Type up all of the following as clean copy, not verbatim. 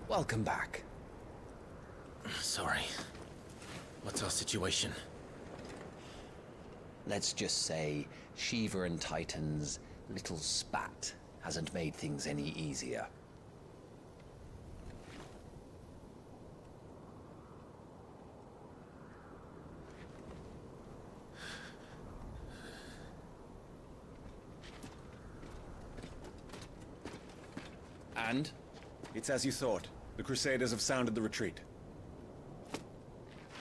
Welcome back. Sorry. What's our situation? Let's just say Shiva and Titan's little spat hasn't made things any easier. And? It's as you thought. The Crusaders have sounded the retreat.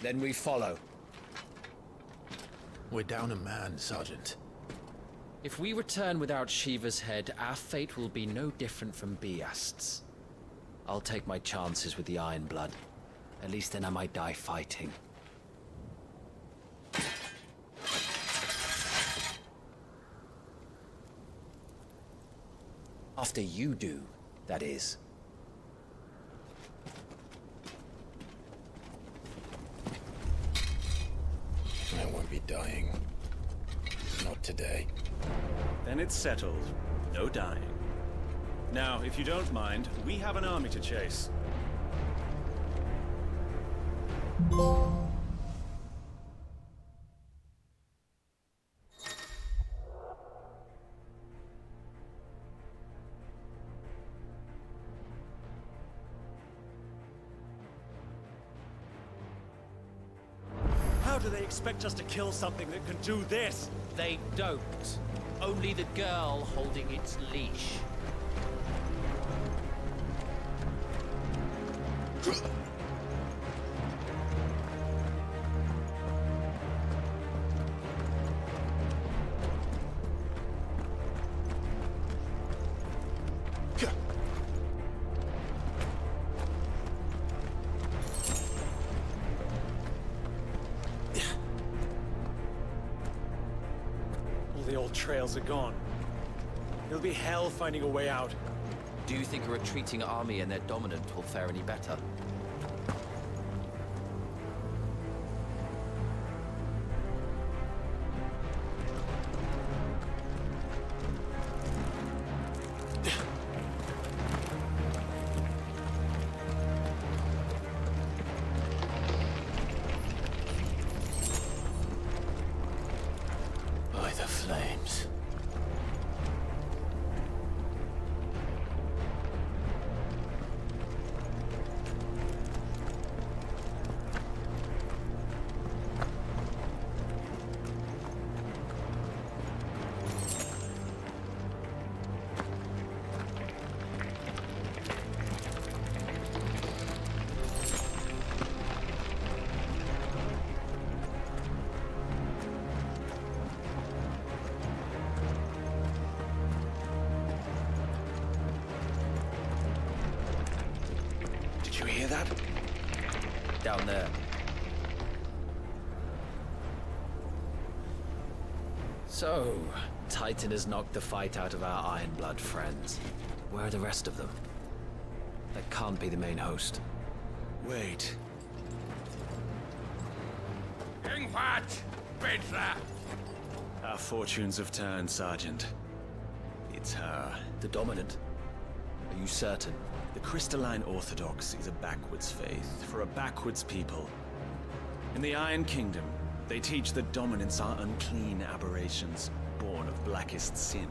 Then we follow. We're down a man, Sergeant. If we return without Shiva's head, our fate will be no different from Biast's. I'll take my chances with the Iron Blood. At least then I might die fighting. After you do, that is. I won't be dying. Not today. Then it's settled. No dying. Now, if you don't mind, we have an army to chase. How do they expect us to kill something that can do this? They don't. Only the girl holding its leash. All the old trails are gone. It'll be hell finding a way out. Do you think a retreating army and their dominant will fare any better? By the flames. Did you hear that? Down there. So, Titan has knocked the fight out of our Iron Blood friends. Where are the rest of them? That can't be the main host. Wait. Our fortunes have turned, Sergeant. It's her. The Dominant. Are you certain? The Crystalline Orthodox is a backwards faith for a backwards people. In the Iron Kingdom, they teach that dominants are unclean aberrations, born of blackest sin.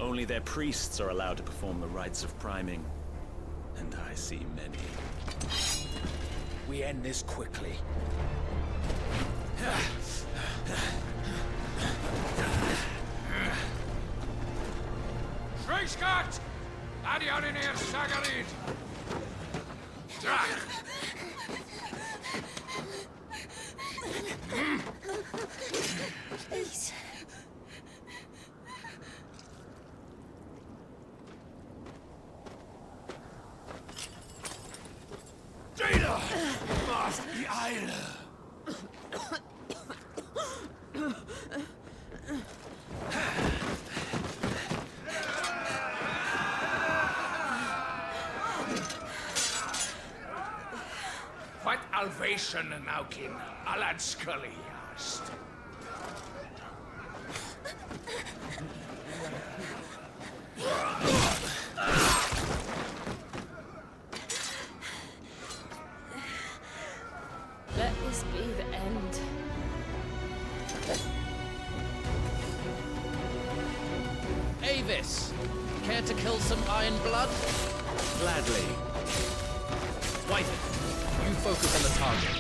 Only their priests are allowed to perform the rites of priming, and I see many. We end this quickly. Nation Naukin, Alad Scully asked. Let this be the end. Avis! Care to kill some Iron Blood? Gladly. Wyvern, you focus on the target.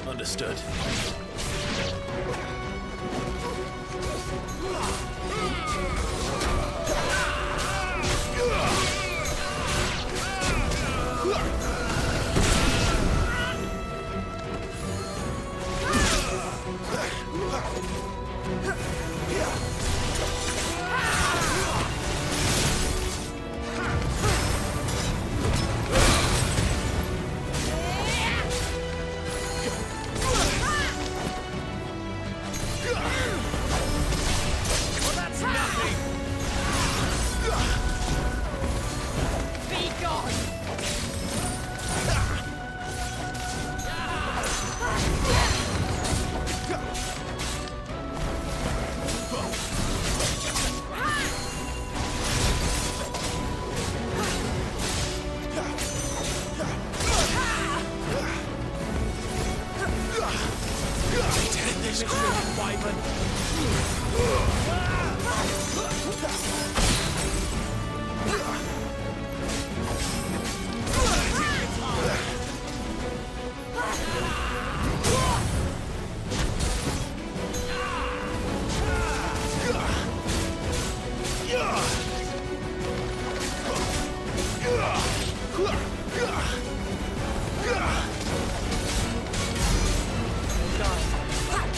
Understood. Be gone!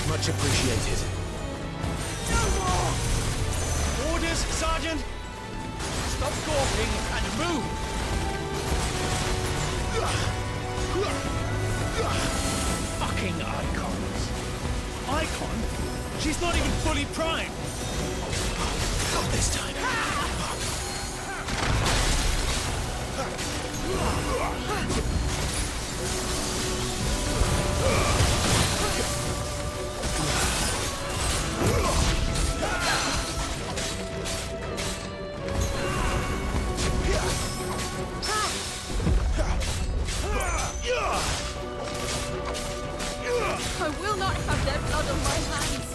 Much appreciated. Orders, Sergeant! Stop gawping and move! Fucking icons! Icon? She's not even fully primed! Not this time. I will not have their blood on my hands.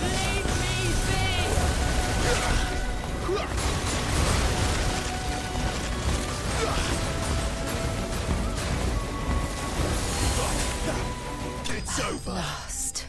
Leave me be! It's over. Lost.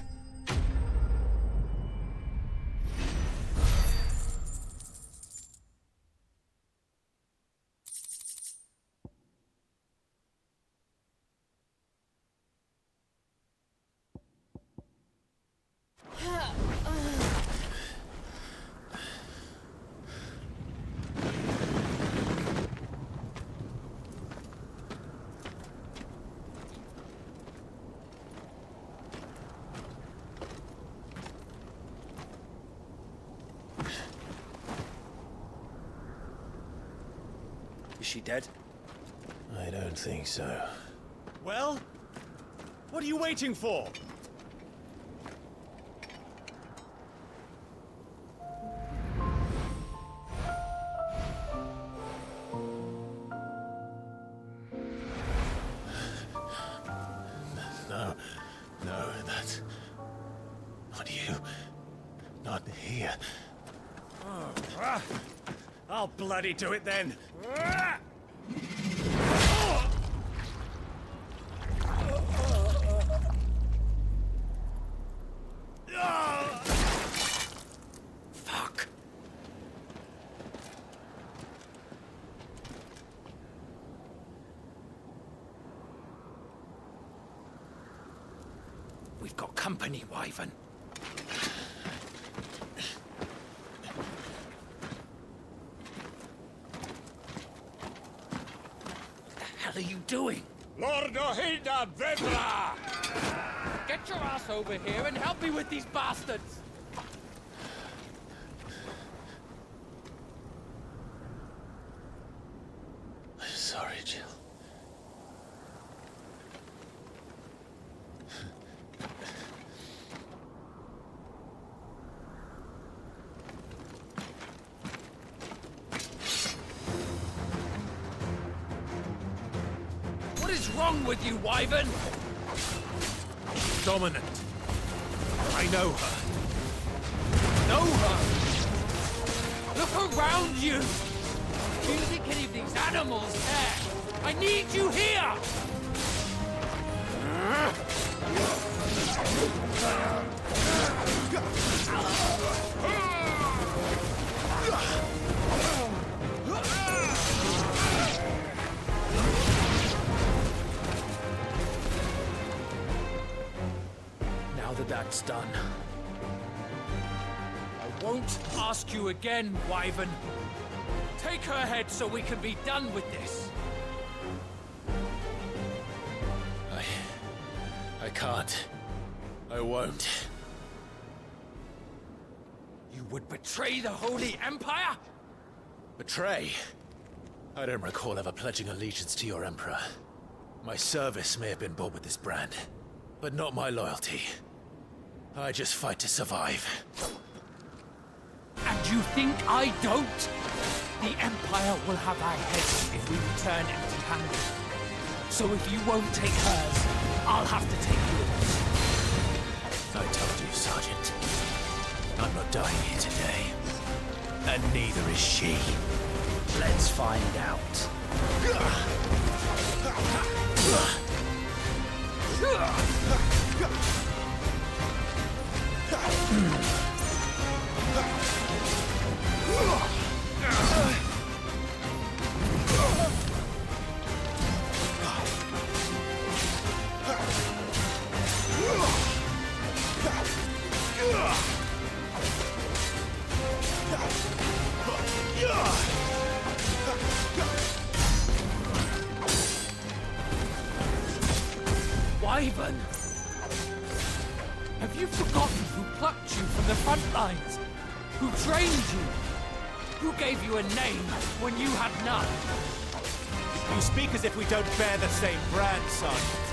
Is she dead? I don't think so. Well? What are you waiting for? No, no, that's not you. Not here. I'll bloody do it then. Fuck. We've company, Wyvern. What the hell are you doing? Lord Ohilda Vedra! Get your ass over here and help me with these bastards! I'm sorry, Jill. What is wrong with you, Wyvern? Dominant. I know her. Know her! Look around you! Do you think any of these animals care? I need you here! Now that that's done, I won't ask you again, Wyvern. Take her head so we can be done with this. I can't. I won't. You would betray the Holy Empire? Betray? I don't recall ever pledging allegiance to your Emperor. My service may have been bought with this brand, but not my loyalty. I just fight to survive. And you think I don't? The Empire will have our heads if we return empty-handed. So if you won't take hers, I'll have to take yours. I told you, Sergeant. I'm not dying here today. And neither is she. let's find out. Wyvern! Have you forgotten who plucked you from the front lines? Who trained you? Who gave you a name when you had none? You speak as if we don't bear the same brand, Sergeant.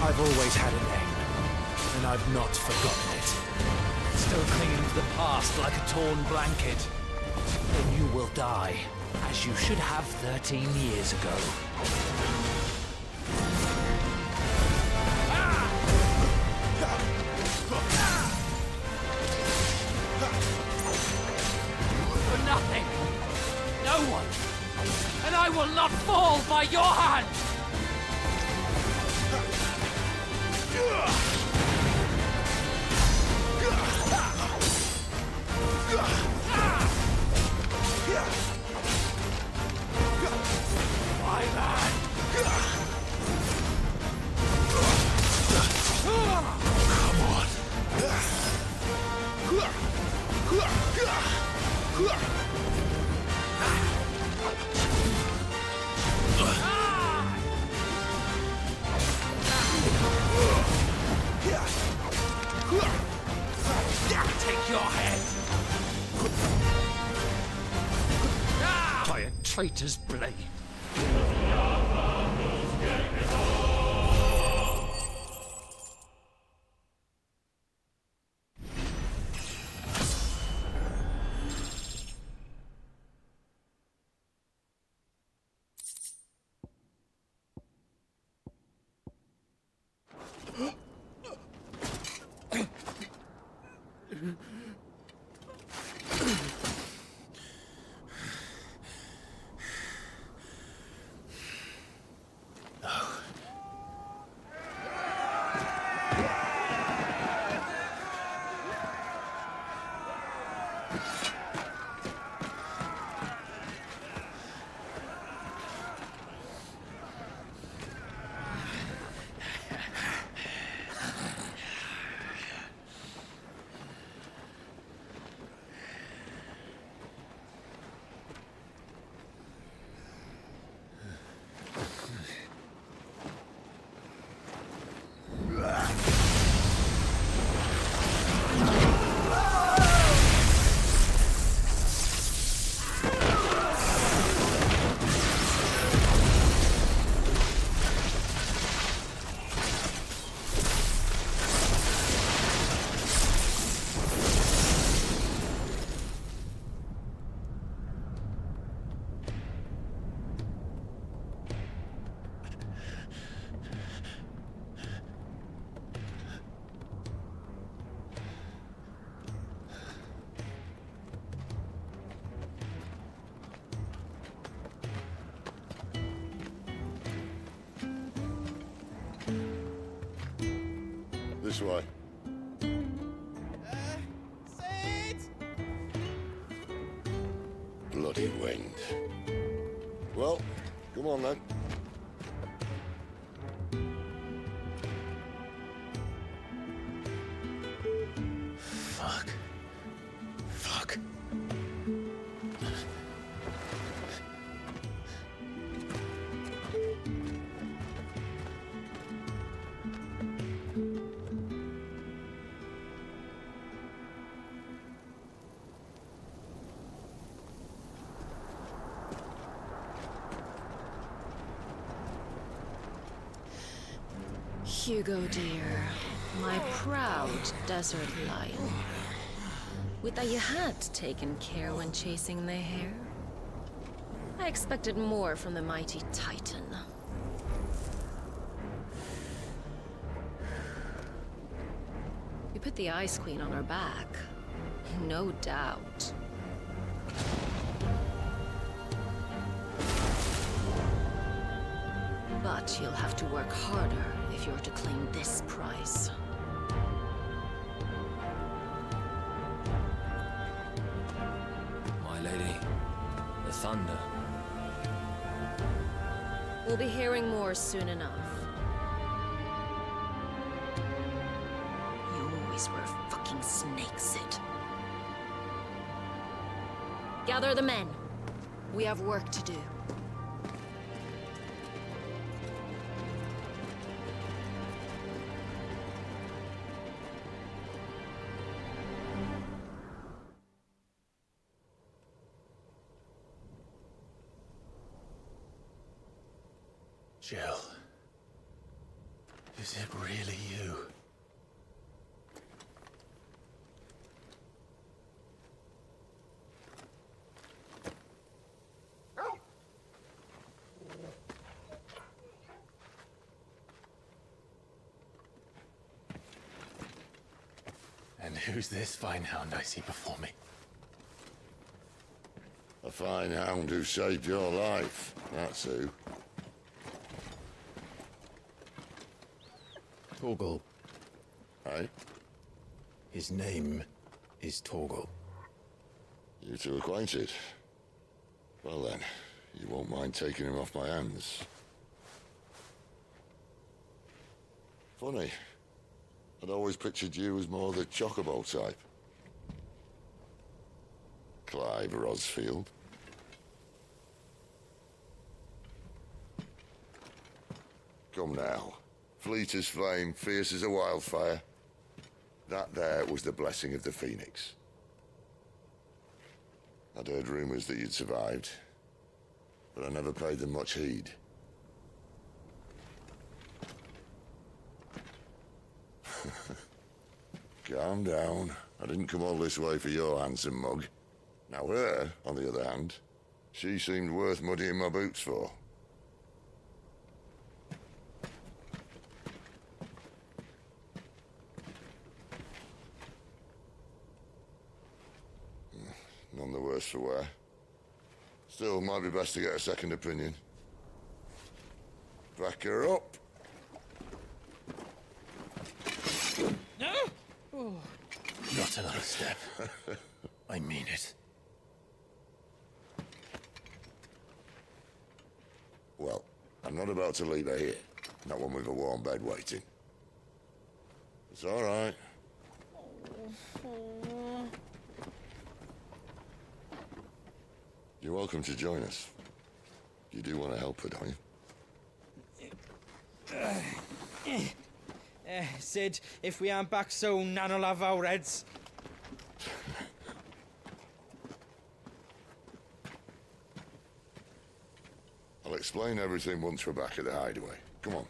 I've always had a name, and I've not forgotten it. Still clinging to the past like a torn blanket. Then you will die, as you should have 13 years ago. For nothing! No one! And I will not fall by your hand! Take your head! By a traitor's blade! This way. Bloody wind. Well, come on then. Fuck. Fuck. Hugo, dear. My proud desert lion. Would that you had taken care when chasing the hare? I expected more from the mighty Titan. You put the Ice Queen on her back. No doubt. But you'll have to work harder if you're to claim this prize. My lady, the thunder. We'll be hearing more soon enough. You always were a fucking snake, Sid. Gather the men. We have work to do. Jill. Is it really you? And who's this fine hound I see before me? A fine hound who saved your life. That's who. Torgal. Hey? His name is Torgal. You two acquainted? Well then, you won't mind taking him off my hands. Funny. I'd always pictured you as more the Chocobo type. Clive Rosfield. Come now. Fleet as flame, fierce as a wildfire. That there was the blessing of the Phoenix. I'd heard rumors that you'd survived, but I never paid them much heed. Calm down. I didn't come all this way for your handsome mug. Now her, on the other hand, she seemed worth muddying my boots for. None the worse for wear. Still, might be best to get a second opinion. Back her up. Not another step. I mean it. Well, I'm not about to leave her here. Not one with a warm bed waiting. It's all right. You're welcome to join us. You do want to help her, don't you? Sid, if we aren't back soon, Nan'll have our heads. I'll explain everything once we're back at the hideaway. Come on.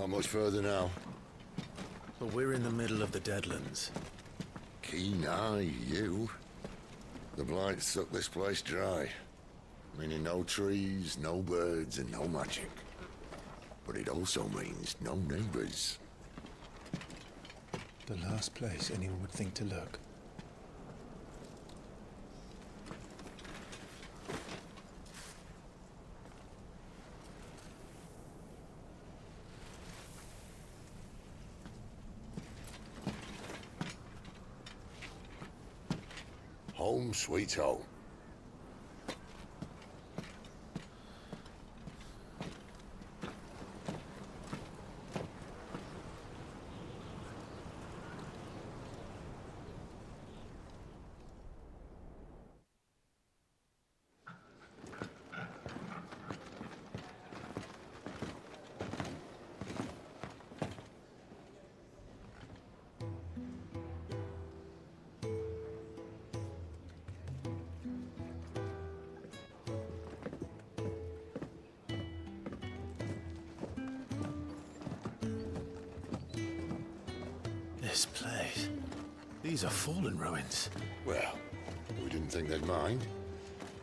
Not much further now. But we're in the middle of the Deadlands. Keen eye, you. The blight sucked this place dry. Meaning no trees, no birds, and no magic. But it also means no neighbors. The last place anyone would think to look. Home sweet home. This place. These are fallen ruins. Well, we didn't think they'd mind.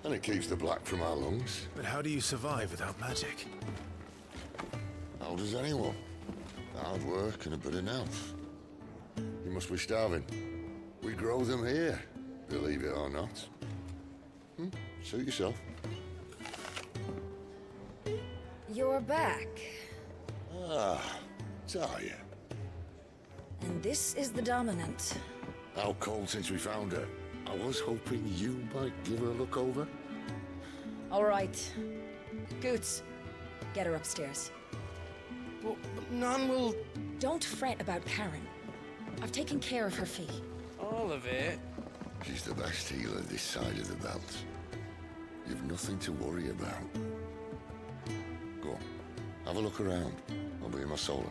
And it keeps the black from our lungs. But how do you survive without magic? How does anyone? Hard work and a bit of nous. You must be starving. We grow them here, believe it or not. Suit yourself. You're back. Ah, Talia. And this is the Dominant. How cold since we found her. I was hoping you might give her a look over. All right. Goots, get her upstairs. But none will... Don't fret about Karen. I've taken care of her fee. All of it? She's the best healer this side of the belt. You've nothing to worry about. Go on, have a look around. I'll be in my solar.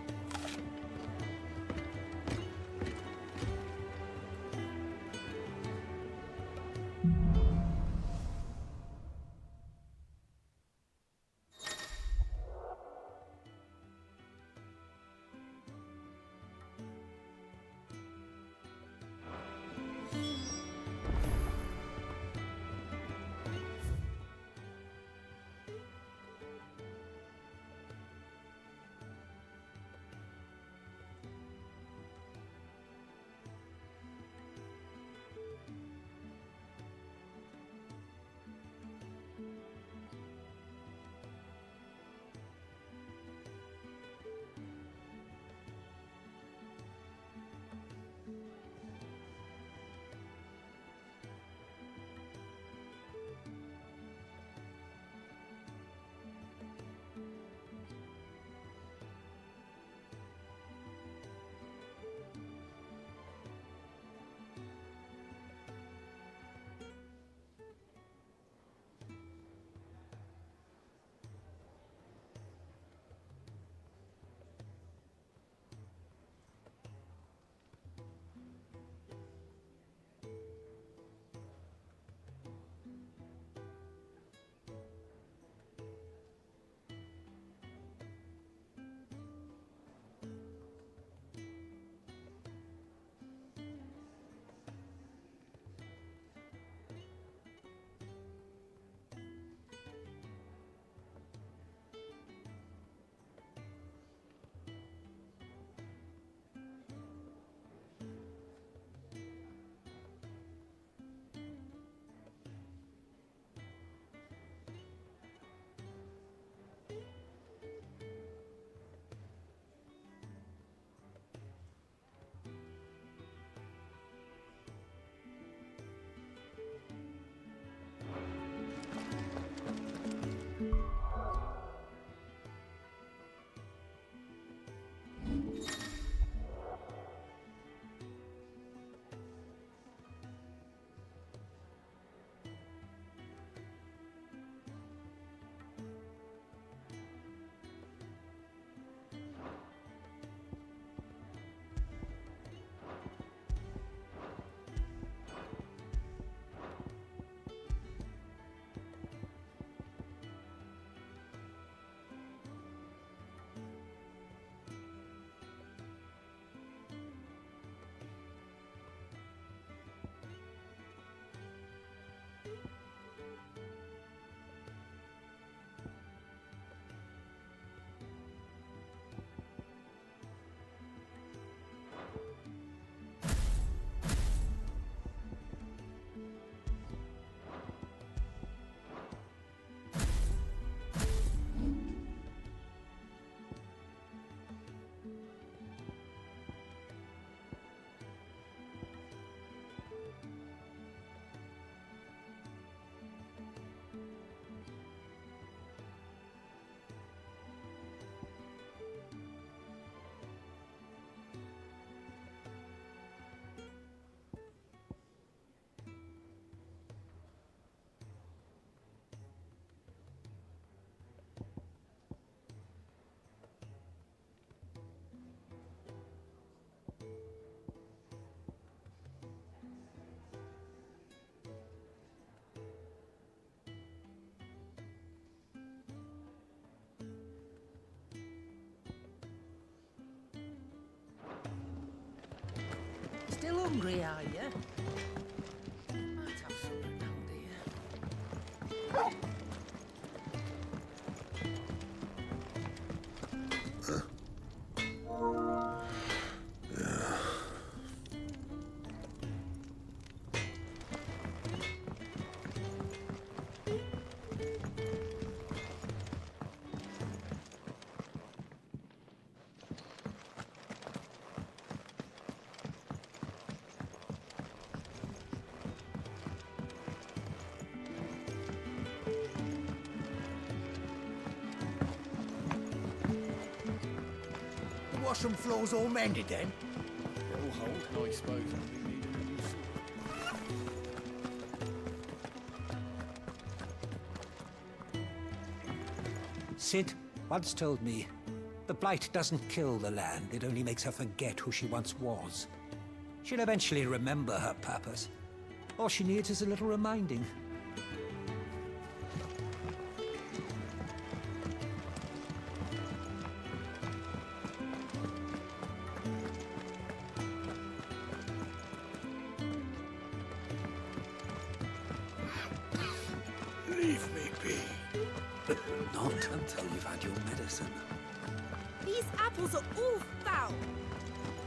hungry, are you? Might have something down there. Washroom floor's all mended then? It'll hold, I suppose. We need a new Sid once told me, the Blight doesn't kill the land, it only makes her forget who she once was. She'll eventually remember her purpose. All she needs is a little reminding. Leave me be. Not until you've had your medicine. These apples are all foul.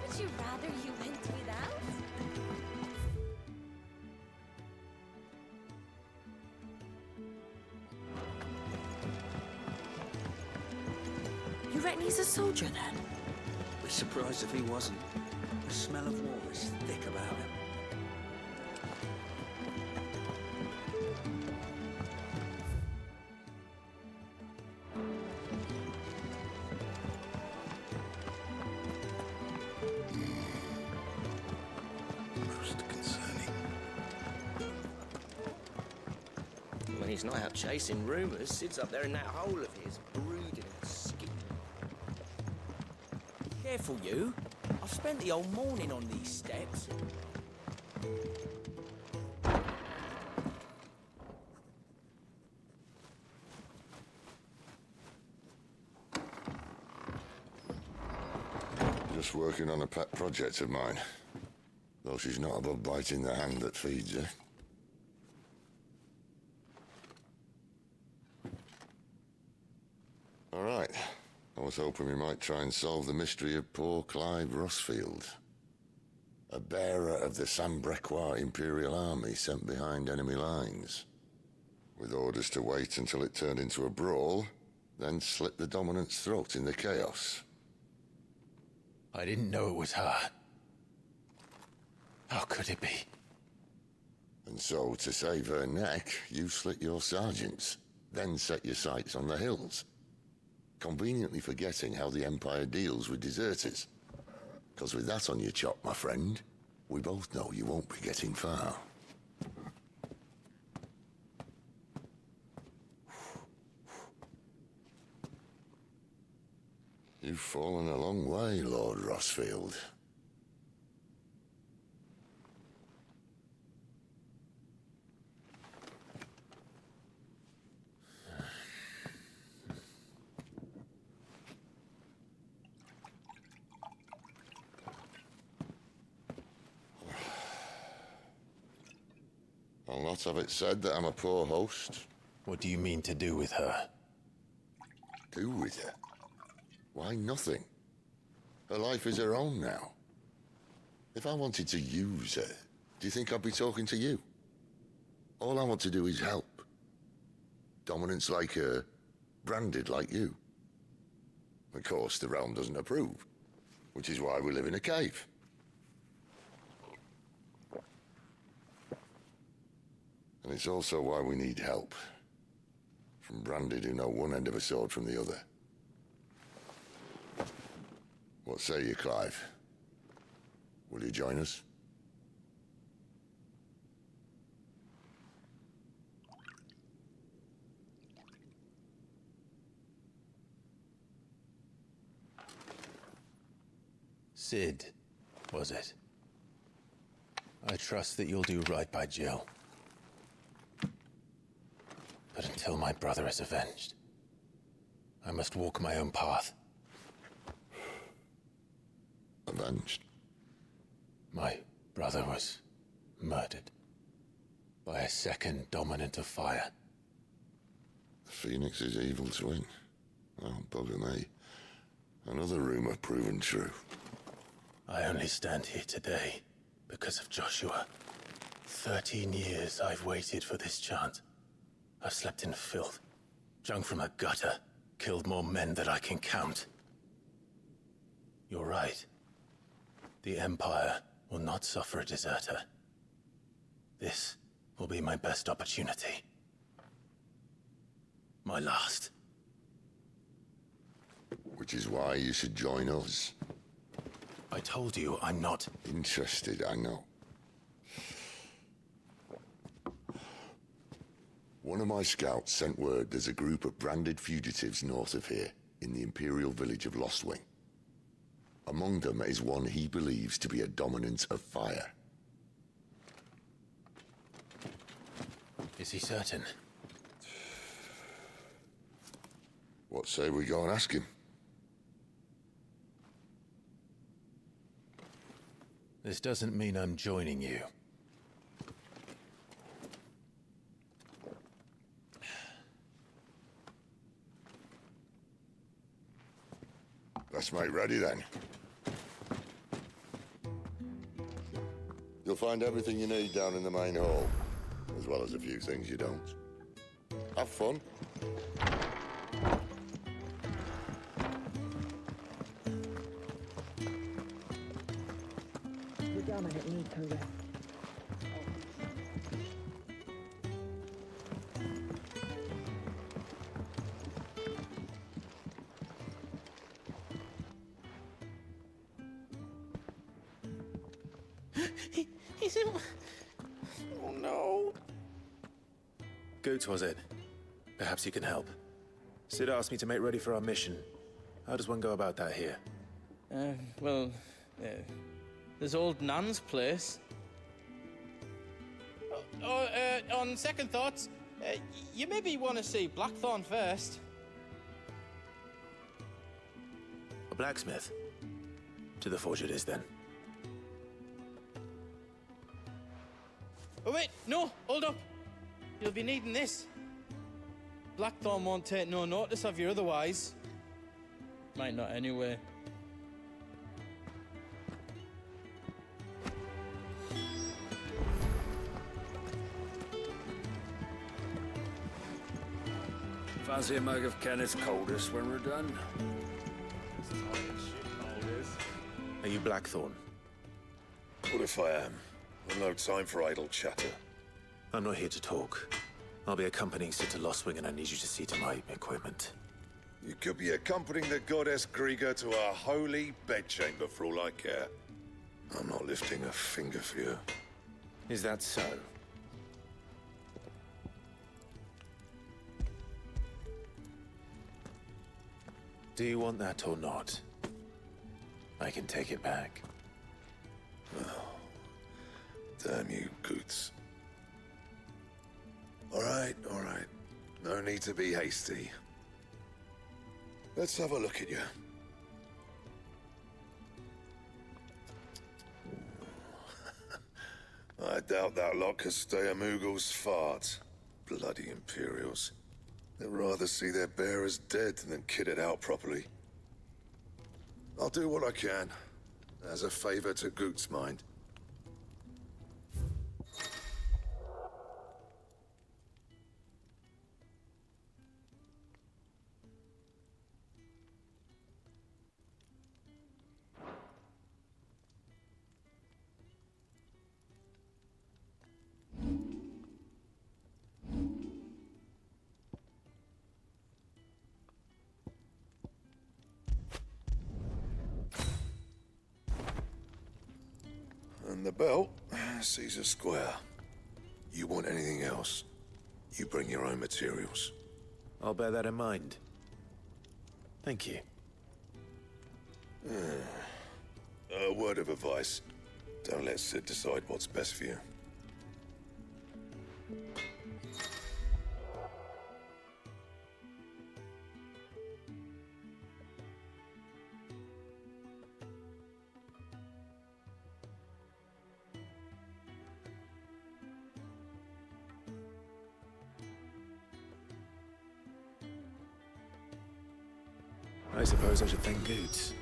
Would you rather you went without? You reckon he's a soldier then? Be surprised if he wasn't. The smell of war is thick about him. Most concerning. When he's not out chasing rumours, Sid's up there in that hole of his, brooding and scheming. Careful, you. I've spent the whole morning on these steps. Just working on a pet project of mine. Though she's not above biting the hand that feeds her. All right. I was hoping we might try and solve the mystery of poor Clive Rossfield. A bearer of the Sambrequois Imperial Army sent behind enemy lines. With orders to wait until it turned into a brawl, then slit the dominant's throat in the chaos. I didn't know it was her. How could it be? And so, to save her neck, you slit your sergeants, then set your sights on the hills. Conveniently forgetting how the Empire deals with deserters. Because with that on your chop, my friend, we both know you won't be getting far. You've fallen a long way, Lord Rossfield. I'll not have it said that I'm a poor host. What do you mean to do with her? Do with her? Why, nothing. Her life is her own now. If I wanted to use her, do you think I'd be talking to you? All I want to do is help. Dominants like her, branded like you. Of course, the realm doesn't approve, which is why we live in a cave. And it's also why we need help. From branded who know one end of a sword from the other. What say you, Clive? Will you join us? Sid, was it? I trust that you'll do right by Jill. But until my brother is avenged, I must walk my own path. Avenged? My brother was murdered by a second dominant of fire. The Phoenix's evil twin. Oh, bugger me. Another rumor proven true. I only stand here today because of Joshua. 13 years I've waited for this chance. I've slept in filth, drunk from a gutter, killed more men than I can count. You're right. The Empire will not suffer a deserter. This will be my best opportunity. My last. Which is why you should join us. I told you I'm not interested, I know. One of my scouts sent word there's a group of branded fugitives north of here, in the Imperial village of Lostwing. Among them is one he believes to be a dominant of fire. Is he certain? What say we go and ask him? This doesn't mean I'm joining you. Let's make ready then. You'll find everything you need down in the main hall, as well as a few things you don't. Have fun. The dominant need to rest. He's in... Oh no. Goots, was it? Perhaps you can help. Sid asked me to make ready for our mission. How does one go about that here? There's old Nan's place. On second thoughts, you maybe want to see Blackthorn first. A blacksmith? To the forge it is, then. Oh wait, no, hold up. You'll be needing this. Blackthorn won't take no notice of you otherwise. Might not anyway. Fancy a mug of Kenneth's coldest when we're done? Are you Blackthorn? What if I am? I've no time for idle chatter. I'm not here to talk. I'll be accompanying Sid to Lostwing, and I need you to see to my equipment. You could be accompanying the goddess Griga to our holy bedchamber for all I care. I'm not lifting a finger for you. Is that so? Do you want that or not? I can take it back. Oh, damn you, Goots. All right. No need to be hasty. Let's have a look at you. I doubt that lot could stay a Moogle's fart. Bloody Imperials. They'd rather see their bearers dead than kitted out properly. I'll do what I can, as a favor to Goot's mind. And the belt, Caesar Square. You want anything else, you bring your own materials. I'll bear that in mind. Thank you. A word of advice. Don't let Sid decide what's best for you. I suppose I should thank Goots.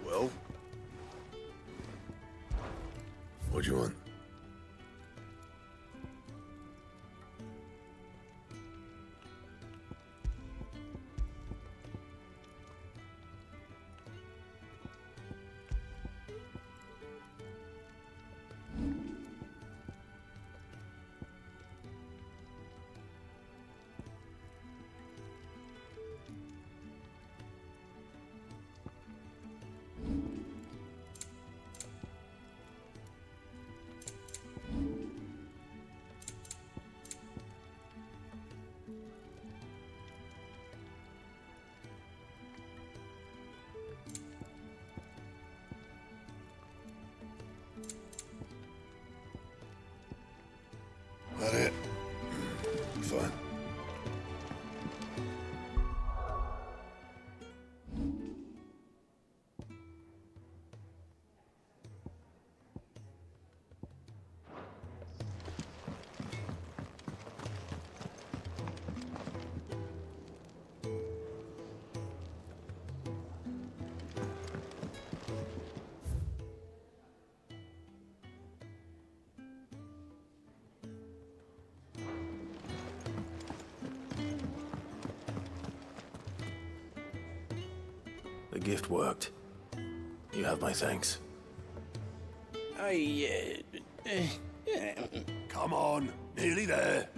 Well? What do you want? That it? Fine. The gift worked. You have my thanks. Come on, nearly there.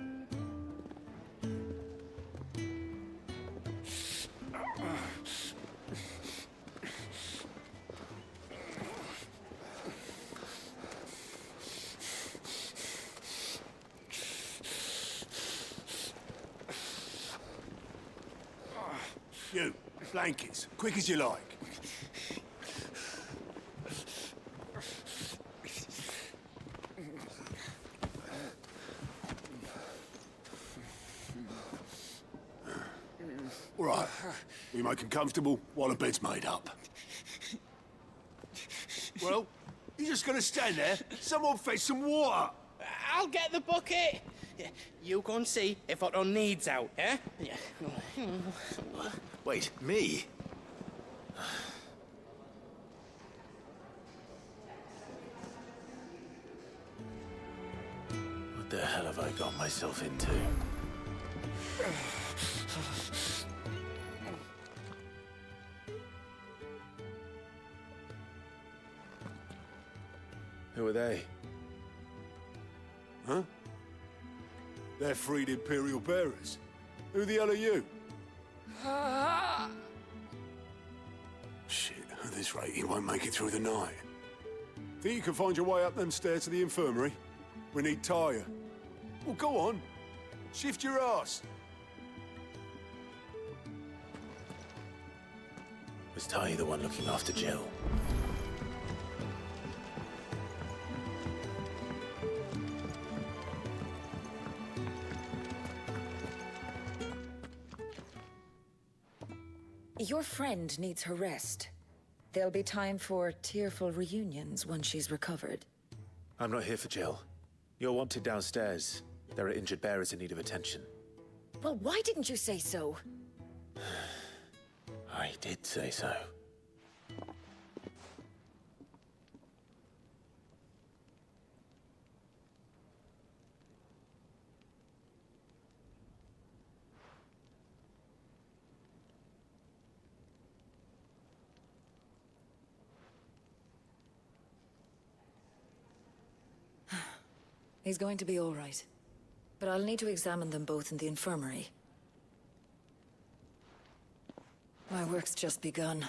You, blankets, quick as you like. All right, we make 'em comfortable while the bed's made up. Well, you just gonna stand there? Someone fetch some water. I'll get the bucket. You go and see if Otto needs out, eh? Wait, me? What the hell have I got myself into? Who are they? Huh? They're freed Imperial bearers. Who the hell are you? Shit, at this rate, he won't make it through the night. Think you can find your way up them stairs to the infirmary? We need Tyre. Well, go on. Shift your ass. Was Ty the one looking after Jill? Your friend needs her rest. There'll be time for tearful reunions once she's recovered. I'm not here for Jill. You're wanted downstairs. There are injured bearers in need of attention. Well, why didn't you say so? I did say so. He's going to be all right. But I'll need to examine them both in the infirmary. My work's just begun.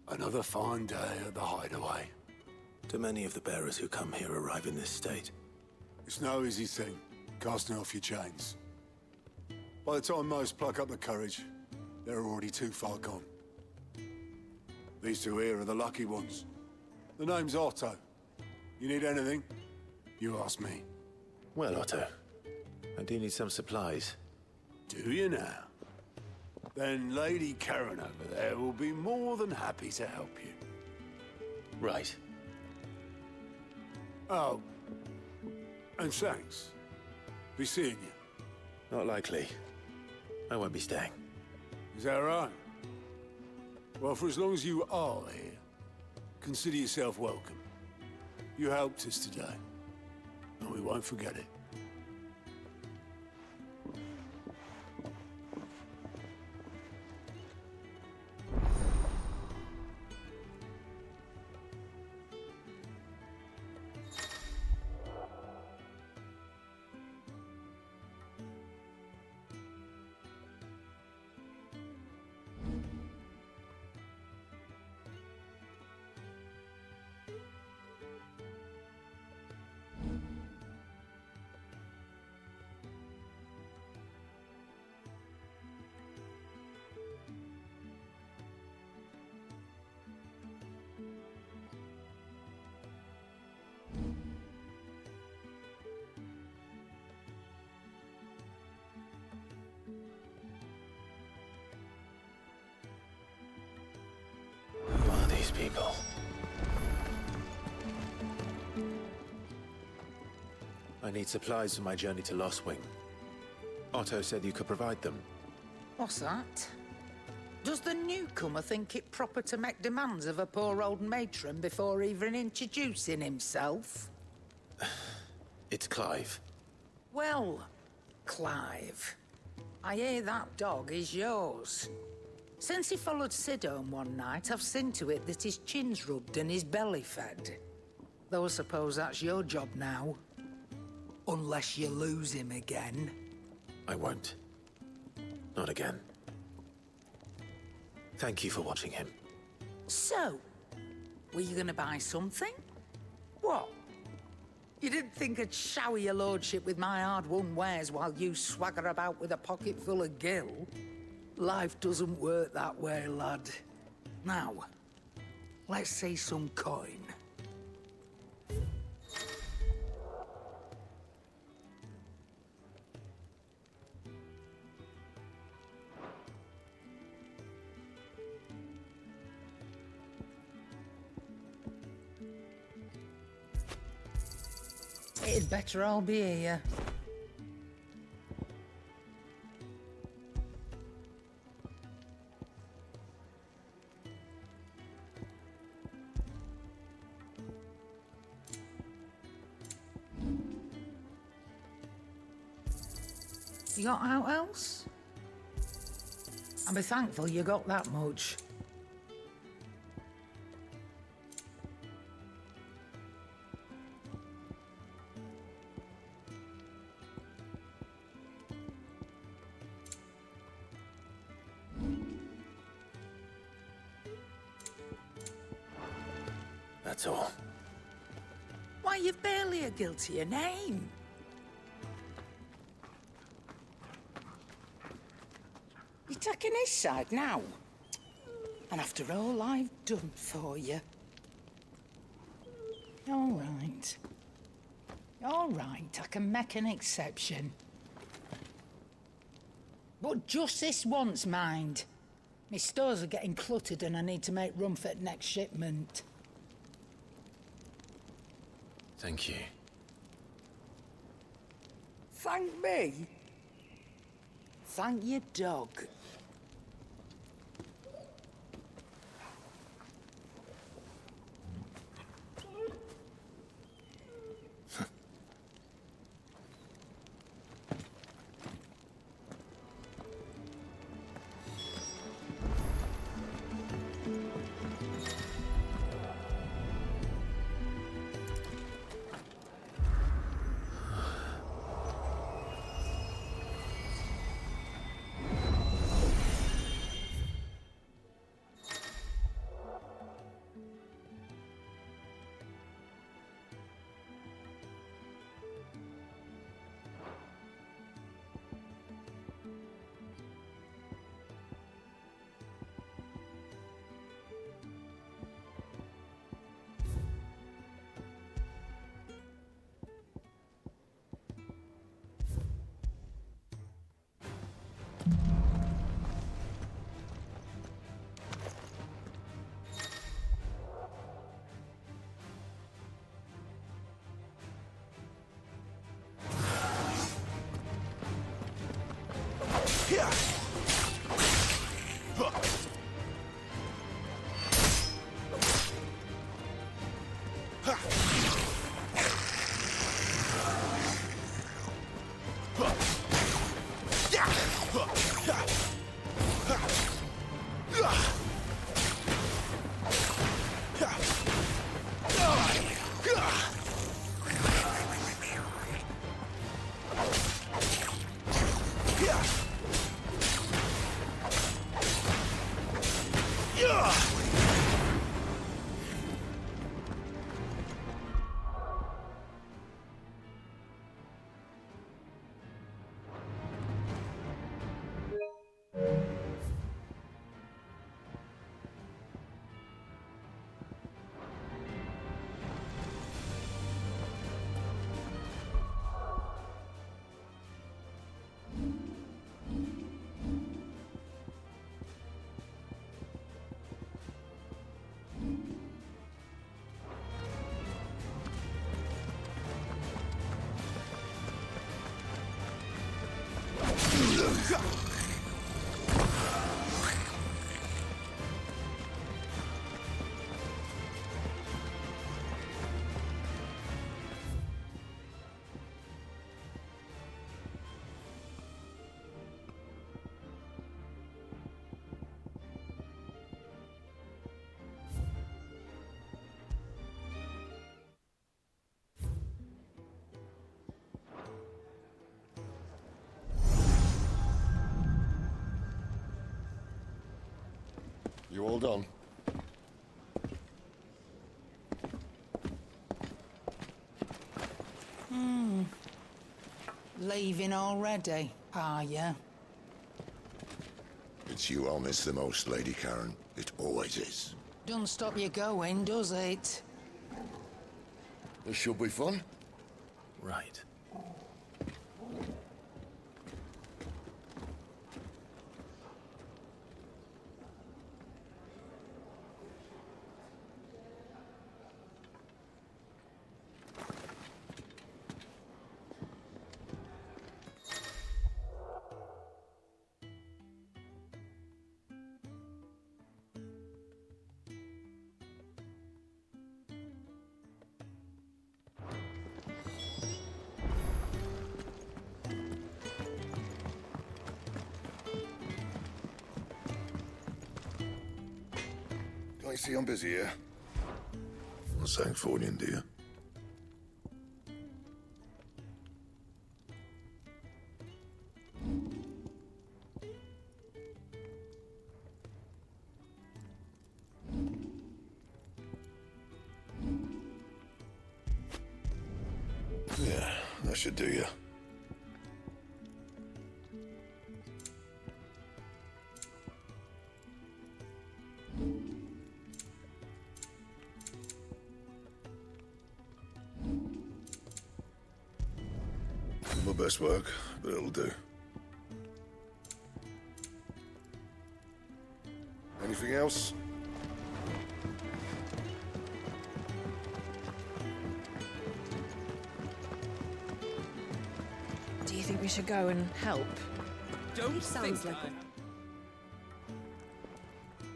Another fine day at the Hideaway. Do many of the bearers who come here arrive in this state? It's no easy thing, casting off your chains. By the time most pluck up the courage, they're already too far gone. These two here are the lucky ones. The name's Otto. You need anything? You ask me. Well, Otto, I do need some supplies. Do you now? Then Lady Karen over there will be more than happy to help you. Right. Oh, and thanks. Be seeing you. Not likely. I won't be staying. Is that right? Well, for as long as you are here, consider yourself welcome. You helped us today, and we won't forget it. Who are these people? I need supplies for my journey to Lost Wing. Otto said you could provide them. What's that? Does the newcomer think it proper to make demands of a poor old matron before even introducing himself? It's Clive. Well, Clive, I hear that dog is yours. Since he followed Sid home one night, I've seen to it that his chin's rubbed and his belly fed. Though I suppose that's your job now. Unless you lose him again. I won't. Not again. Thank you for watching him. So, were you gonna buy something? What? You didn't think I'd shower your lordship with my hard-won wares while you swagger about with a pocket full of gil? Life doesn't work that way, lad. Now, let's see some coin. It'd better all be here. You got out else? I'll be thankful you got that much. That's all. Why, you've barely a guiltier name. You're taking his side now? And after all I've done for you? All right. All right, I can make an exception. But just this once, mind. My stores are getting cluttered and I need to make room for the next shipment. Thank you. Thank me? Thank your dog. You all done? Leaving already, are ya? It's you I'll miss the most, Lady Karen. It always is. Don't stop you going, does it? This should be fun. Right. I see I'm busy here. Not saying for you, do you? Yeah, that should do you. My best work, but it'll do. Anything else? Do you think we should go and help? Don't Sounds like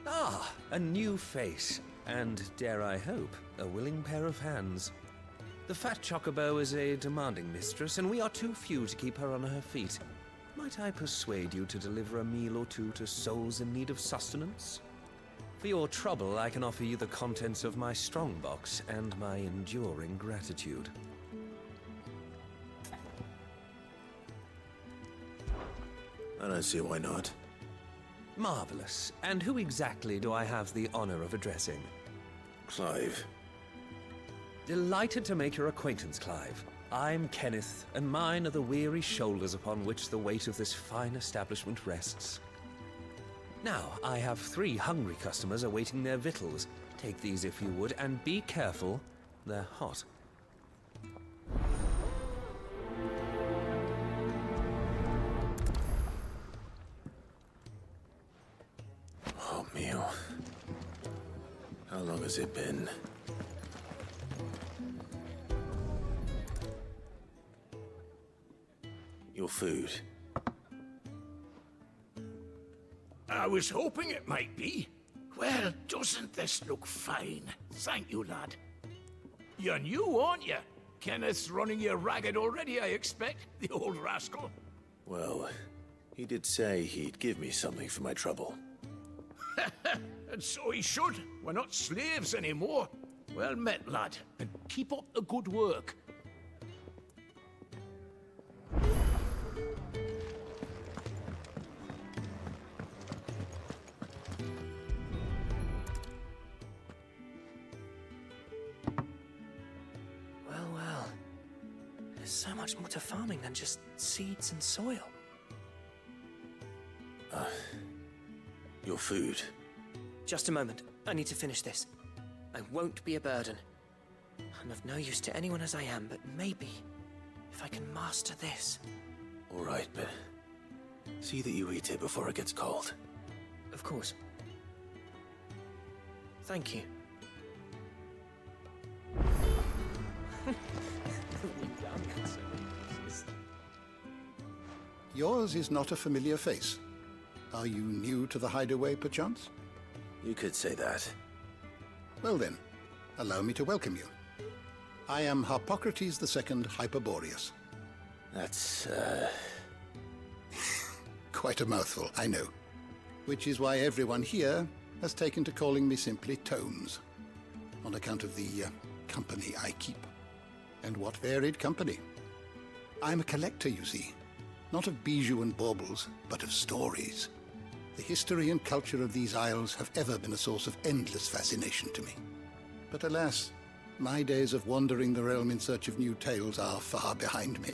Ah, a new face. And, dare I hope, a willing pair of hands. The fat chocobo is a demanding mistress, and we are too few to keep her on her feet. Might I persuade you to deliver a meal or two to souls in need of sustenance? For your trouble, I can offer you the contents of my strongbox and my enduring gratitude. I don't see why not. Marvelous. And who exactly do I have the honor of addressing? Clive. Delighted to make your acquaintance, Clive. I'm Kenneth, and mine are the weary shoulders upon which the weight of this fine establishment rests. Now, I have 3 hungry customers awaiting their victuals. Take these if you would, and be careful, they're hot. Hot meal. How long has it been? Your food. I was hoping it might be. Well, doesn't this look fine? Thank you, lad. You're new, aren't you? Kenneth's running you ragged already, I expect, the old rascal. Well, he did say he'd give me something for my trouble. And so he should. We're not slaves anymore. Well met, lad, and keep up the good work. Well. There's so much more to farming than just seeds and soil. Your food. Just a moment. I need to finish this. I won't be a burden. I'm of no use to anyone as I am, but maybe if I can master this. All right, but see that you eat it before it gets cold. Of course. Thank you. Yours is not a familiar face. Are you new to the Hideaway, perchance? You could say that. Well then, allow me to welcome you. I am Harpocrates II Hyperboreus. That's, Quite a mouthful, I know. Which is why everyone here has taken to calling me simply Tomes, on account of the company I keep. And what varied company. I'm a collector, you see. Not of bijou and baubles, but of stories. The history and culture of these isles have ever been a source of endless fascination to me. But alas, my days of wandering the realm in search of new tales are far behind me.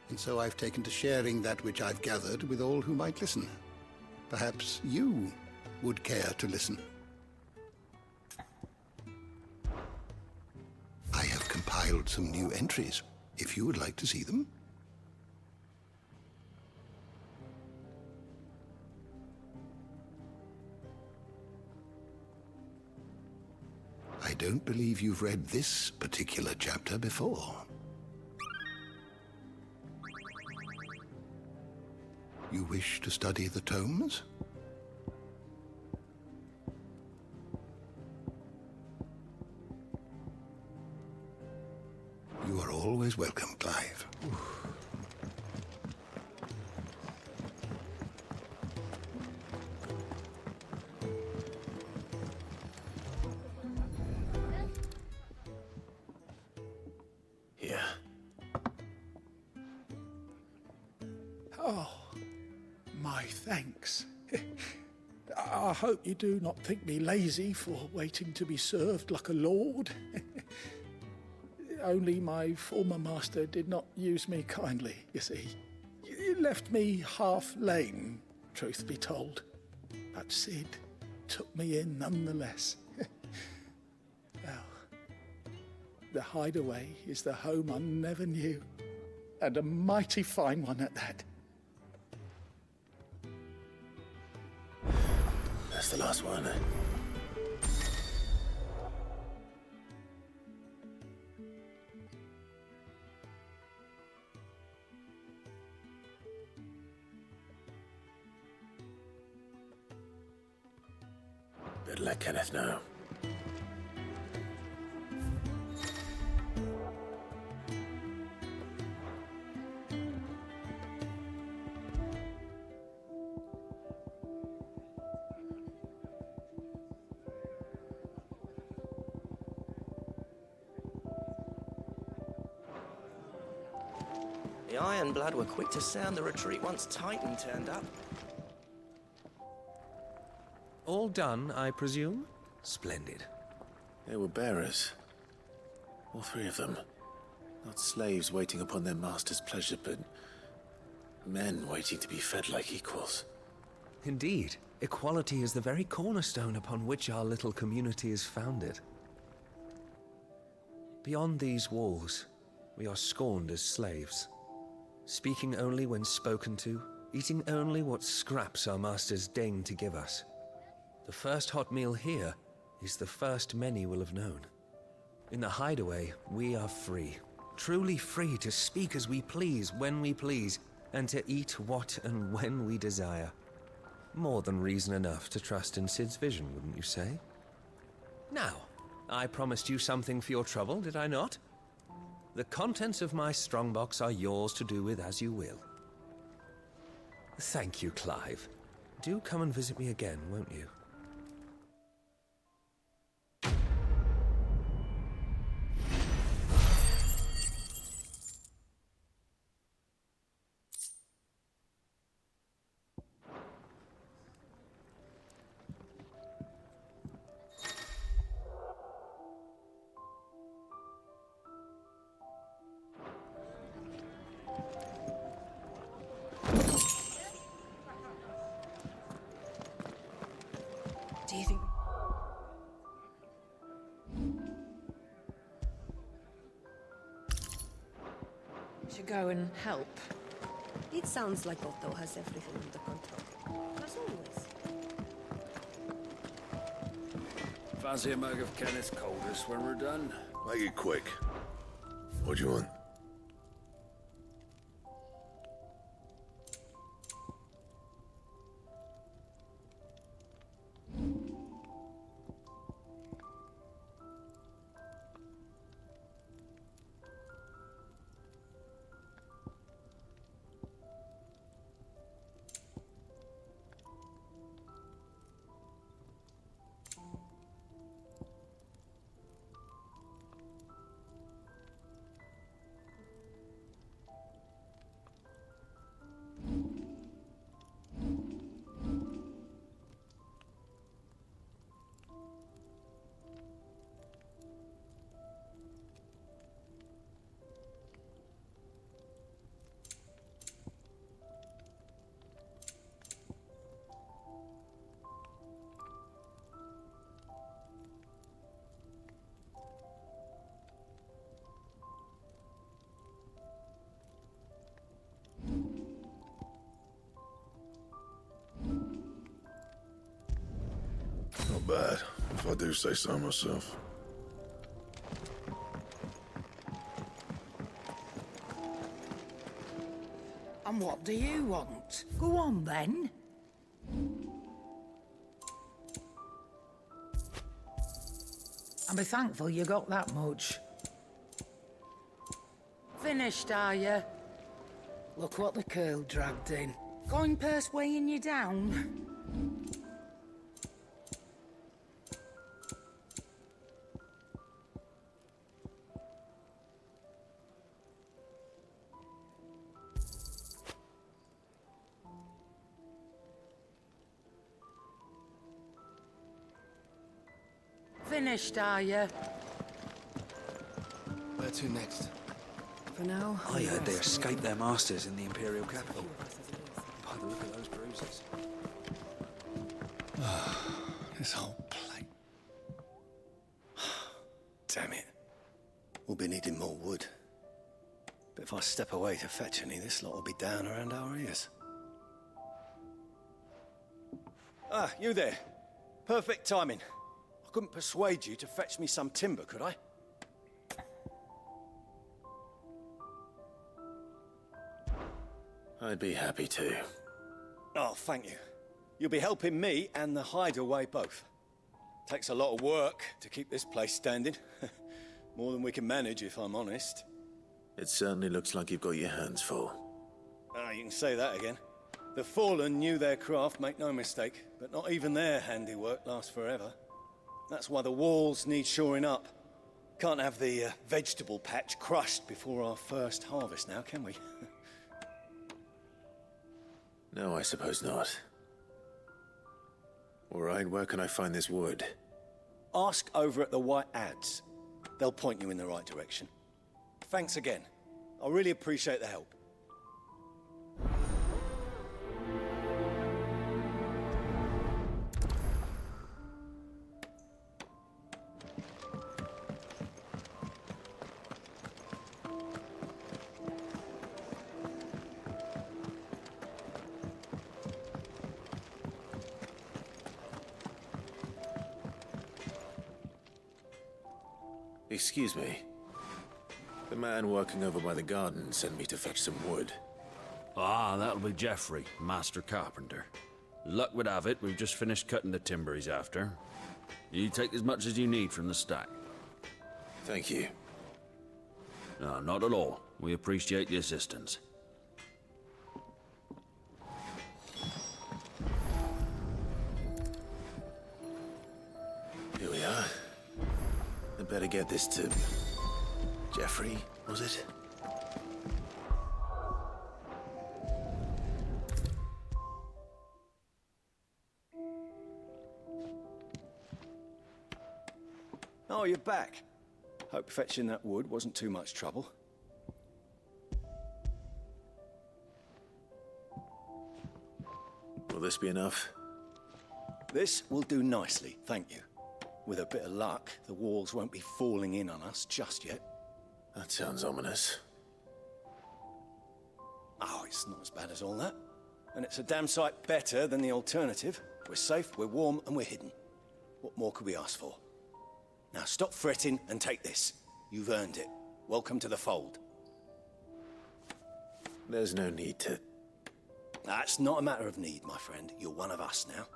And so I've taken to sharing that which I've gathered with all who might listen. Perhaps you would care to listen. I have compiled some new entries, if you would like to see them. I don't believe you've read this particular chapter before. You wish to study the tomes? You are always welcome, Clive. Here. Oh, my thanks. I hope you do not think me lazy for waiting to be served like a lord. Only my former master did not use me kindly, you see. You left me half lame, truth be told. But Sid took me in nonetheless. Well, the Hideaway is the home I never knew, and a mighty fine one at that. That's the last one. Better let Kenneth know. The Ironblood were quick to sound the retreat once Titan turned up. All done, I presume? Splendid. They were bearers. All three of them. Not slaves waiting upon their master's pleasure, but men waiting to be fed like equals. Indeed. Equality is the very cornerstone upon which our little community is founded. Beyond these walls, we are scorned as slaves. Speaking only when spoken to, eating only what scraps our masters deign to give us. The first hot meal here is the first many will have known. In the Hideaway, we are free. Truly free to speak as we please, when we please, and to eat what and when we desire. More than reason enough to trust in Cid's vision, wouldn't you say? Now, I promised you something for your trouble, did I not? The contents of my strongbox are yours to do with as you will. Thank you, Clive. Do come and visit me again, won't you? Do you think... should go and help? It sounds like Otto has everything under control. As always. Fancy a mug of Kenneth's coldest when we're done? Make it quick. What do you want? Not bad, if I do say so myself. And what do you want? Go on, then. And be thankful you got that much. Finished, are you? Look what the curl dragged in. Going purse weighing you down? Finished, are you? Where to next? For now, I heard they escaped their masters in the Imperial capital. By the look of those bruises. This whole place. Damn it. We'll be needing more wood. But if I step away to fetch any, this lot will be down around our ears. Ah, you there. Perfect timing. I couldn't persuade you to fetch me some timber, could I? I'd be happy to. Oh, thank you. You'll be helping me and the hideaway both. Takes a lot of work to keep this place standing. More than we can manage, if I'm honest. It certainly looks like you've got your hands full. Ah, you can say that again. The Fallen knew their craft, make no mistake, but not even their handiwork lasts forever. That's why the walls need shoring up. Can't have the vegetable patch crushed before our first harvest now, can we? No, I suppose not. All right, where can I find this wood? Ask over at the White Adze. They'll point you in the right direction. Thanks again. I really appreciate the help. Excuse me. The man working over by the garden sent me to fetch some wood. Ah, that'll be Geoffrey, Master Carpenter. Luck would have it, we've just finished cutting the timber he's after. You take as much as you need from the stack. Thank you. No, not at all. We appreciate the assistance. Here we are. I better get this to... Jeffrey, was it? Oh, you're back. Hope fetching that wood wasn't too much trouble. Will this be enough? This will do nicely, thank you. With a bit of luck, the walls won't be falling in on us just yet. That sounds ominous. Oh, it's not as bad as all that. And it's a damn sight better than the alternative. We're safe, we're warm, and we're hidden. What more could we ask for? Now stop fretting and take this. You've earned it. Welcome to the fold. There's no need to... That's not a matter of need, my friend. You're one of us now.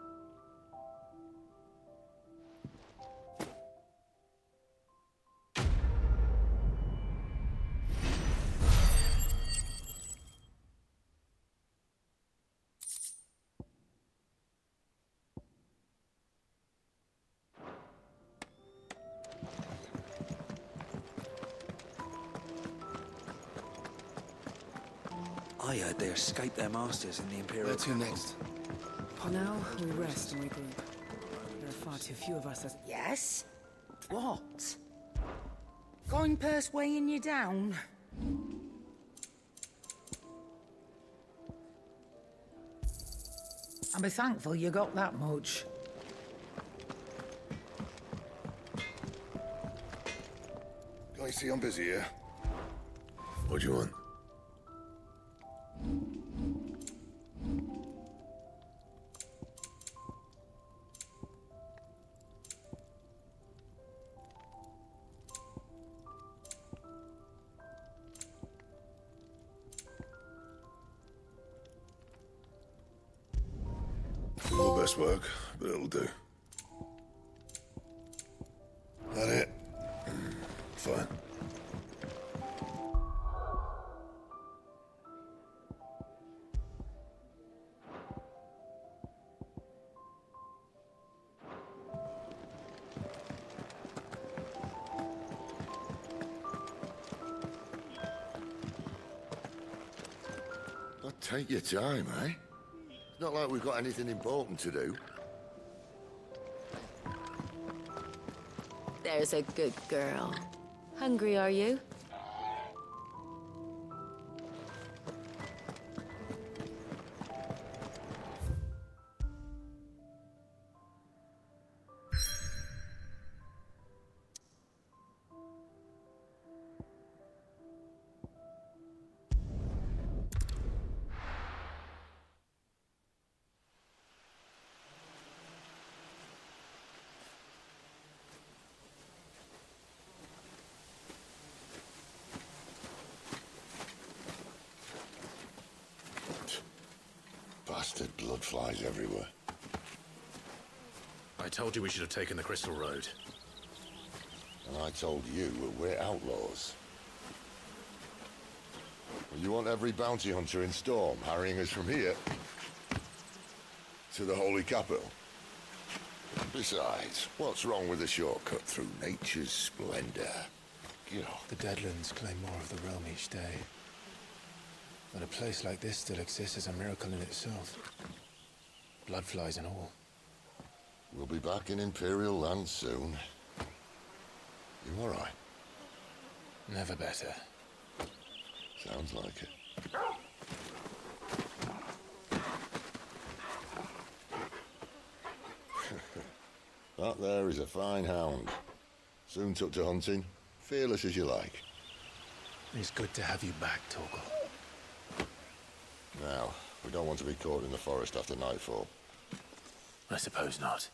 I heard they escaped their masters in the Imperial. Where to next? For now, we rest and regroup. There are far too few of us as... Yes? What? Going purse weighing you down? I'll be thankful you got that much. Can you see I'm busy here? What do you want? Not the best work, but it'll do. That it? Fine. But take your time, eh? It's not like we've got anything important to do. There's a good girl. Hungry, are you? Bastard blood flies everywhere. I told you we should have taken the Crystal Road. And I told you we're outlaws. Well, you want every bounty hunter in Storm harrying us from here to the Holy Capital? Besides, what's wrong with a shortcut through nature's splendor? The Deadlands claim more of the realm each day. But a place like this still exists is a miracle in itself. Bloodflies and all. We'll be back in Imperial land soon. You all right? Never better. Sounds like it. That there is a fine hound. Soon took to hunting. Fearless as you like. It's good to have you back, Torgal. Now, we don't want to be caught in the forest after nightfall. I suppose not.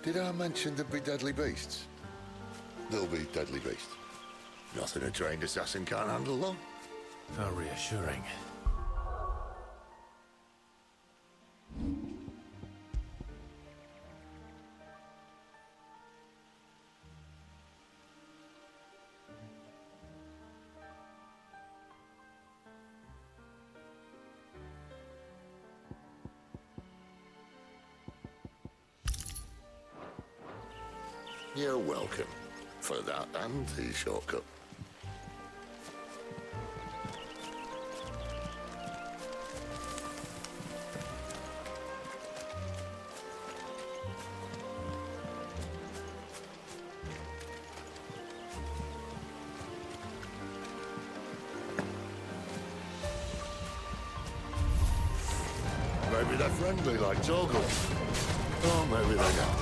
Did I mention there'd be deadly beasts? There'll be deadly beasts. Nothing a trained assassin can't handle, though. How reassuring. You're welcome for that and the shortcut. Maybe they're friendly like Torgal. Or maybe they're not.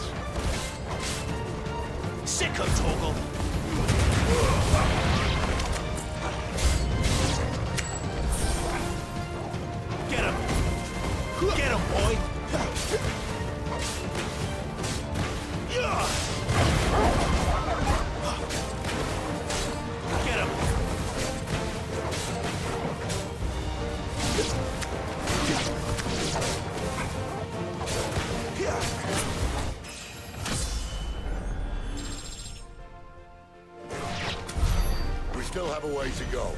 Sicko, Torgal! Get him! Get him, boy! Get him! We still have a way to go.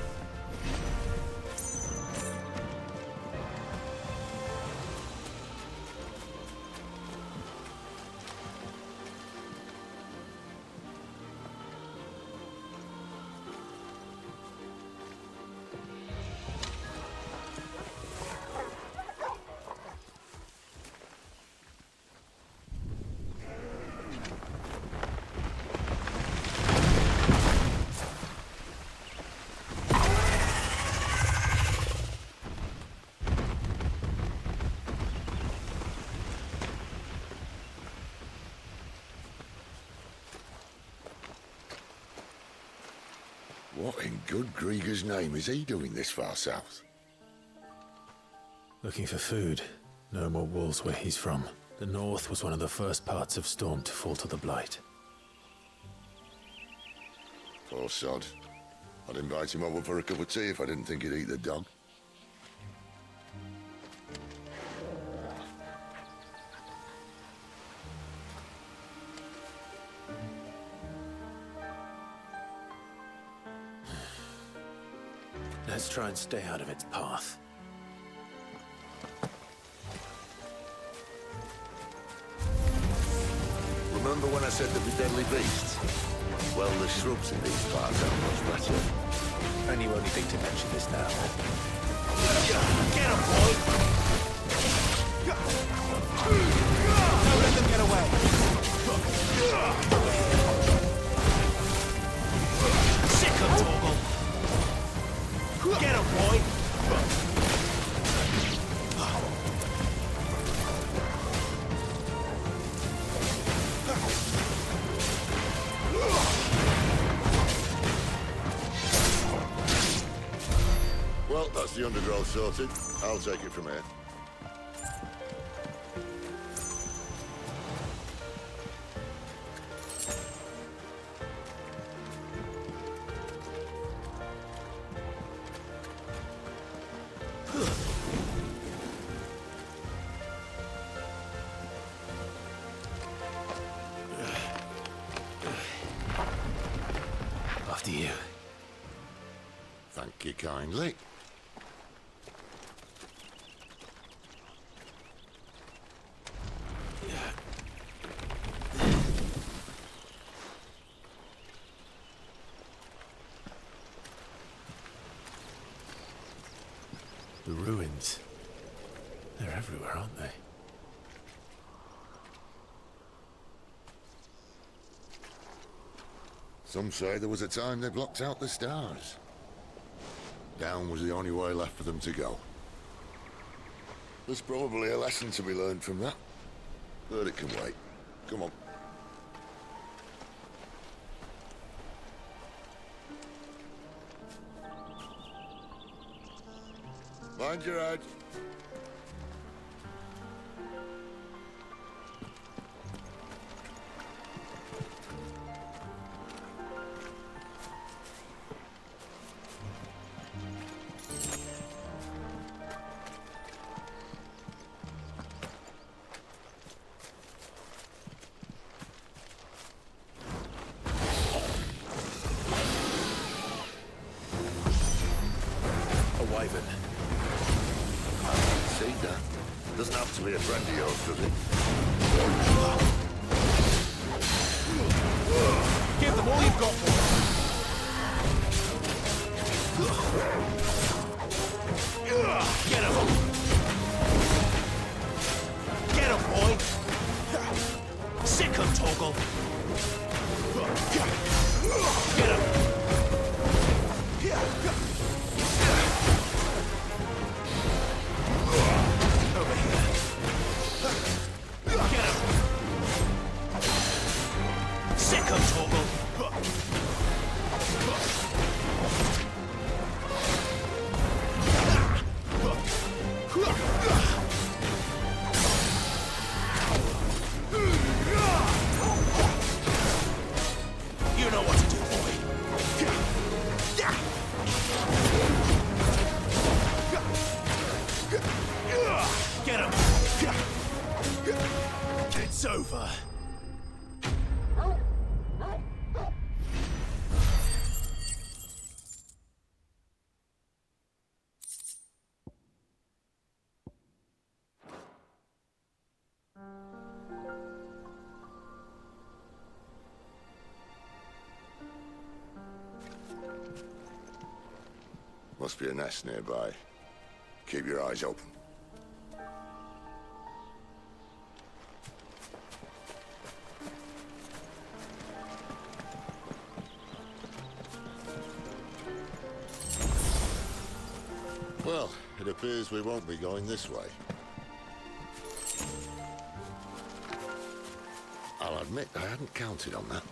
What in good Grieger's name is he doing this far south? Looking for food. No more wolves where he's from. The north was one of the first parts of Storm to fall to the Blight. Poor sod. I'd invite him over for a cup of tea if I didn't think he'd eat the dog. Let's try and stay out of its path. Remember when I said there'd be deadly beasts? Well, the shrubs in these parts are much better. And you only think to mention this now. Get him, boy! Don't let them get away! Sick of Torgal! Get him, boy! Well, that's the undergrowth sorted. I'll take it from here. After you. Thank you kindly. The ruins. They're everywhere, aren't they? Some say there was a time they blocked out the stars. Down was the only way left for them to go. There's probably a lesson to be learned from that. But it can wait. Come on. Mind your head. guaranteed that. Doesn't have to be a friend of yours, does it? Give them all you've got, boy. Get him! Get him, boy! Sick him, Torgal! Get him! Over here. Get him! Sick him, Torgal! You know what to do, boy. Get him. It's over. Must be a nest nearby. Keep your eyes open. Well, it appears we won't be going this way. I'll admit I hadn't counted on that.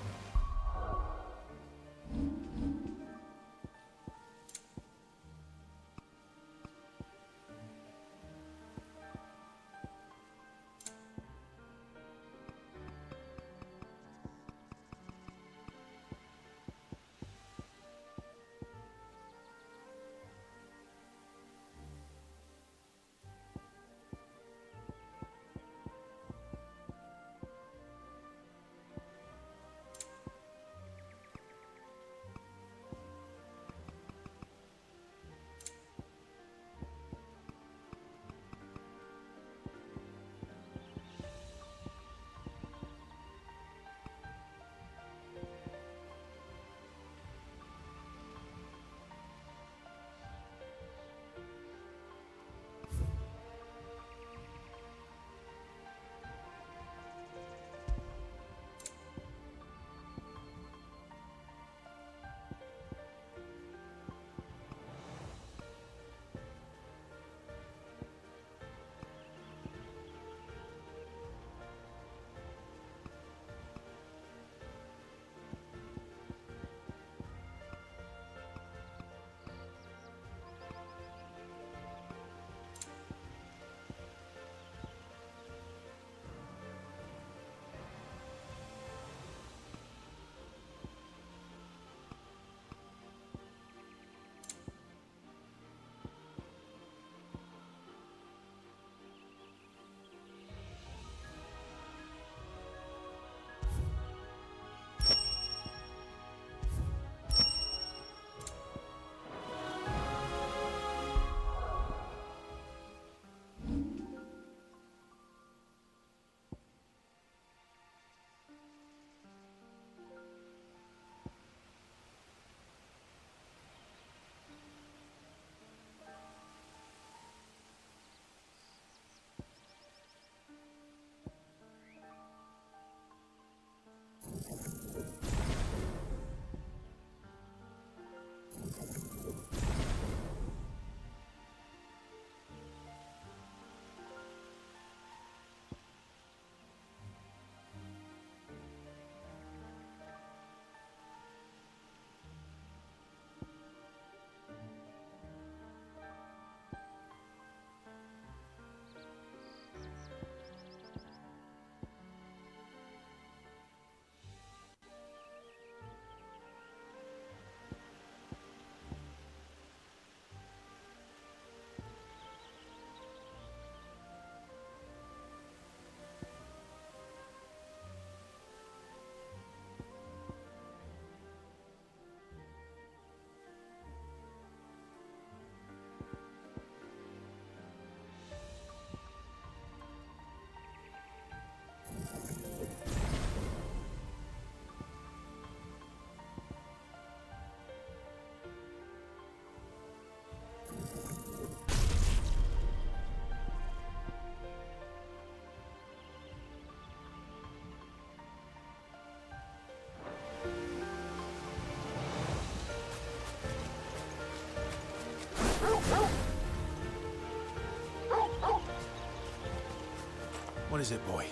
What is it, boy?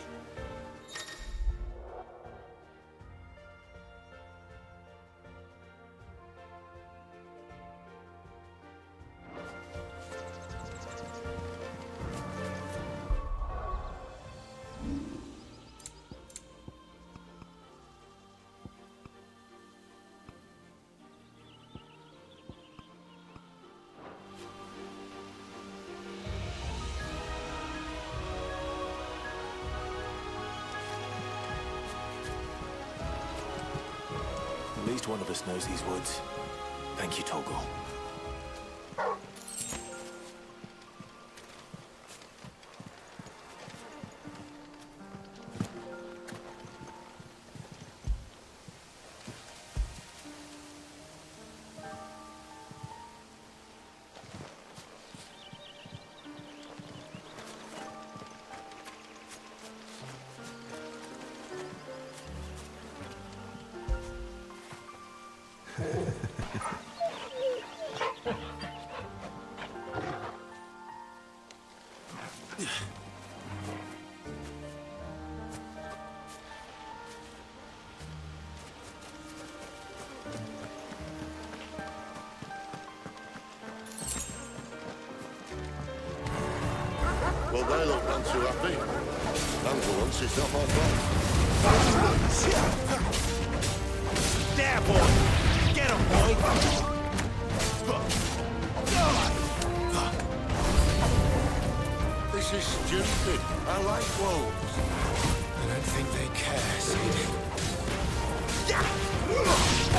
At least one of us knows these woods. Thank you, Torgal. Well, they look none too happy. And for once, it's not my fault. There, boy! Get him, boy! This is stupid. I like wolves. I don't think they care, Sid.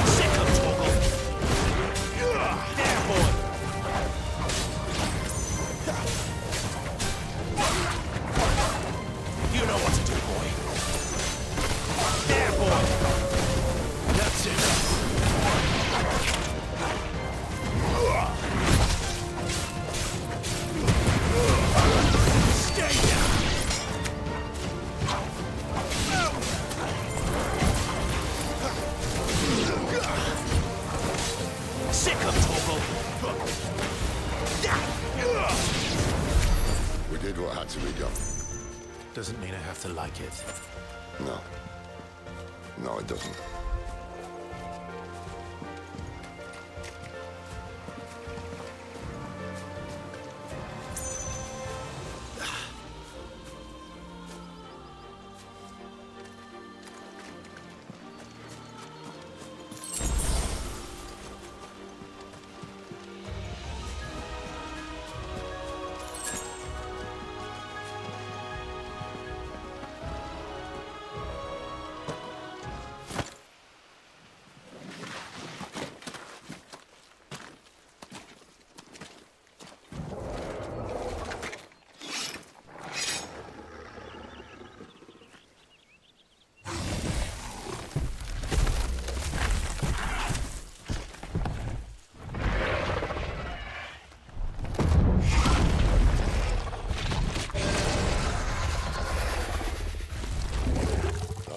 Sick of Torgal! There, boy! You know what to do, boy. There, boy! That's it. Stay down! Sick of Torgal! We did what had to be done. Doesn't mean I have to like it. No. No, it doesn't.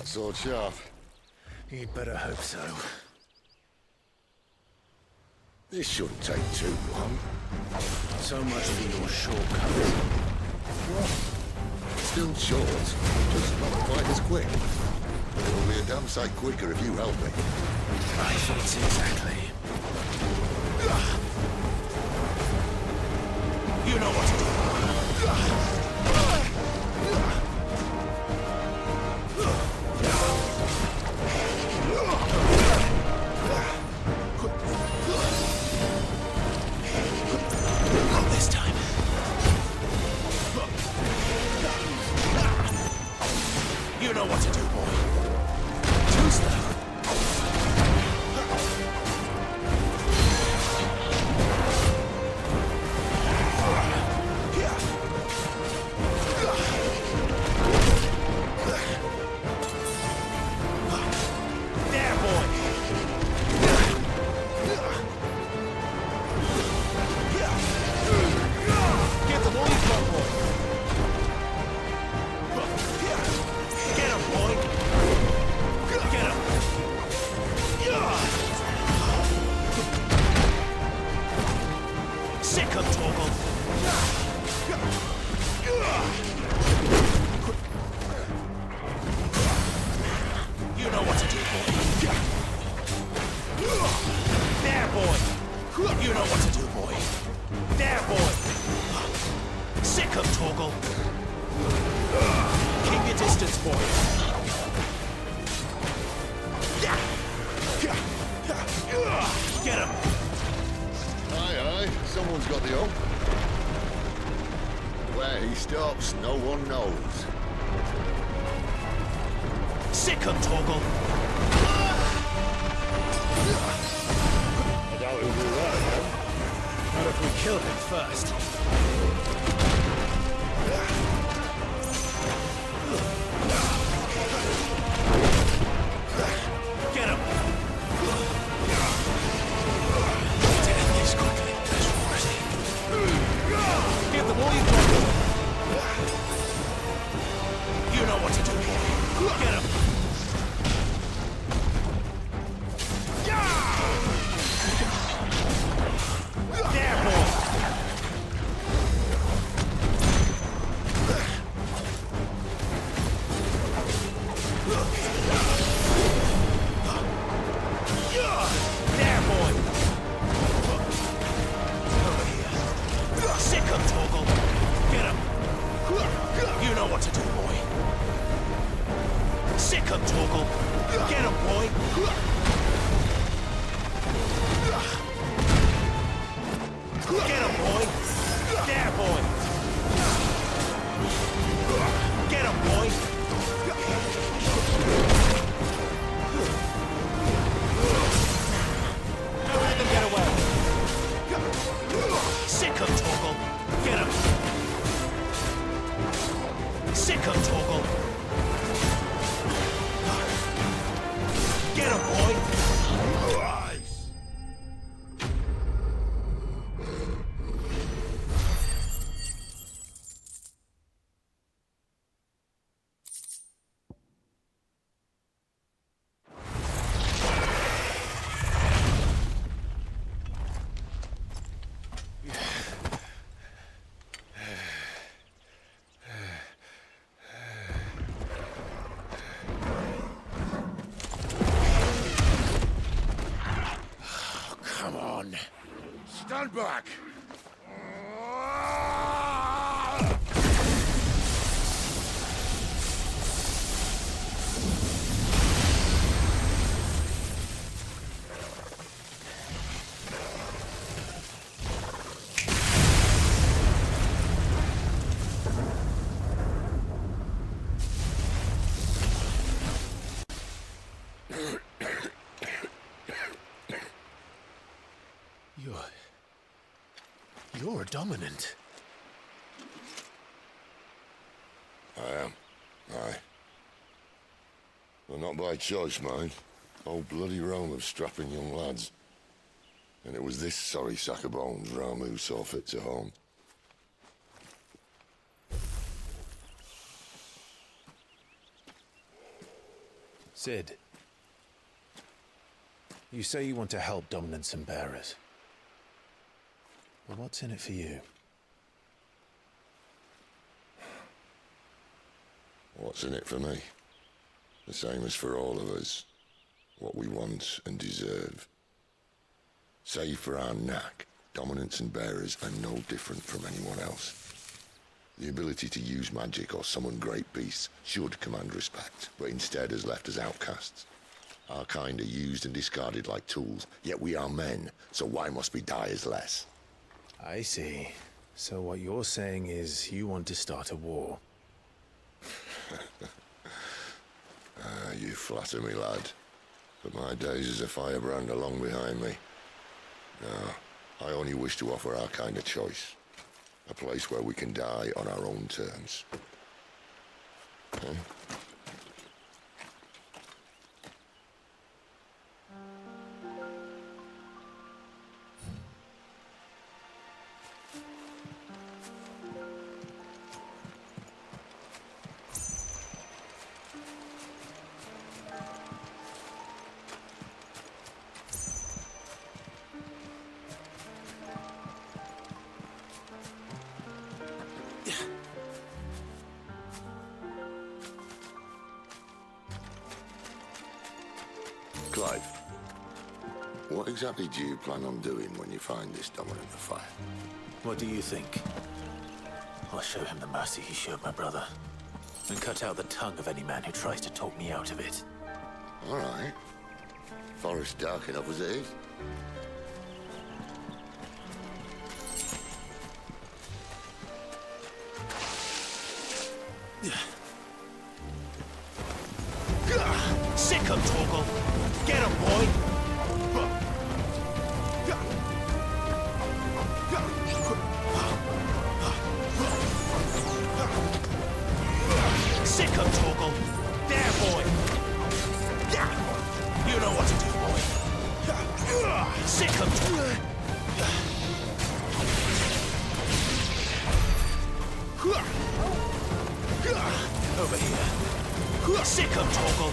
Sword sharp. You'd better hope so. This shouldn't take too long. So much for your shortcuts. Still short, just not quite as quick. But it'll be a damn sight quicker if you help me. I thought exactly. You know what to do. This time. You know what to do, boy. Too slow. There, boy. Get them all you've got, boy. Get him, boy. choice, boy. Get him! Aye, someone's got the up. Where he stops, no one knows. Sick him, Torgal! I doubt he'll do that again. Not if we kill him first. Get him! Death is quickly trustworthy. Give them all you got. You know what to do, boy. Get him! There, boy! There, boy! Over here. Sick him, Torgal. Get him. You know what to do, boy. Sick him, Torgal. Get him, boy. Get him, boy. There, boy. Get him, boy. Don't let them get away. Sick him, Torgal. Get him. Sick him, Torgal. Get him, boy. Stand back! You're a dominant. I am. Aye. Well, not by choice, mind. Whole bloody realm of strapping young lads. And it was this sorry sack of bones Ramu saw fit to home. Cid, you say you want to help dominants and bearers. But what's in it for you? What's in it for me? The same as for all of us. What we want and deserve. Save for our knack, dominants and bearers are no different from anyone else. The ability to use magic or summon great beasts should command respect, but instead has left us outcasts. Our kind are used and discarded like tools, yet we are men, so why must we die as less? I see. So what you're saying is you want to start a war. You flatter me, lad. But my days as a firebrand are long behind me. No, I only wish to offer our kind a choice. A place where we can die on our own terms. Huh? Clive, what exactly do you plan on doing when you find this dominant of fire? What do you think? I'll show him the mercy he showed my brother. And cut out the tongue of any man who tries to talk me out of it. All right. Forest dark enough as it is. Sick him, Torgal! Get him, boy! Sick him, Torgal! There, boy! You know what to do, boy! Sick him, Torgal! Over here. Sick him, Torgal!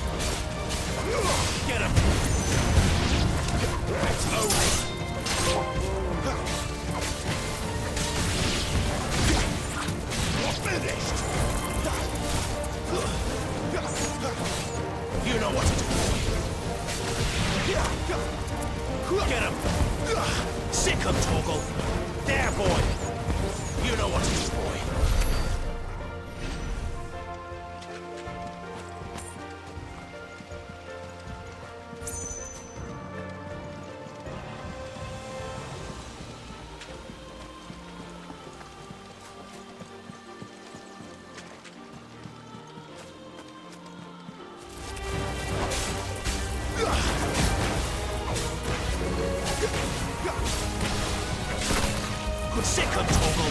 Get him! It's over! You're finished! You know what to do. Get him! Sick him, Torgal! There, boy! You know what to do, boy. Sick him, Torgal!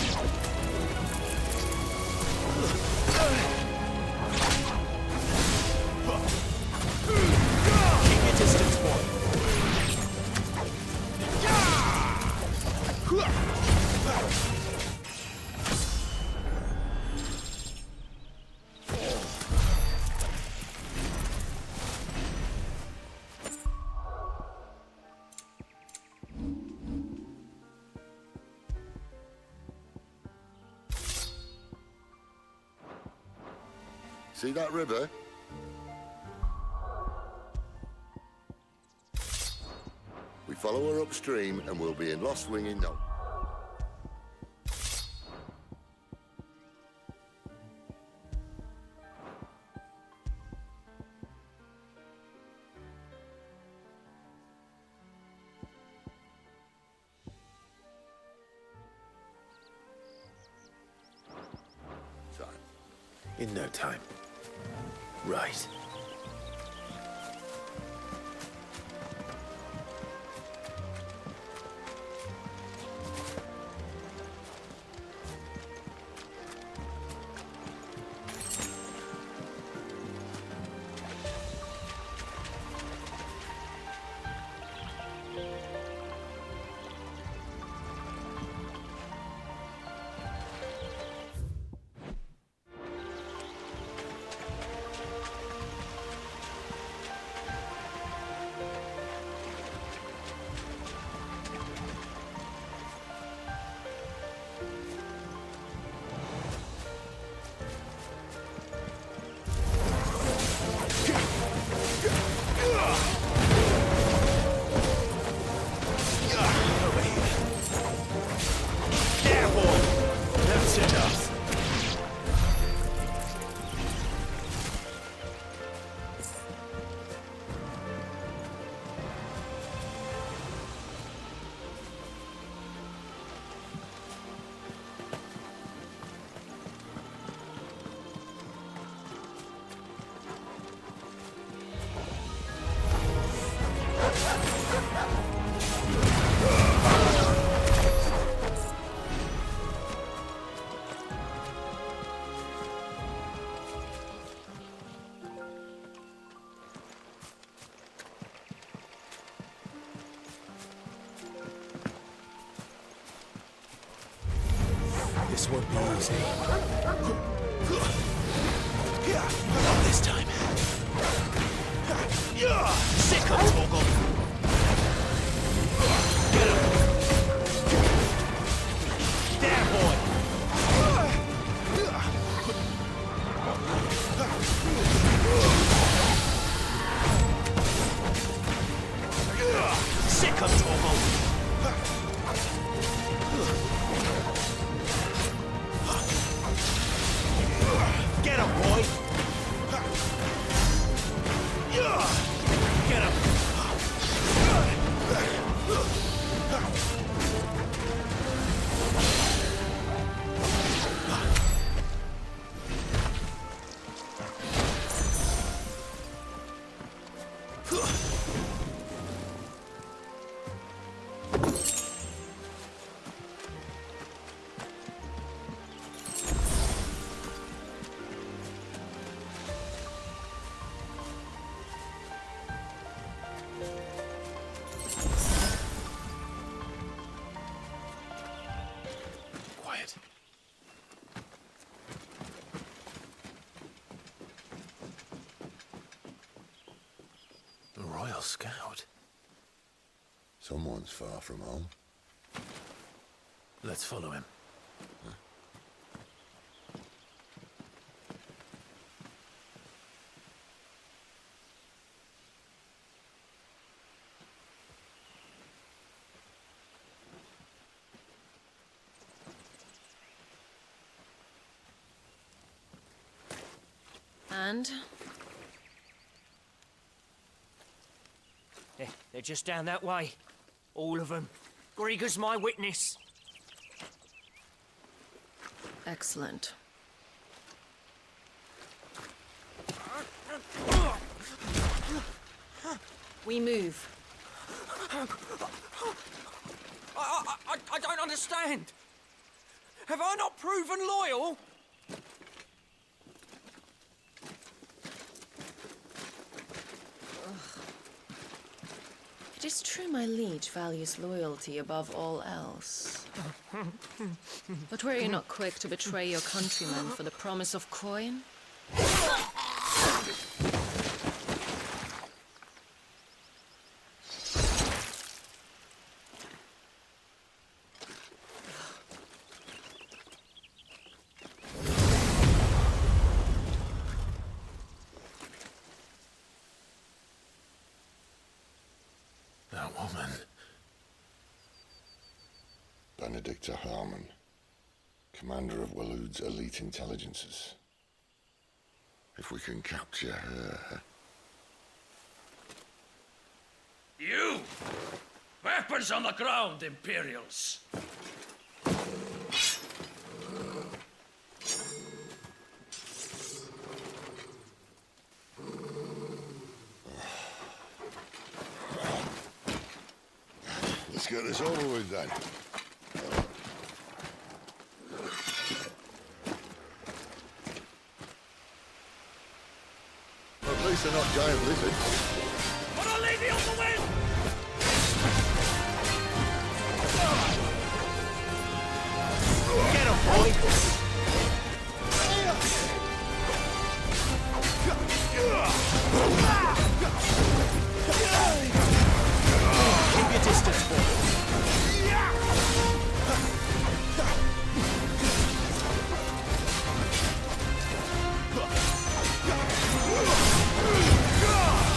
Keep your distance, boy. See that river? We follow her upstream and we'll be in Lost Wing in no... In no time. Right. This won't be easy. Not this time. Sick him, Torgal! Get him! There, boy! Sick him, Torgal! boy! Get him! Quiet. The Royal Scout. Someone's far from home. Let's follow him. And? They're just down that way. All of them. Grieger's my witness. Excellent. We move. I don't understand. Have I not proven loyal? It is true my liege values loyalty above all else. But were you not quick to betray your countrymen for the promise of coin? That woman. Benedicta Harmon, commander of Waloed's elite intelligences. If we can capture her... You! Weapons on the ground, Imperials! Let's get this over with then. At least they're not giant lizards. Put a lady on the wind! Get him, boy! Keep your distance, boy.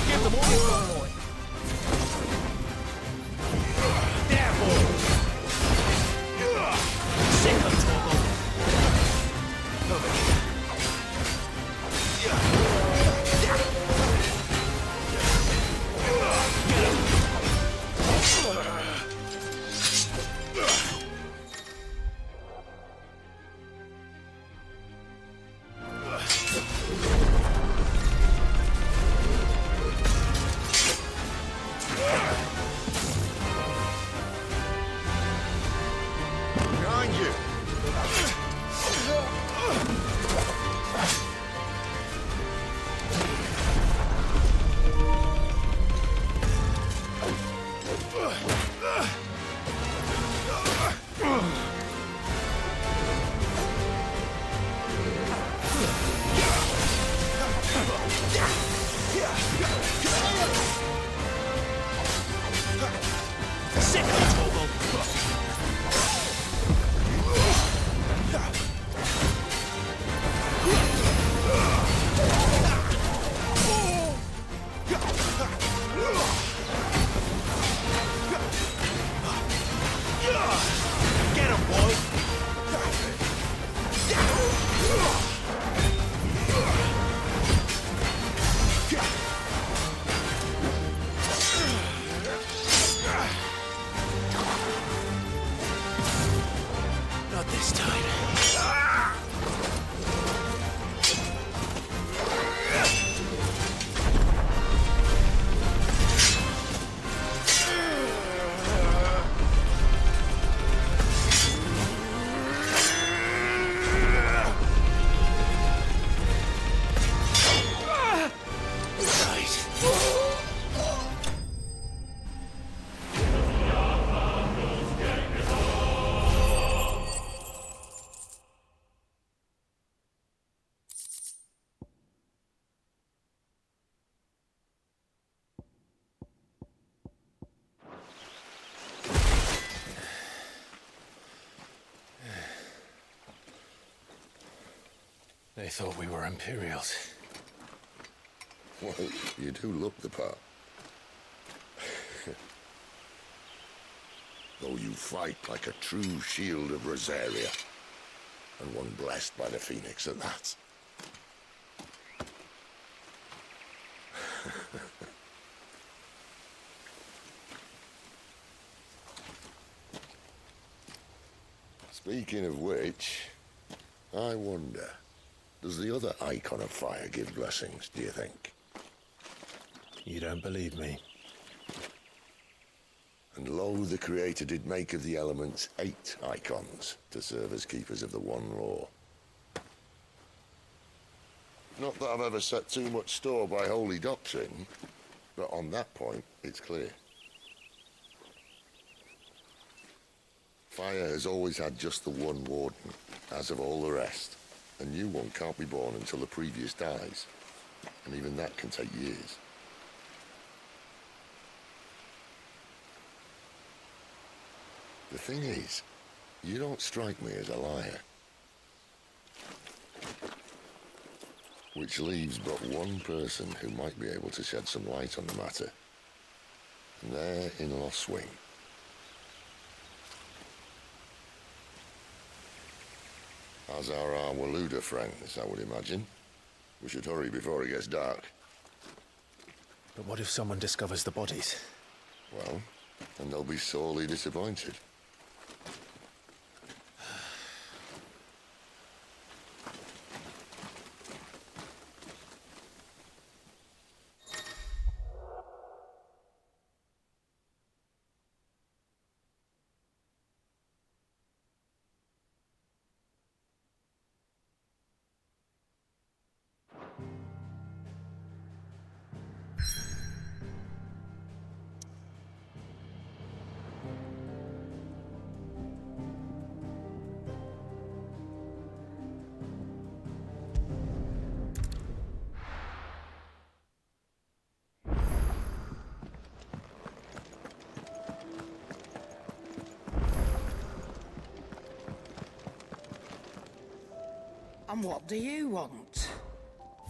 Give them all you've got, boy. There, boy. Sick of trouble. They thought we were Imperials. Well, you do look the part. Though you fight like a true shield of Rosaria. And one blessed by the Phoenix at that. Speaking of which, I wonder, does the other Icon of Fire give blessings, do you think? You don't believe me? And lo, the Creator did make of the elements 8 icons to serve as keepers of the one law. Not that I've ever set too much store by holy doctrine, but on that point, it's clear. Fire has always had just the one warden, as of all the rest. A new one can't be born until the previous dies, and even that can take years. The thing is, you don't strike me as a liar. Which leaves but one person who might be able to shed some light on the matter. And they're in Lostwing. As are our Waluda friends, I would imagine. We should hurry before it gets dark. But what if someone discovers the bodies? Well, then they'll be sorely disappointed. And what do you want?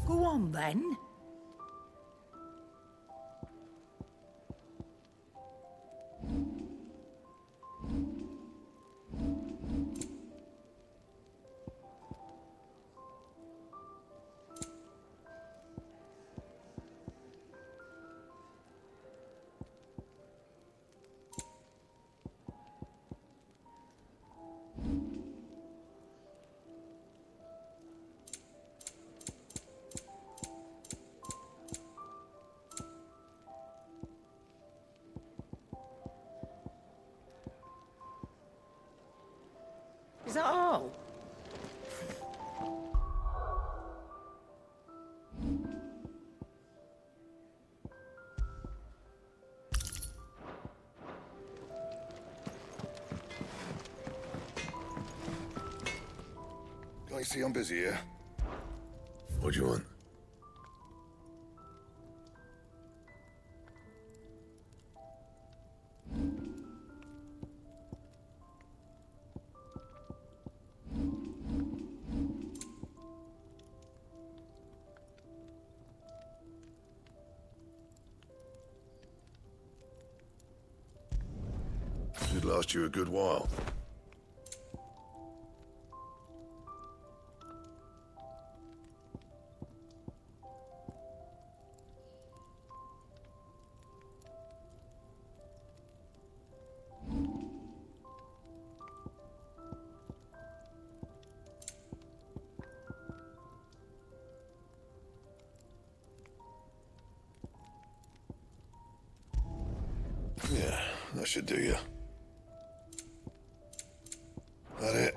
Go on, then. Is that all? I see I'm busy here. What do you want? Should last you a good while. Yeah, that should do you. That it?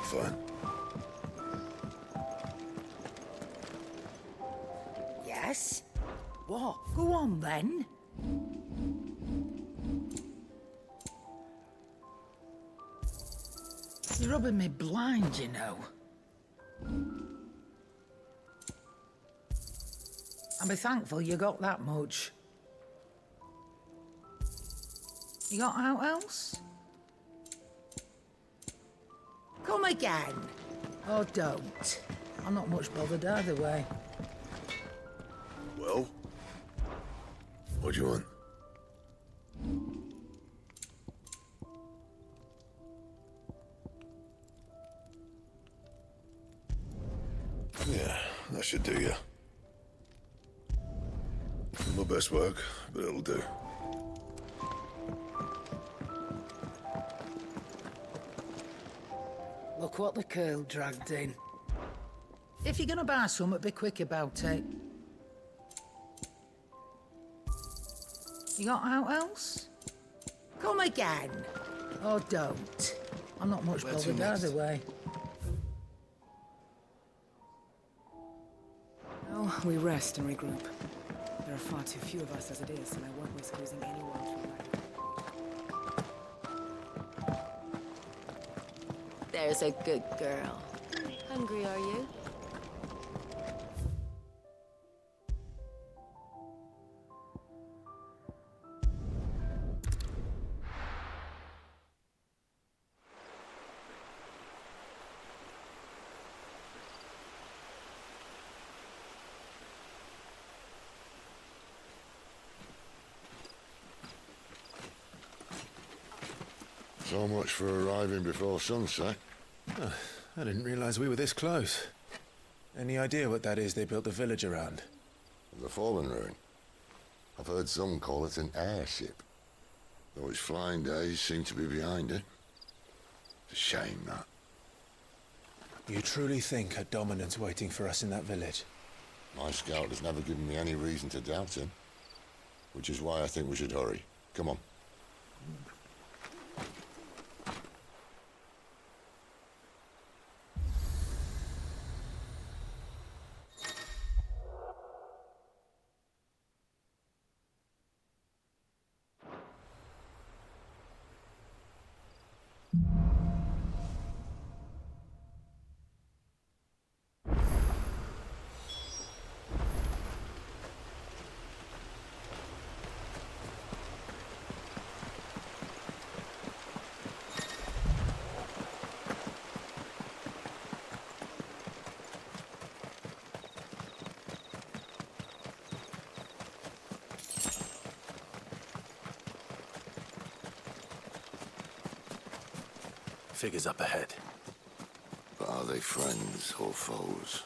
Fine. Yes? What? Go on, then. You're rubbing me blind, you know. I'll be thankful you got that much. You got out else? Come again. Or don't. I'm not much bothered either way. Well? What do you want? Yeah, that should do you. Not my best work, but it'll do. Look what the curl dragged in. If you're gonna buy something, be quick about it. You got out else? Come again. Or don't. I'm not much Where to bothered next? either way. Well, we rest and regroup. There are far too few of us as it is, and I won't risk losing anyone from my... There's a good girl. Hungry, are you? So much for arriving before sunset. Oh, I didn't realize we were this close. Any idea what that is they built the village around? The Fallen Ruin. I've heard some call it an airship. Though its flying days seem to be behind it. It's a shame, that. You truly think a dominant's waiting for us in that village? My scout has never given me any reason to doubt him. Which is why I think we should hurry. Come on. Figures up ahead. But are they friends or foes?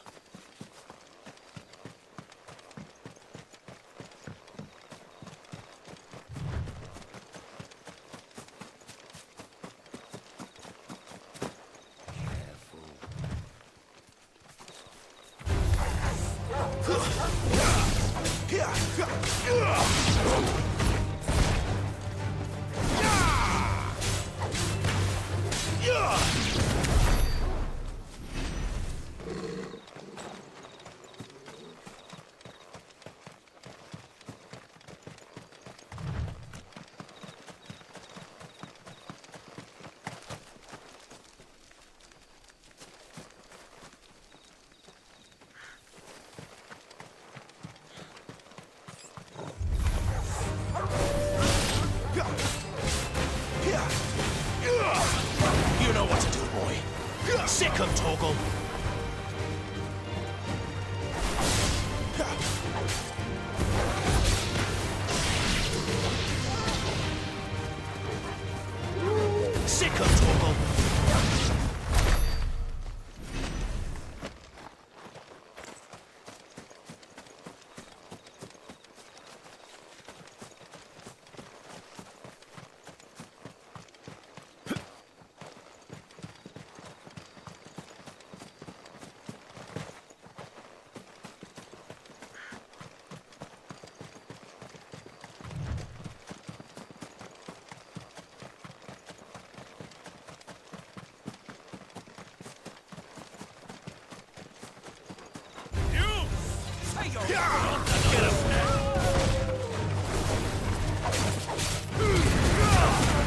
You know what to do, boy. Sick him, Torgal. Sick him, Torgal.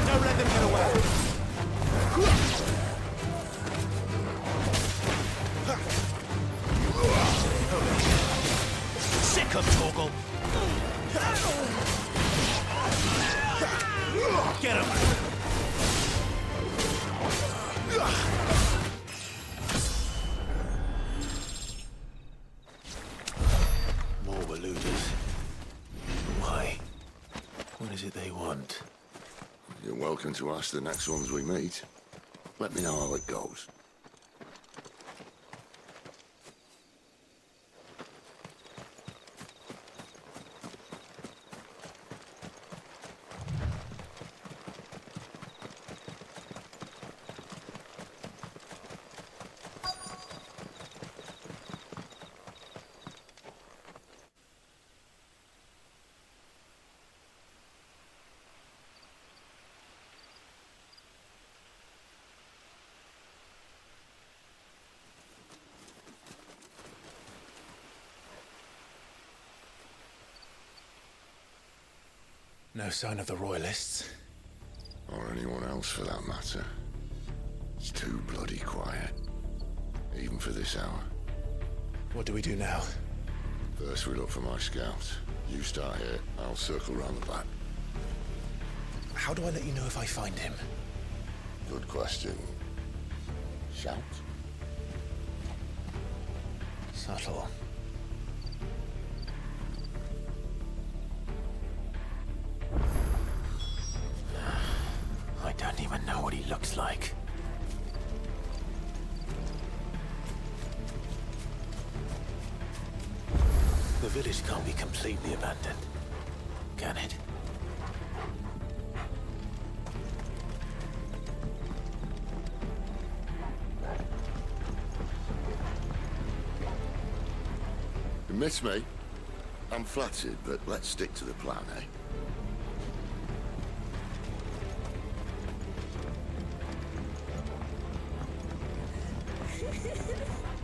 Don't let them get away. Sick of Torgal. Get him. is it they want? You're welcome to ask the next ones we meet. Let me know how it goes. No sign of the Royalists. Or anyone else for that matter. It's too bloody quiet. Even for this hour. What do we do now? First we look for my scouts. You start here, I'll circle round the back. How do I let you know if I find him? Good question. Shout? Subtle. I don't even know what he looks like. The village can't be completely abandoned, can it? You miss me? I'm flattered, but let's stick to the plan, eh?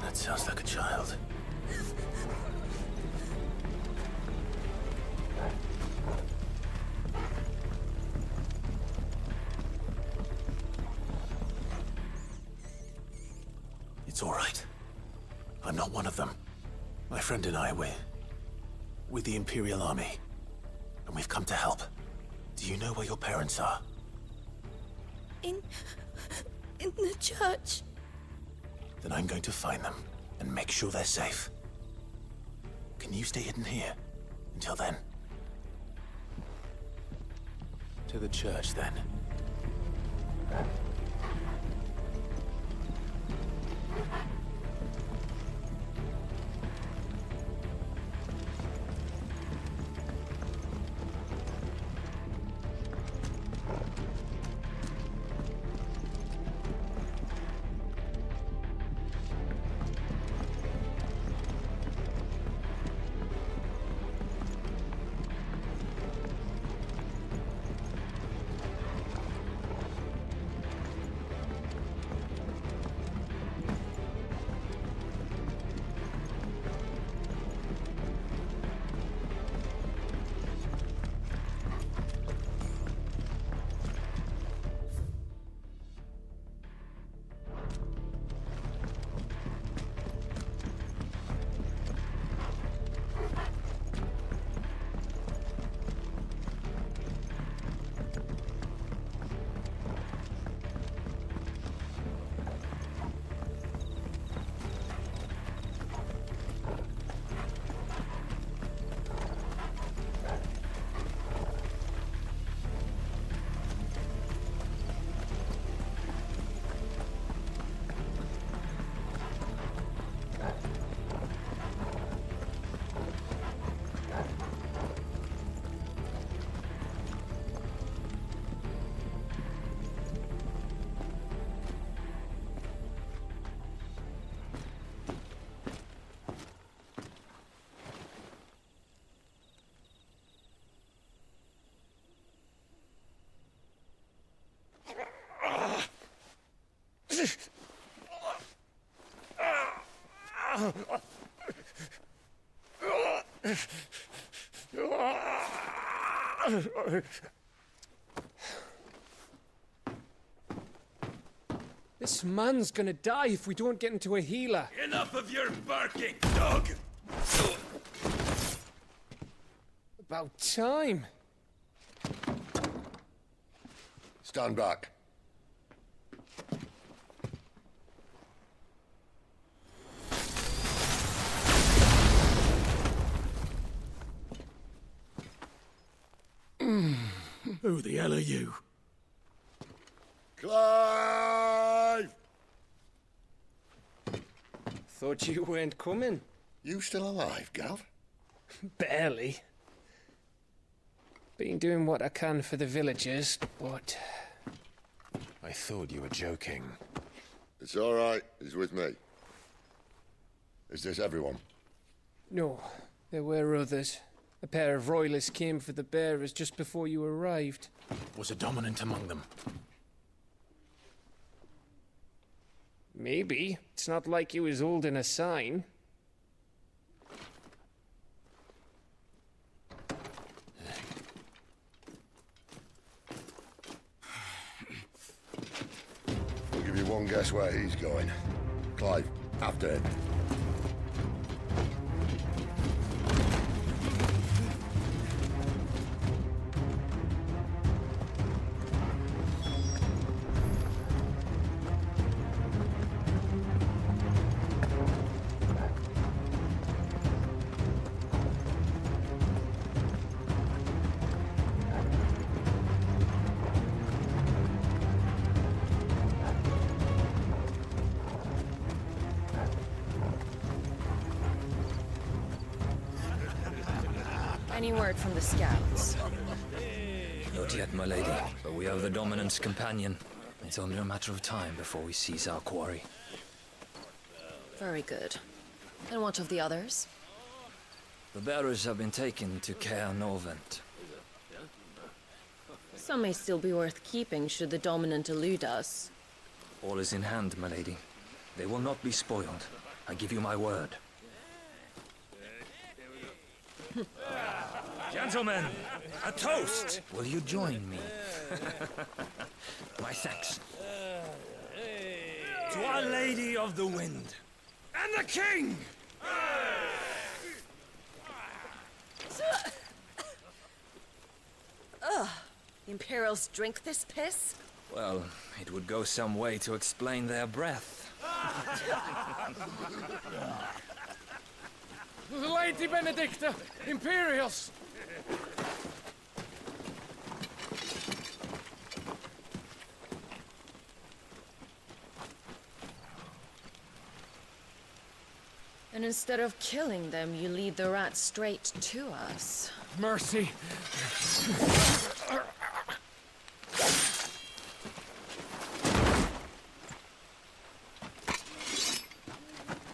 That sounds like a child. It's all right. I'm not one of them. My friend and I, we're with the Imperial Army. And we've come to help. Do you know where your parents are? In the church. Then I'm going to find them and make sure they're safe. Can you stay hidden here until then? To the church, then. This man's gonna die if we don't get into a healer. Enough of your barking, dog! About time. Stand back. Who the hell are you? Clive! Thought you weren't coming. You still alive, Gav? Barely. Been doing what I can for the villagers, but... I thought you were joking. It's all right. He's with me. Is this everyone? No, there were others. A pair of royalists came for the bearers just before you arrived. Was a dominant among them? Maybe. It's not like he was holding a sign. I'll give you one guess where he's going. Clive, after him. Any word from the scouts? Not yet, my lady, but we have the Dominant's companion. It's only a matter of time before we seize our quarry. Very good. And what of the others? The bearers have been taken to Caer Norvent. Some may still be worth keeping should the Dominant elude us. All is in hand, my lady. They will not be spoiled. I give you my word. Gentlemen, a toast! Will you join me? My thanks. To Our Lady of the Wind. And the King! Ugh. The Imperials drink this piss? Well, it would go some way to explain their breath. Lady Benedicta! Imperials! And instead of killing them, you lead the rats straight to us. Mercy!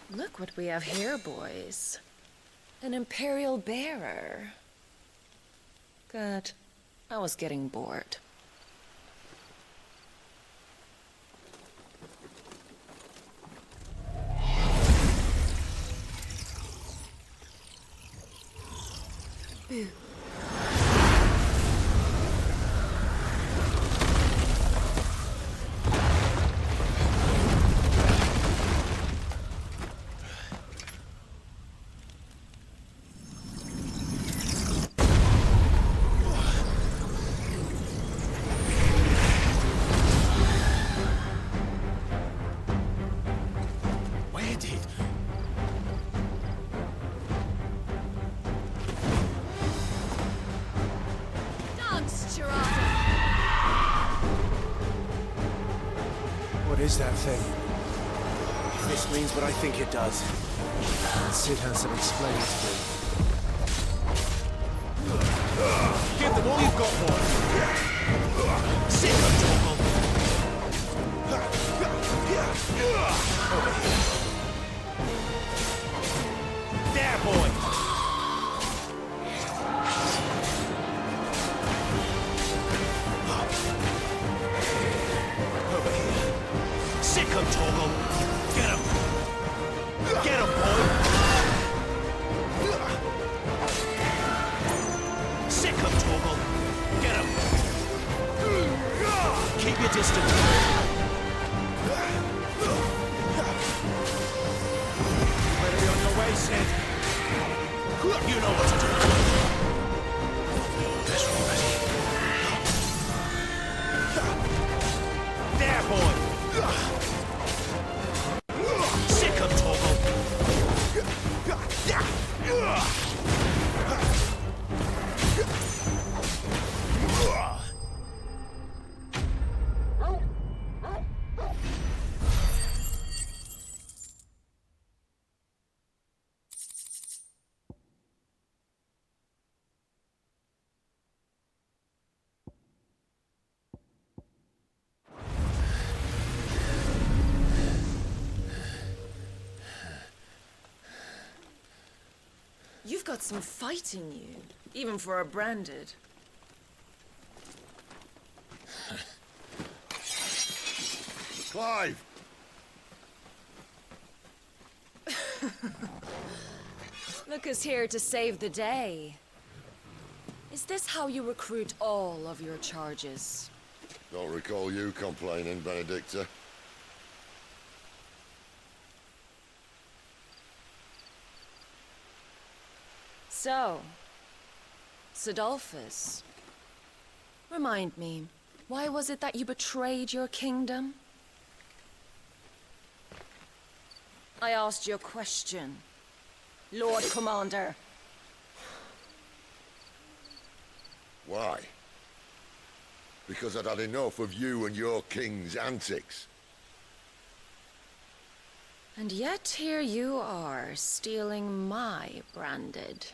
Look what we have here, boys. An Imperial bearer. Good. I was getting bored. Boo. What is that thing? If this means what I think it does, Cid has some explaining to do. Give them all you've got, boy! Cid, over here. There, boy! Sick him, Torgal! Get him! Get him, boy! Sick him, Torgal! Get him! Keep your distance! Better be on your way, Cid! You know what to do! Guess we're ready. There, boy! Sick of Torgal! You've got some fight in you, even for a branded. Clive! Look who's here to save the day. Is this how you recruit all of your charges? Don't recall you complaining, Benedicta. So, Sidolphus, remind me, why was it that you betrayed your kingdom? I asked you a question, Lord Commander. Why? Because I'd had enough of you and your king's antics. And yet here you are, stealing my branded.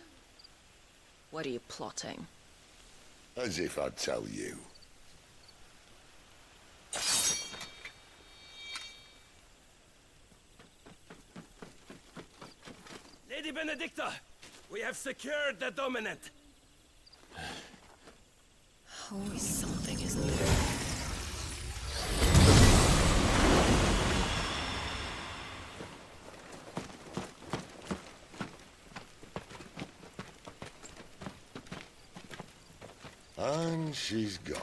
What are you plotting? As if I'd tell you. Lady Benedicta, we have secured the Dominant. Always something, isn't there? And she's gone.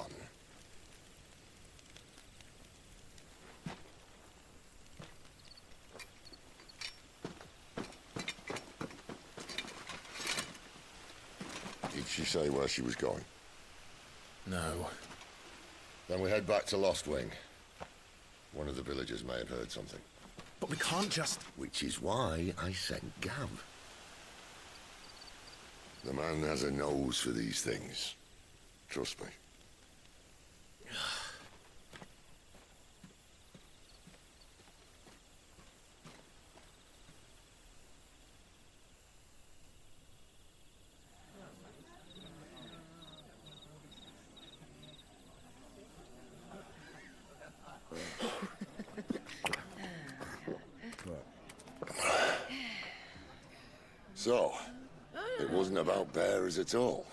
Did she say where she was going? No. Then we head back to Lost Wing. One of the villagers may have heard something. But we can't just... Which is why I sent Gav. The man has a nose for these things. Trust me. So, it wasn't about bearers at all.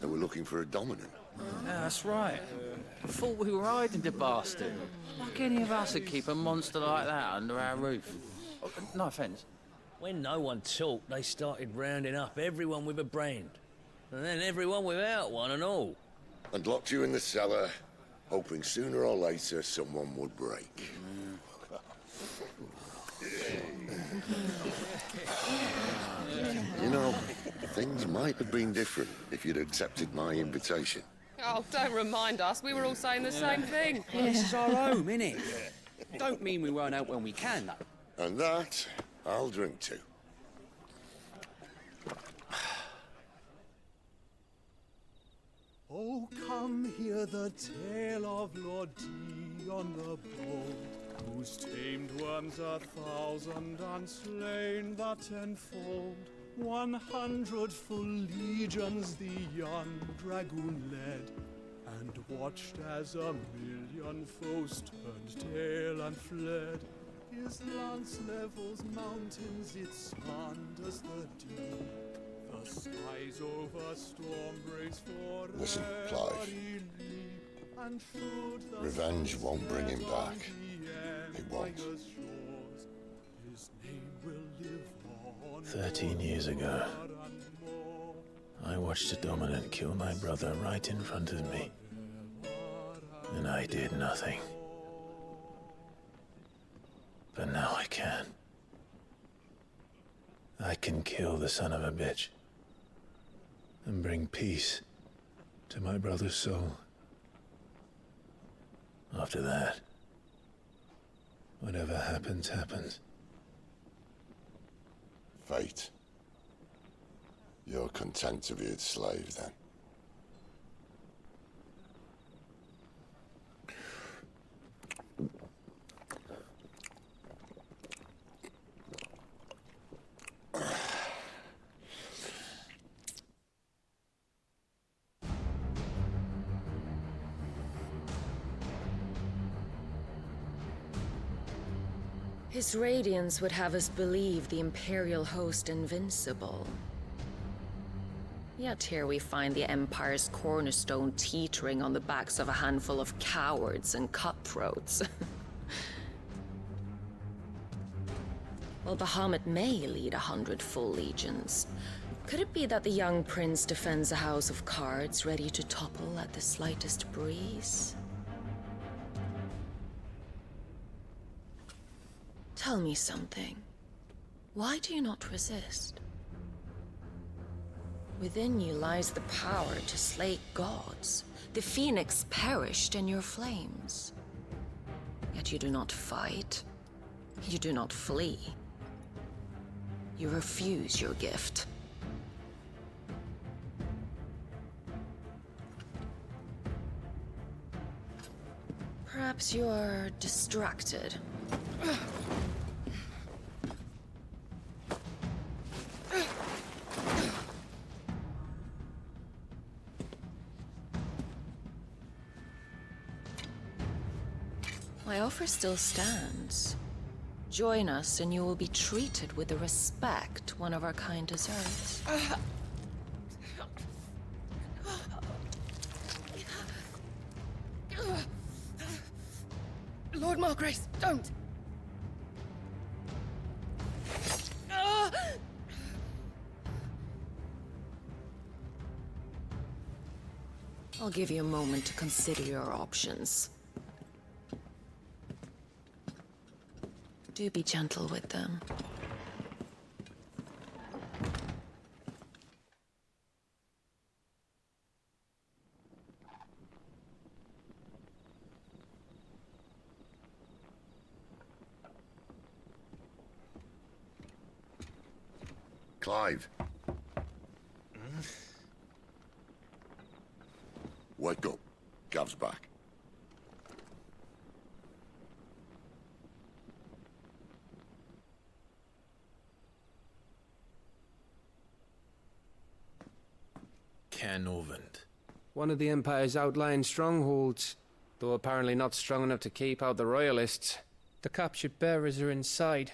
They were looking for a dominant. Yeah, that's right. Thought we were hiding the bastard. Like any of us would keep a monster like that under our roof. No offence. When no one talked, they started rounding up everyone with a brand. And then everyone without one and all. And locked you in the cellar, hoping sooner or later someone would break. You know, things might have been different if you'd accepted my invitation. Oh, don't remind us. We were all saying the same thing. Well, this is our home, innit? Don't mean we won't out when we can, though. And that, I'll drink to. Oh, come hear the tale of Lord Dion the Bold, whose tamed worms 1,000 and slain the tenfold. 100 full legions the young dragoon led, and watched as 1,000,000 foes turned tail and fled. His lance levels mountains, it slanders the deep. The skies over storm breaks for Listen, Clive. and should the Revenge won't bring him back. It won't. His name will live on 13 years ago, I watched a dominant kill my brother right in front of me. And I did nothing. But now I can. I can kill the son of a bitch. And bring peace to my brother's soul. After that, whatever happens, happens. Fate. You're content to be its slave, then? His radiance would have us believe the Imperial host invincible. Yet here we find the Empire's cornerstone teetering on the backs of a handful of cowards and cutthroats. Well, Bahamut may lead 100 full legions. Could it be that the young prince defends a house of cards ready to topple at the slightest breeze? Tell me something. Why do you not resist? Within you lies the power to slay gods. The phoenix perished in your flames. Yet you do not fight. You do not flee. You refuse your gift. Perhaps you are distracted. My offer still stands. Join us and you will be treated with the respect one of our kind deserves. Lord Margrace, don't! I'll give you a moment to consider your options. Do be gentle with them. Clive. Wake up. Gav's back. Caer Norvund. One of the Empire's outlying strongholds, though apparently not strong enough to keep out the Royalists. The captured bearers are inside.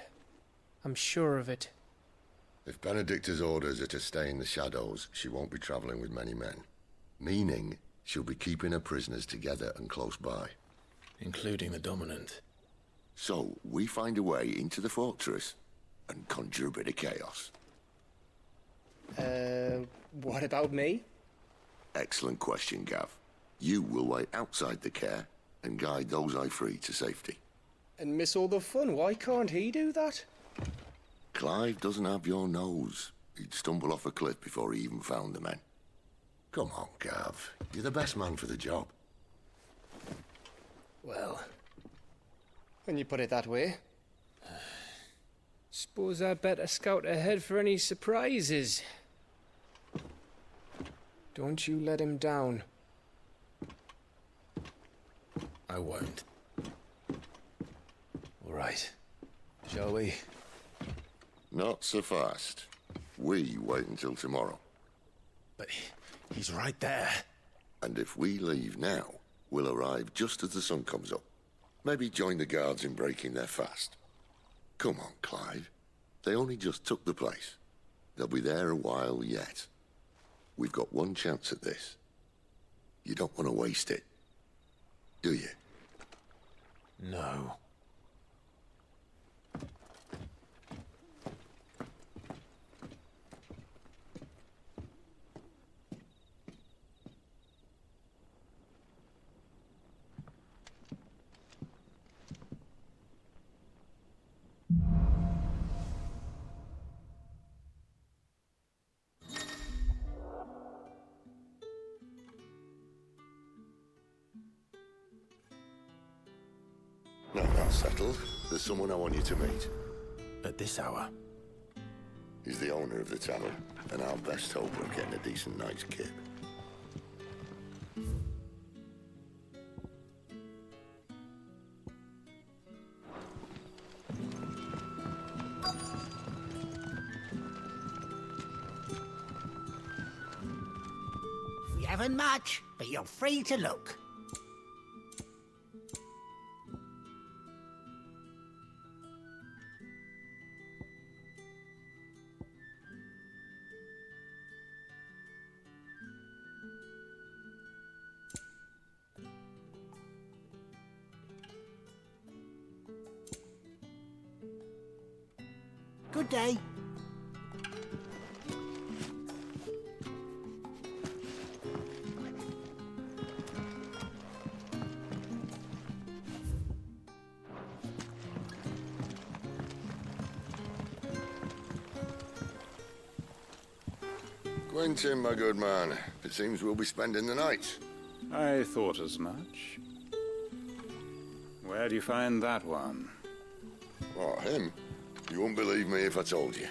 I'm sure of it. If Benedicta's orders are to stay in the shadows, she won't be traveling with many men. Meaning, she'll be keeping her prisoners together and close by. Including the Dominant. So, we find a way into the fortress and conjure a bit of chaos. What about me? Excellent question, Gav. You will wait outside the Caer and guide those I free to safety. And miss all the fun. Why can't he do that? Clive doesn't have your nose. He'd stumble off a cliff before he even found the men. Come on, Gav. You're the best man for the job. Well, when you put it that way. Suppose I better scout ahead for any surprises. Don't you let him down. I won't. All right. Shall we? Not so fast. We wait until tomorrow. But he's right there. And if we leave now, we'll arrive just as the sun comes up. Maybe join the guards in breaking their fast. Come on, Clive. They only just took the place. They'll be there a while yet. We've got one chance at this. You don't want to waste it, do you? No. Now that's settled. There's someone I want you to meet. At this hour? He's the owner of the tavern, and our best hope of getting a decent night's kip. We haven't much, but you're free to look. Good day. Quentin, my good man. It seems we'll be spending the night. I thought as much. Where do you find that one? What, him? You wouldn't believe me if I told you.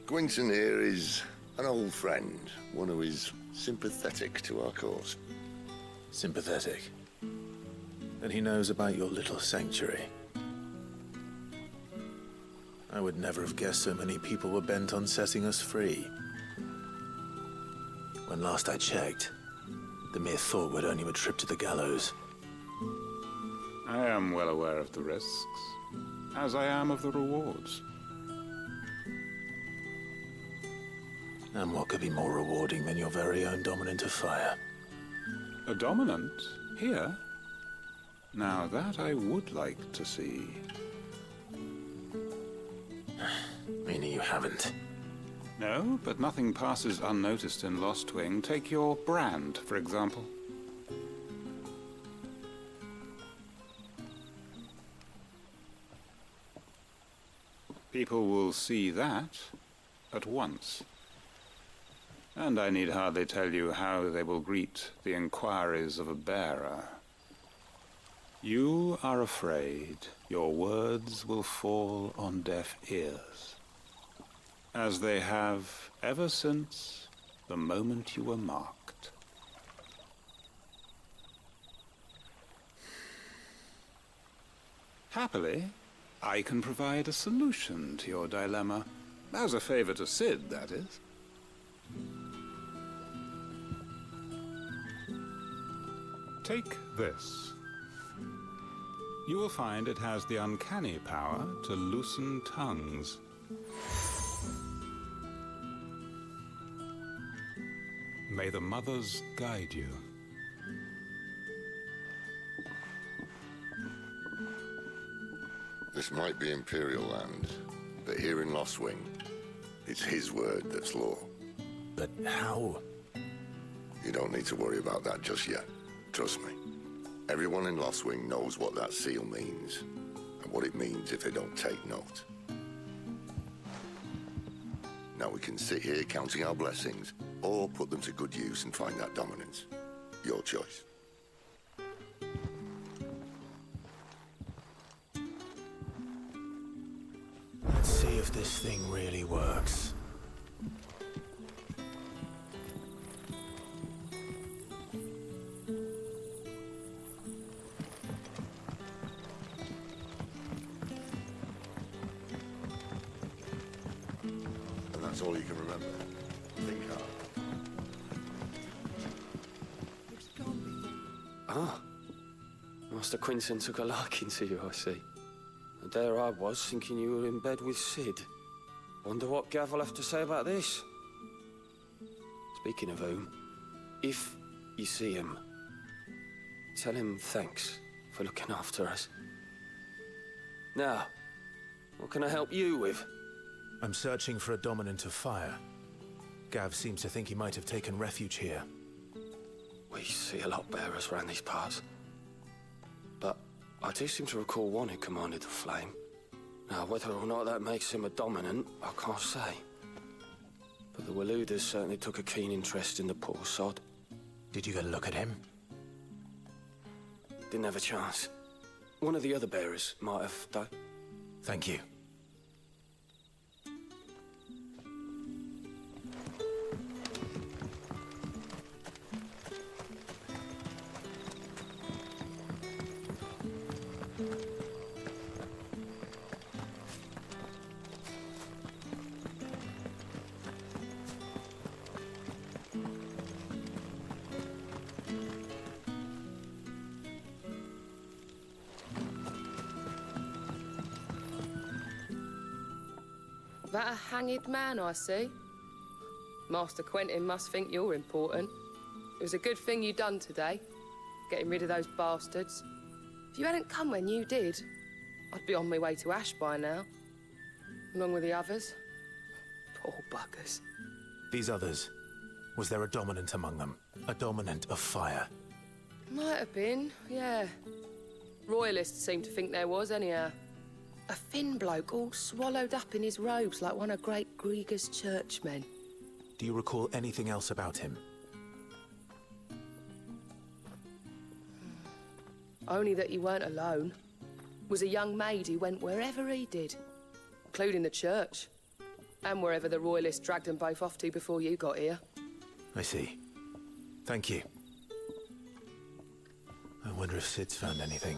Quentin here is an old friend, one who is sympathetic to our cause. Sympathetic? Then he knows about your little sanctuary. I would never have guessed so many people were bent on setting us free. When last I checked, the mere thought would earn you a trip to the gallows. I am well aware of the risks, as I am of the rewards. And what could be more rewarding than your very own dominant of fire? A dominant? Here? Now that I would like to see. Meaning you haven't? No, but nothing passes unnoticed in Lostwing. Take your brand, for example. People will see that at once. And I need hardly tell you how they will greet the inquiries of a bearer. You are afraid your words will fall on deaf ears, as they have ever since the moment you were marked. Happily, I can provide a solution to your dilemma. As a favor to Cid, that is. Take this. You will find it has the uncanny power to loosen tongues. May the mothers guide you. This might be Imperial land, but here in Lostwing, it's his word that's law. But how? You don't need to worry about that just yet. Trust me. Everyone in Lostwing knows what that seal means, and what it means if they don't take note. Now we can sit here counting our blessings, or put them to good use and find that dominance. Your choice. Let's see if this thing really works. And that's all you can remember. Think hard. Ah. Master Quinton took a liking to you, I see. And there I was, thinking you were in bed with Cid. Wonder what Gav will have to say about this. Speaking of whom, if you see him, tell him thanks for looking after us. Now, what can I help you with? I'm searching for a dominant of fire. Gav seems to think he might have taken refuge here. We see a lot bearers around these parts. But I do seem to recall one who commanded the flame. Now, whether or not that makes him a dominant, I can't say. But the Waluders certainly took a keen interest in the poor sod. Did you get a look at him? Didn't have a chance. One of the other bearers might have, though. Thank you. That a hanged man I see? Master Quentin must think you're important. It was a good thing you done today, getting rid of those bastards. If you hadn't come when you did, I'd be on my way to Ash by now, along with the others. Poor buggers. These others, was there a dominant among them? A dominant of fire? Might have been, yeah. Royalists seem to think there was, anyhow. A thin bloke all swallowed up in his robes like one of Great Grieger's churchmen. Do you recall anything else about him? Only that he weren't alone. Was a young maid who went wherever he did, including the church, and wherever the Royalists dragged them both off to before you got here. I see. Thank you. I wonder if Sid's found anything.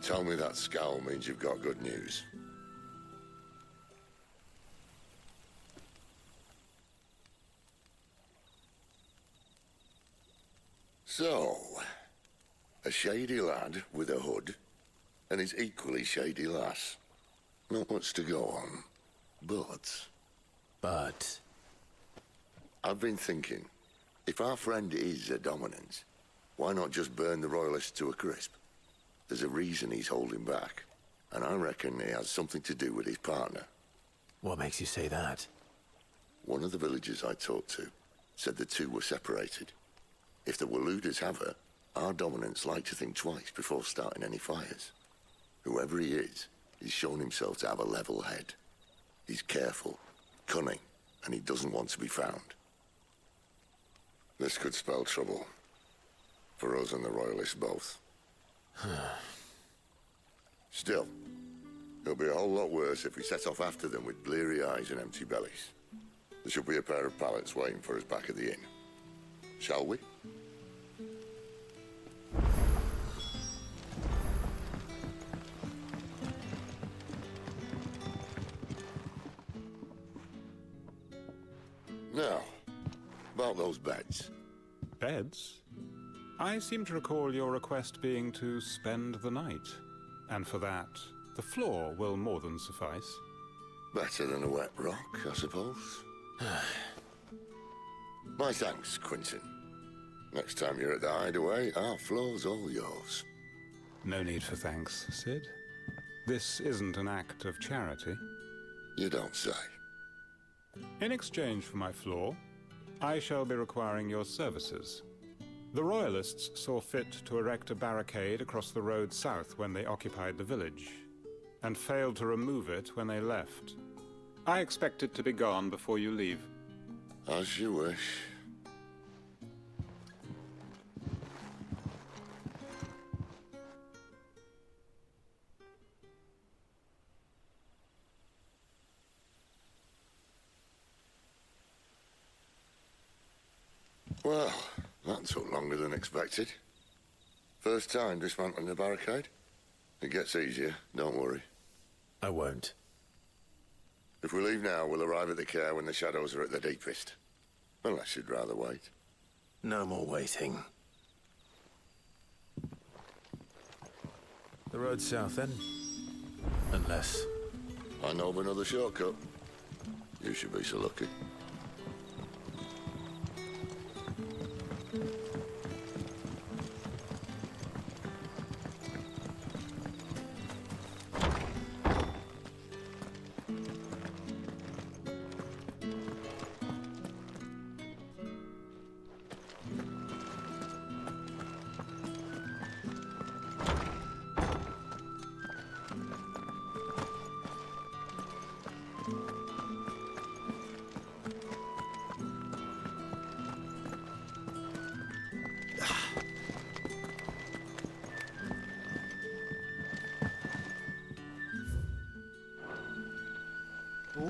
Tell me that scowl means you've got good news. So, a shady lad with a hood, and his equally shady lass. Not much to go on, but... But? I've been thinking, if our friend is a dominant, why not just burn the Royalists to a crisp? There's a reason he's holding back, and I reckon it has something to do with his partner. What makes you say that? One of the villagers I talked to said the two were separated. If the Waluders have her, our dominants like to think twice before starting any fires. Whoever he is, he's shown himself to have a level head. He's careful, cunning, and he doesn't want to be found. This could spell trouble. For us and the Royalists both. Still, it'll be a whole lot worse if we set off after them with bleary eyes and empty bellies. There should be a pair of pallets waiting for us back at the inn. Shall we? Now, about those beds. Beds? I seem to recall your request being to spend the night. And for that, the floor will more than suffice. Better than a wet rock, I suppose. My thanks, Quinton. Next time you're at the Hideaway, our floor's all yours. No need for thanks, Sid. This isn't an act of charity. You don't say. In exchange for my floor, I shall be requiring your services. The Royalists saw fit to erect a barricade across the road south when they occupied the village, and failed to remove it when they left. I expect it to be gone before you leave. As you wish. Well, that took longer than expected. First time dismantling the barricade? It gets easier, don't worry. I won't. If we leave now, we'll arrive at the Care when the shadows are at their deepest. Unless you'd rather wait. No more waiting. The road south, then? Unless... I know of another shortcut. You should be so lucky.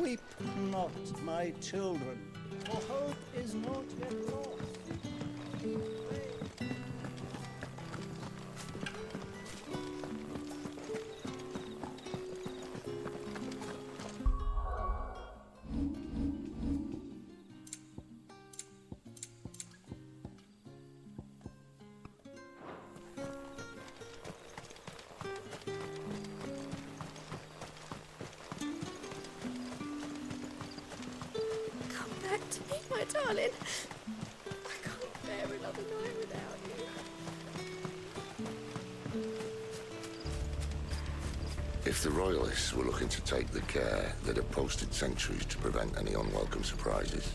Weep not, my children, for hope is not yet lost. my darling. I can't bear another night without you. If the Royalists were looking to take the care that had posted sentries to prevent any unwelcome surprises,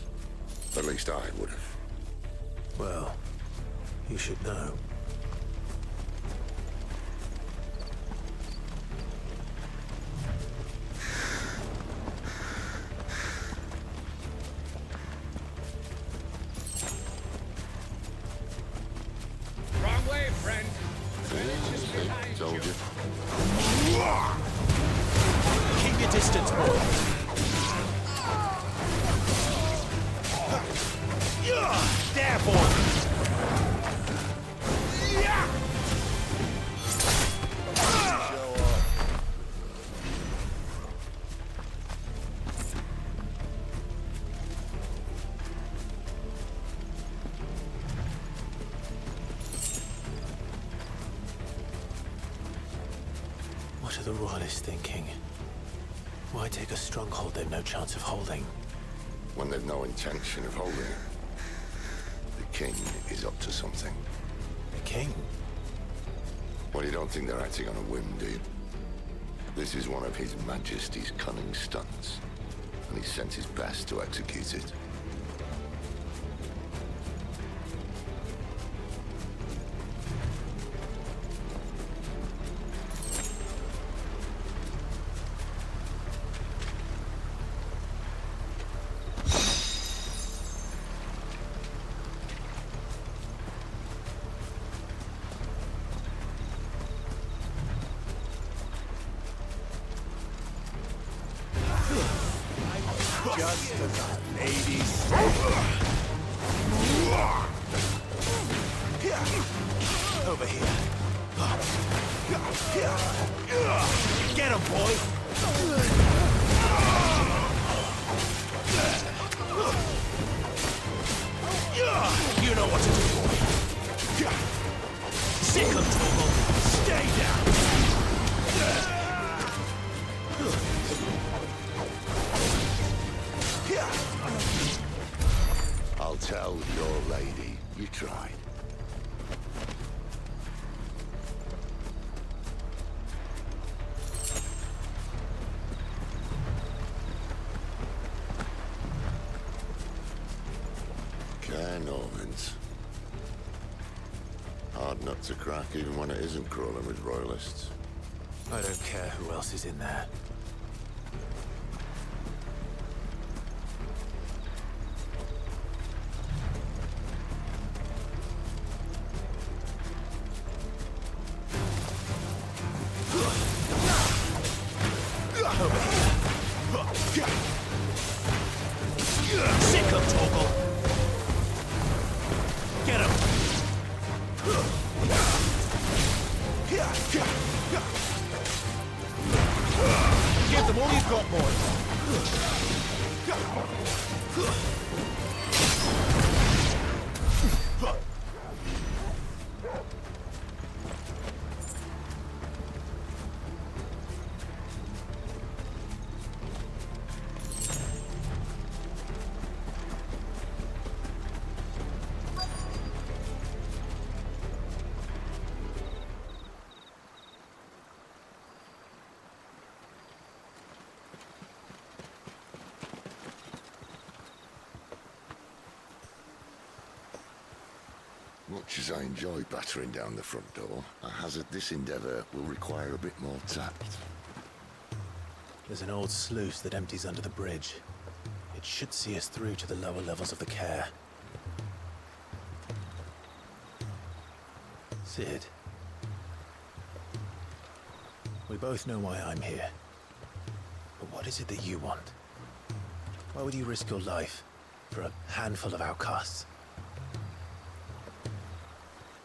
at least I would have. Well, you should know. Wrong way, friend. Told you. Keep your distance, boy. There, boy. What are the Royalists thinking? Why take a stronghold they've no chance of holding? When they've no intention of holding it. The king is up to something. The king? Well, you don't think they're acting on a whim, do you? This is one of His Majesty's cunning stunts, and he sent his best to execute it. Just as our lady said. Over here. Get him, boy! You know what to do, boy. Sick of trouble. Stay down. I'll tell your lady you tried. Care Normans. Hard nut to crack even when it isn't crawling with Royalists. I don't care who else is in there. Sick of Torgal! Get him! Give them all you've got, boy! Much as I enjoy battering down the front door, I hazard this endeavour will require a bit more tact. There's an old sluice that empties under the bridge. It should see us through to the lower levels of the care. Cid. We both know why I'm here. But what is it that you want? Why would you risk your life for a handful of outcasts?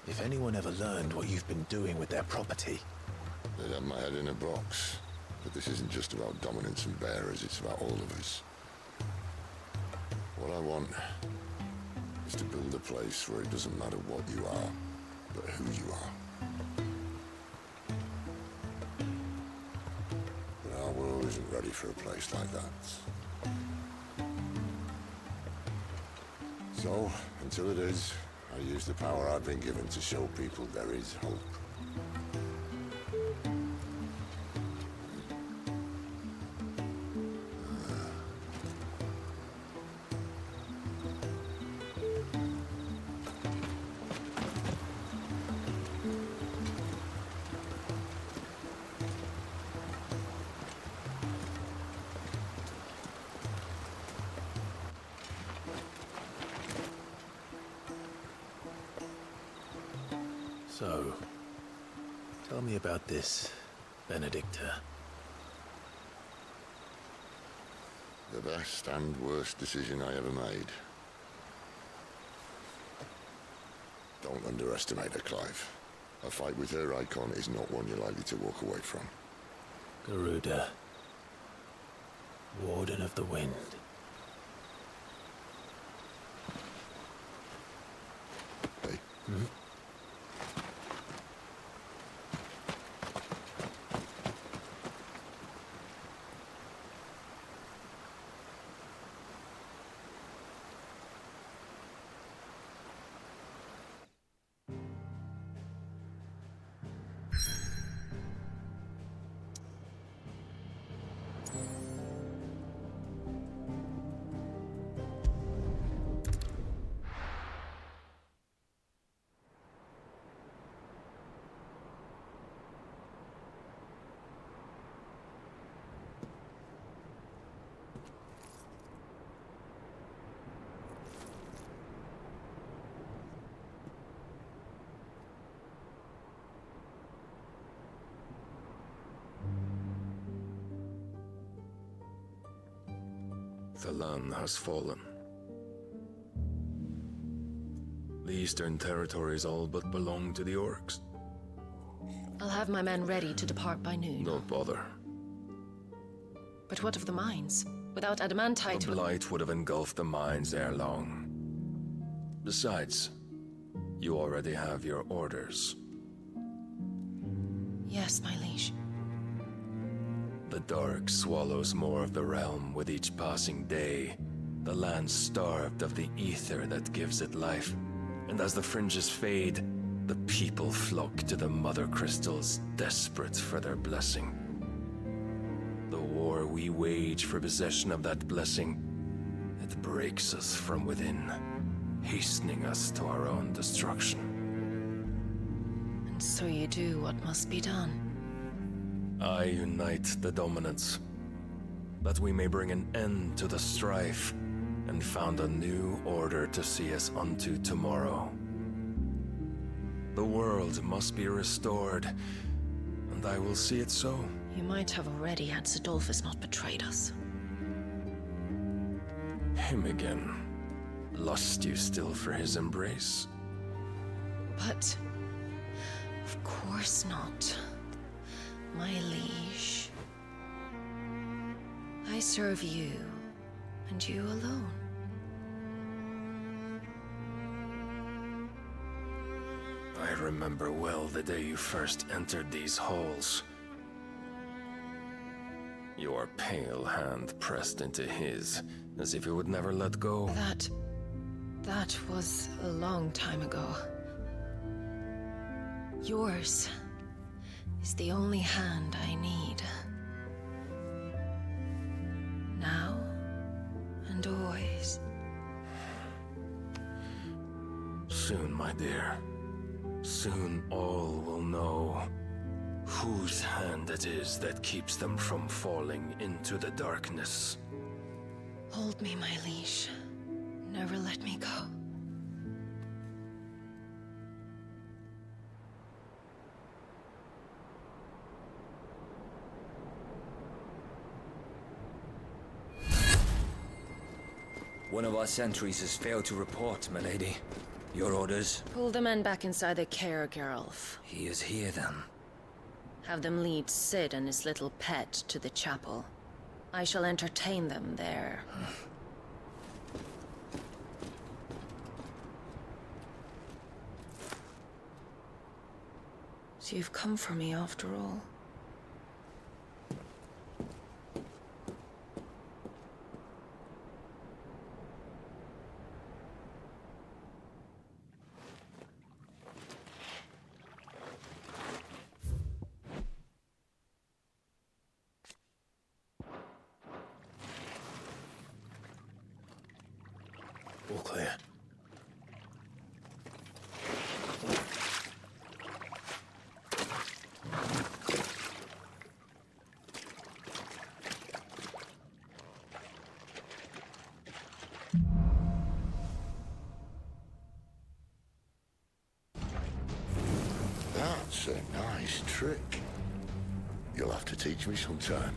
If anyone ever learned what you've been doing with their property... They'd have my head in a box. But this isn't just about dominance and bearers, it's about all of us. What I want is to build a place where it doesn't matter what you are, but who you are. But our world isn't ready for a place like that. So, until it is, I use the power I've been given to show people there is hope. So, tell me about this, Benedicta. The best and worst decision I ever made. Don't underestimate her, Clive. A fight with her icon is not one you're likely to walk away from. Garuda. Warden of the Wind. Hey. Hmm? The land has fallen. The Eastern Territories all but belong to the Orcs. I'll have my men ready to depart by noon. Don't bother. But what of the mines? Without adamantite... The Blight would have engulfed the mines ere long. Besides, you already have your orders. Yes, my liege. The dark swallows more of the realm with each passing day. The land starved of the ether that gives it life. And as the fringes fade, the people flock to the mother crystals, desperate for their blessing. The war we wage for possession of that blessing, it breaks us from within, hastening us to our own destruction. And so you do what must be done. I unite the dominants, that we may bring an end to the strife, and found a new order to see us unto tomorrow. The world must be restored, and I will see it so. You might have already had Zidolphus not betrayed us. Him again. Lust you still for his embrace? But... of course not. My liege. I serve you, and you alone. I remember well the day you first entered these halls. Your pale hand pressed into his, as if it would never let go. That was a long time ago. Yours is the only hand I need. Now and always. Soon, my dear. Soon all will know whose hand it is that keeps them from falling into the darkness. Hold me, my liege. Never let me go. One of our sentries has failed to report, milady. Your orders? Pull the men back inside the care, Geralf. He is here, then. Have them lead Cid and his little pet to the chapel. I shall entertain them there. So you've come for me after all. All clear. That's a nice trick. You'll have to teach me sometime.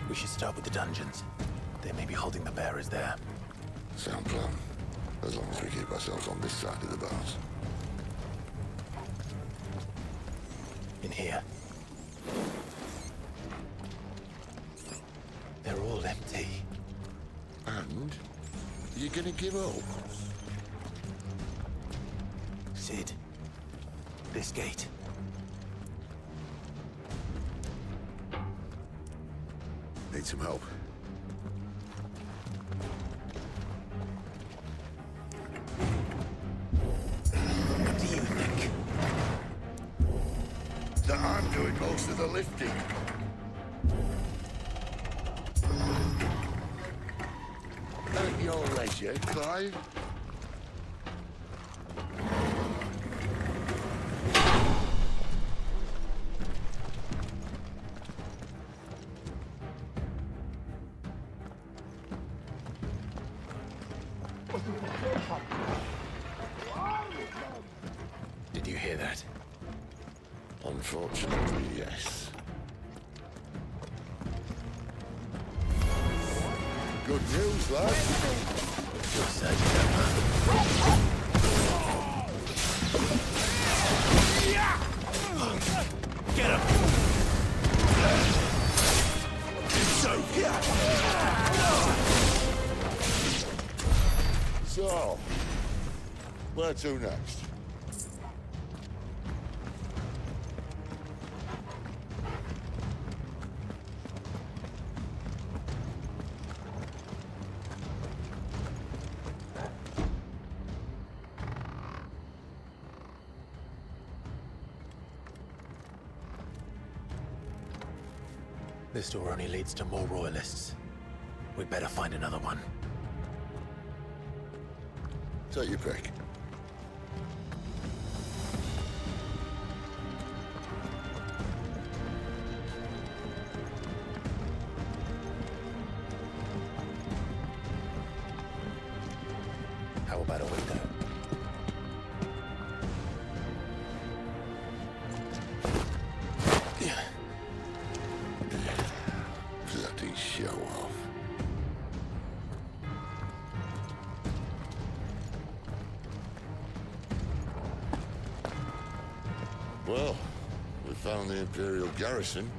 We should start with the dungeons. They may be holding the bearers there. Sound plan. As long as we keep ourselves on this side of the bars. In here. They're all empty. And? You're gonna give up? Sid. This gate. Need some help. What do you think? That I'm doing most of the lifting. At your leisure, Clive. Did you hear that? Unfortunately, yes. Good news, lad. Good surgeon, Get him! So, where to next? This door only leads to more royalists. We'd better find another one. Take your pick. by the window. Bloody show off. Well, we found the Imperial garrison,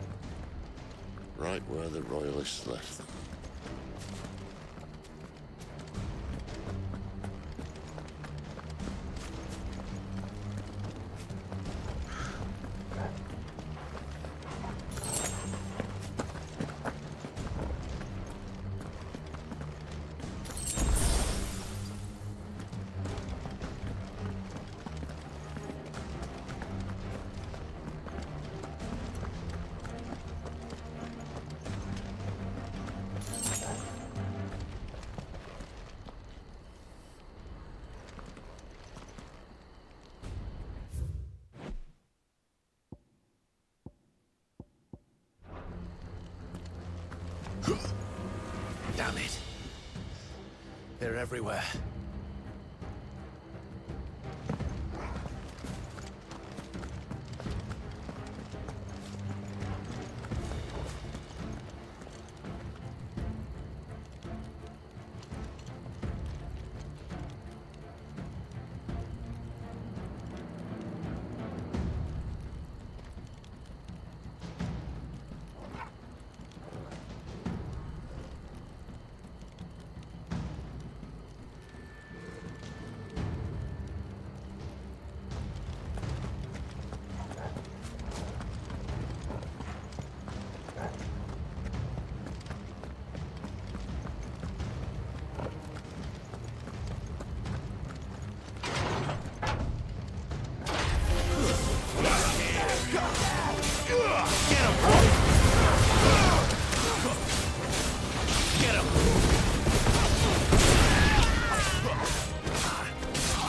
right where the Royalists left them. Damn it. They're everywhere.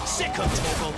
Sick of Torgal!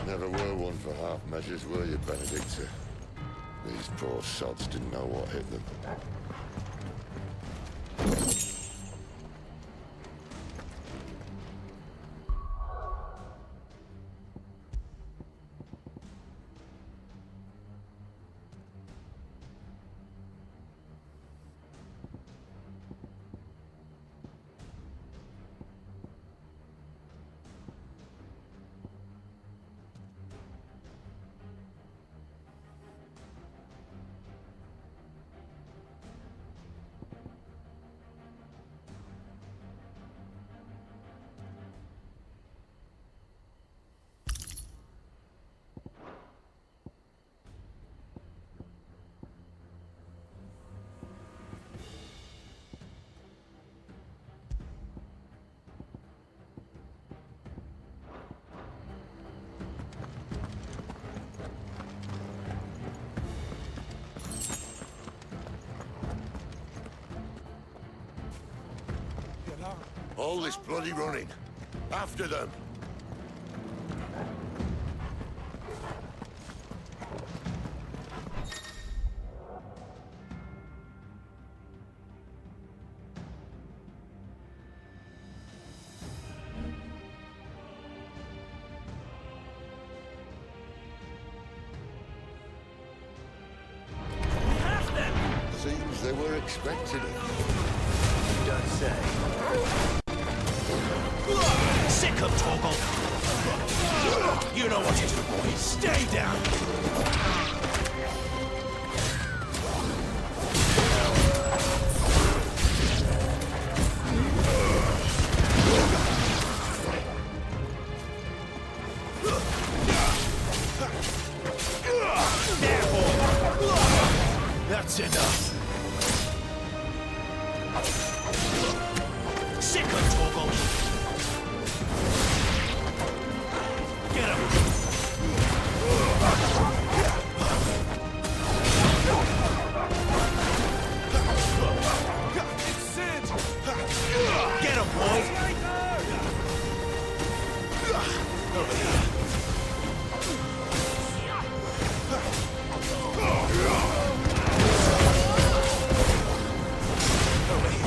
Never were one for half measures, were you, Benedicta? These poor sods didn't know what hit them. All this bloody running. After them. Seems they were expecting it. You don't say. Sick of Torgal! You know what to do, boys. Stay down! There, boy! That's enough. Sick of Torgal! Get him! It's Sid! Get him, boys! Over here. Over here.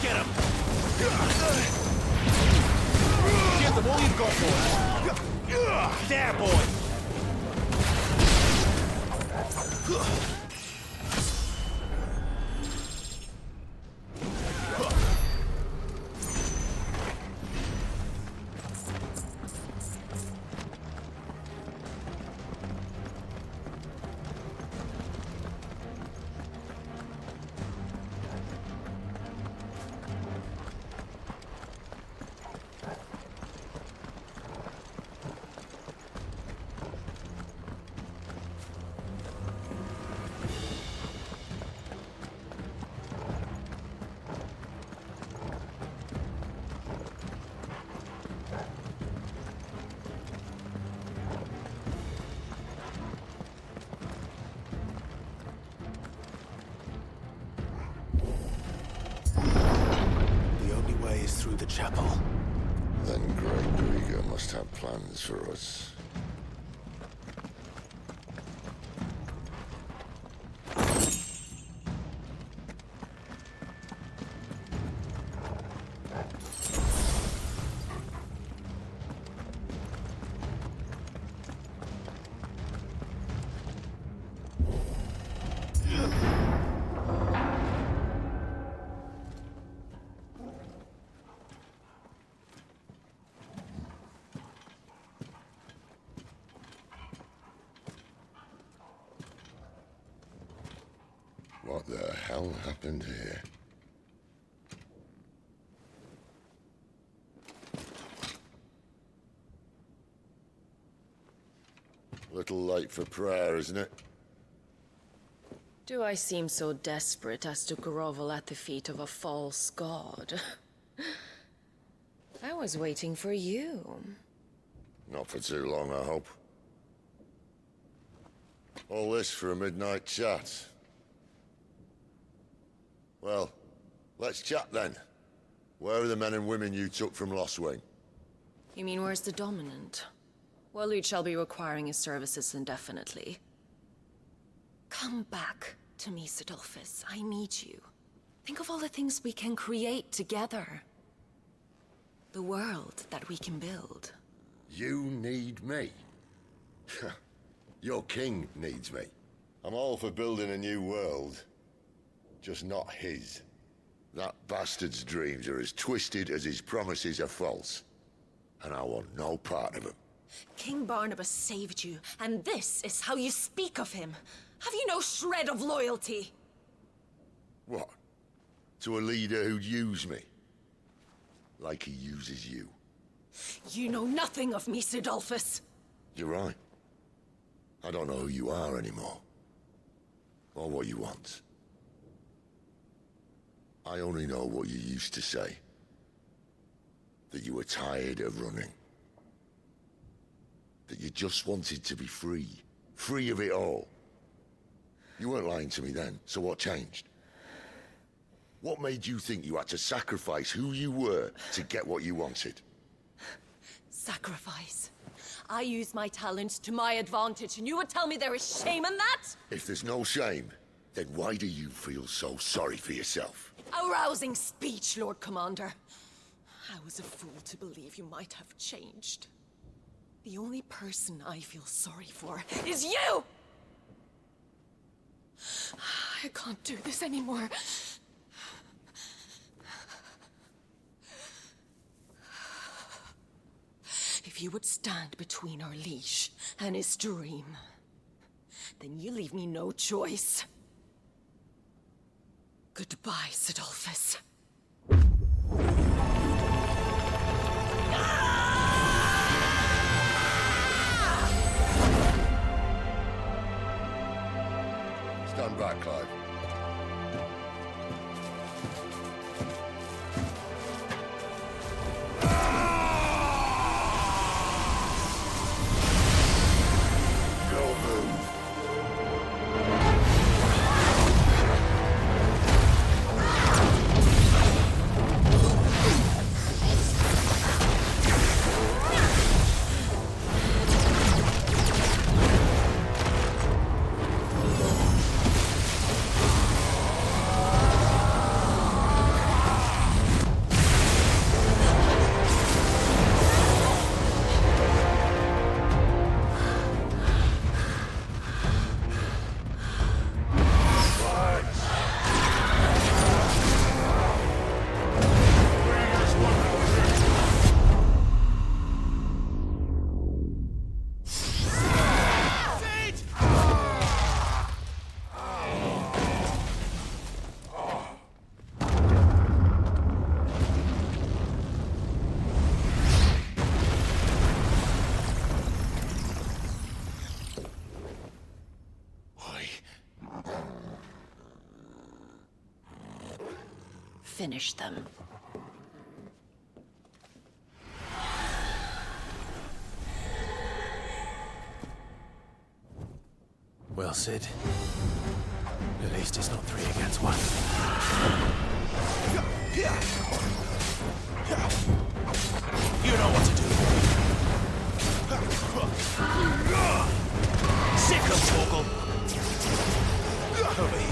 Get him! Give them all you've got, boy! There, boy! Through the chapel. Then Great Grieger must have plans for us. What the hell happened here? Little late for prayer, isn't it? Do I seem so desperate as to grovel at the feet of a false god? I was waiting for you. Not for too long, I hope. All this for a midnight chat. Well, let's chat then. Where are the men and women you took from Lostwing? You mean where's the Dominant? Waleed shall be requiring his services indefinitely. Come back to me, Sidolphus. I need you. Think of all the things we can create together. The world that we can build. You need me? Your king needs me. I'm all for building a new world. Just not his. That bastard's dreams are as twisted as his promises are false. And I want no part of them. King Barnabas saved you, and this is how you speak of him. Have you no shred of loyalty? What? To a leader who'd use me? Like he uses you. You know nothing of me, Sidolphus. You're right. I don't know who you are anymore. Or what you want. I only know what you used to say. That you were tired of running. That you just wanted to be free. Free of it all. You weren't lying to me then, so what changed? What made you think you had to sacrifice who you were to get what you wanted? Sacrifice. I use my talents to my advantage, and you would tell me there is shame in that? If there's no shame, then why do you feel so sorry for yourself? A rousing speech, Lord Commander. I was a fool to believe you might have changed. The only person I feel sorry for is you! I can't do this anymore. If you would stand between our liege and his dream, then you leave me no choice. Goodbye, Sidolphus. Stand back, Clive. Finish them. Well, Sid. At least it's not 3 against 1. You know what to do. Sick of Torgal. Over here.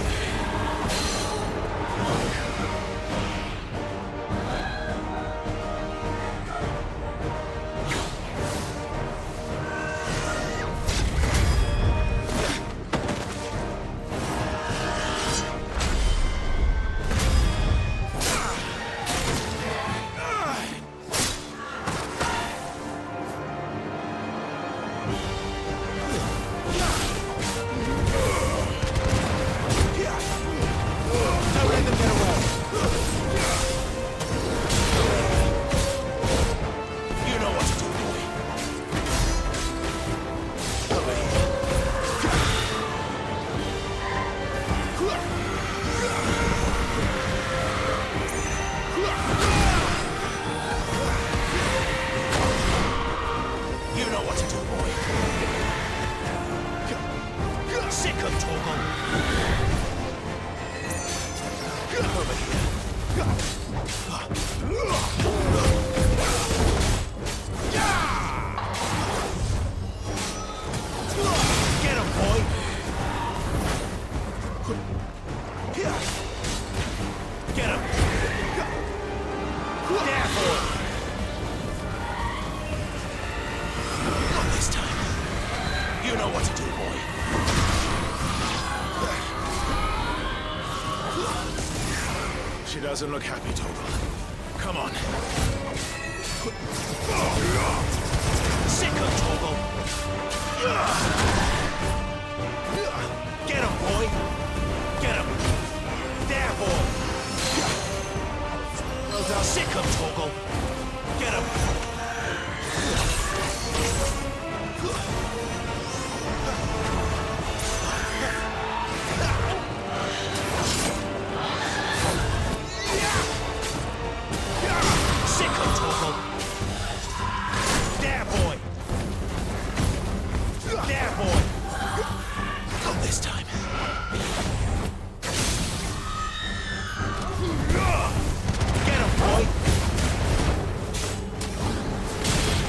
She doesn't look happy, Torgal. Come on. Sick of Torgal! Get him, boy! Get him! There, boy! Well done. Sick of Torgal! Get him! Sick of Torgal! There, boy! There, boy! Not this time. Get him, boy!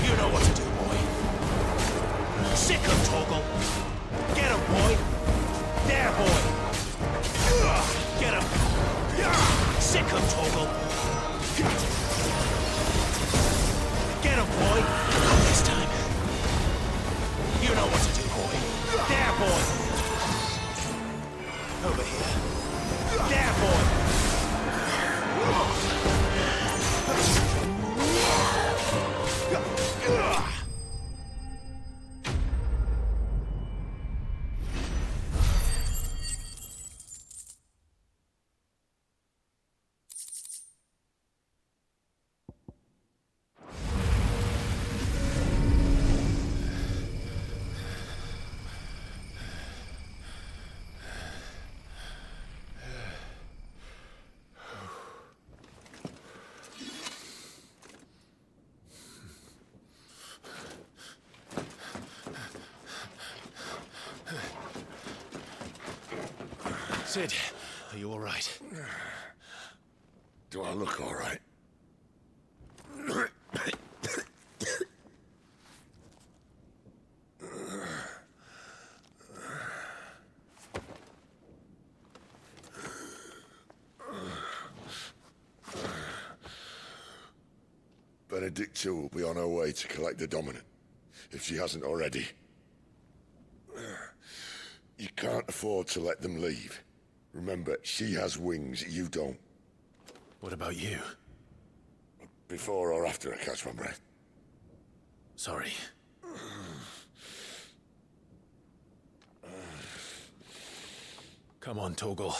You know what to do, boy. Sick of Torgal! Get him, boy! There, boy! Get him! Sick of Torgal! Get him, boy! Not this time. You know what to do, boy. There, boy! Over here. There, boy! Sid, are you all right? Do I look all right? Benedicta will be on her way to collect the Dominant, if she hasn't already. You can't afford to let them leave. Remember, she has wings, you don't. What about you? Before or after I catch my breath? Sorry. Come on, Torgal.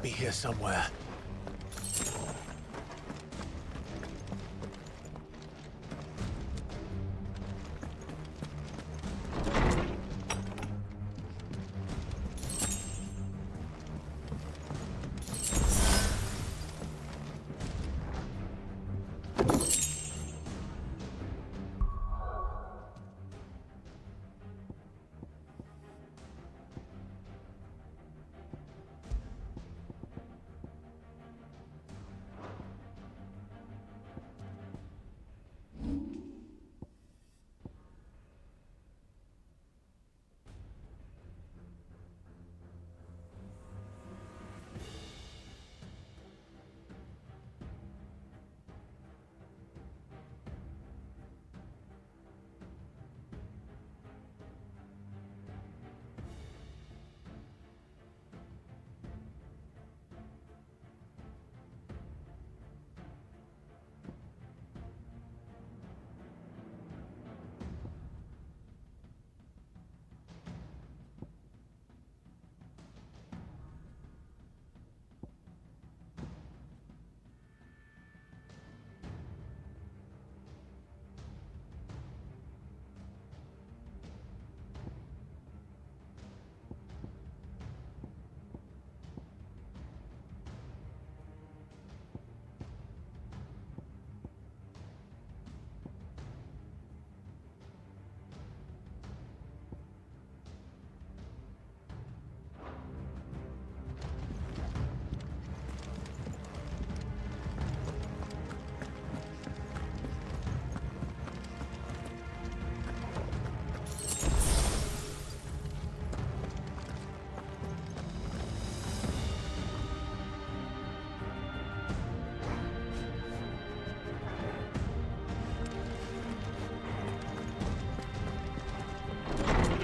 be here somewhere.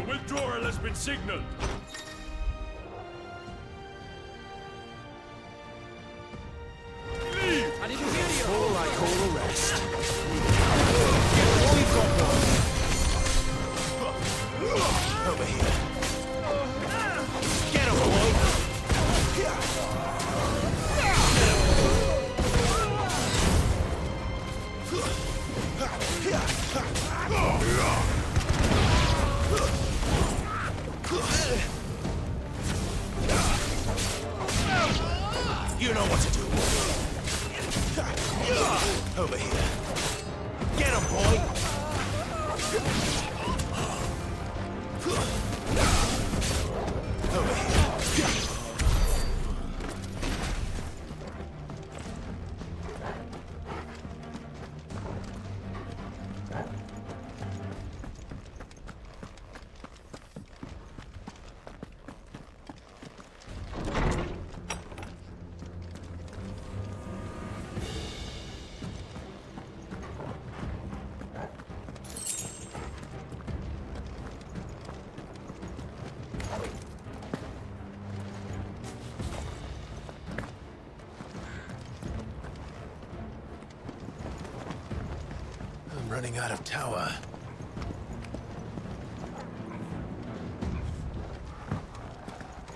Withdrawal has been signaled. Leave! I didn't hear you. All like all the rest. Get what we've got, boy. Over here. Get him, boy. You know what to do. Over here. Get him, boy. Over here. I'm running out of tower.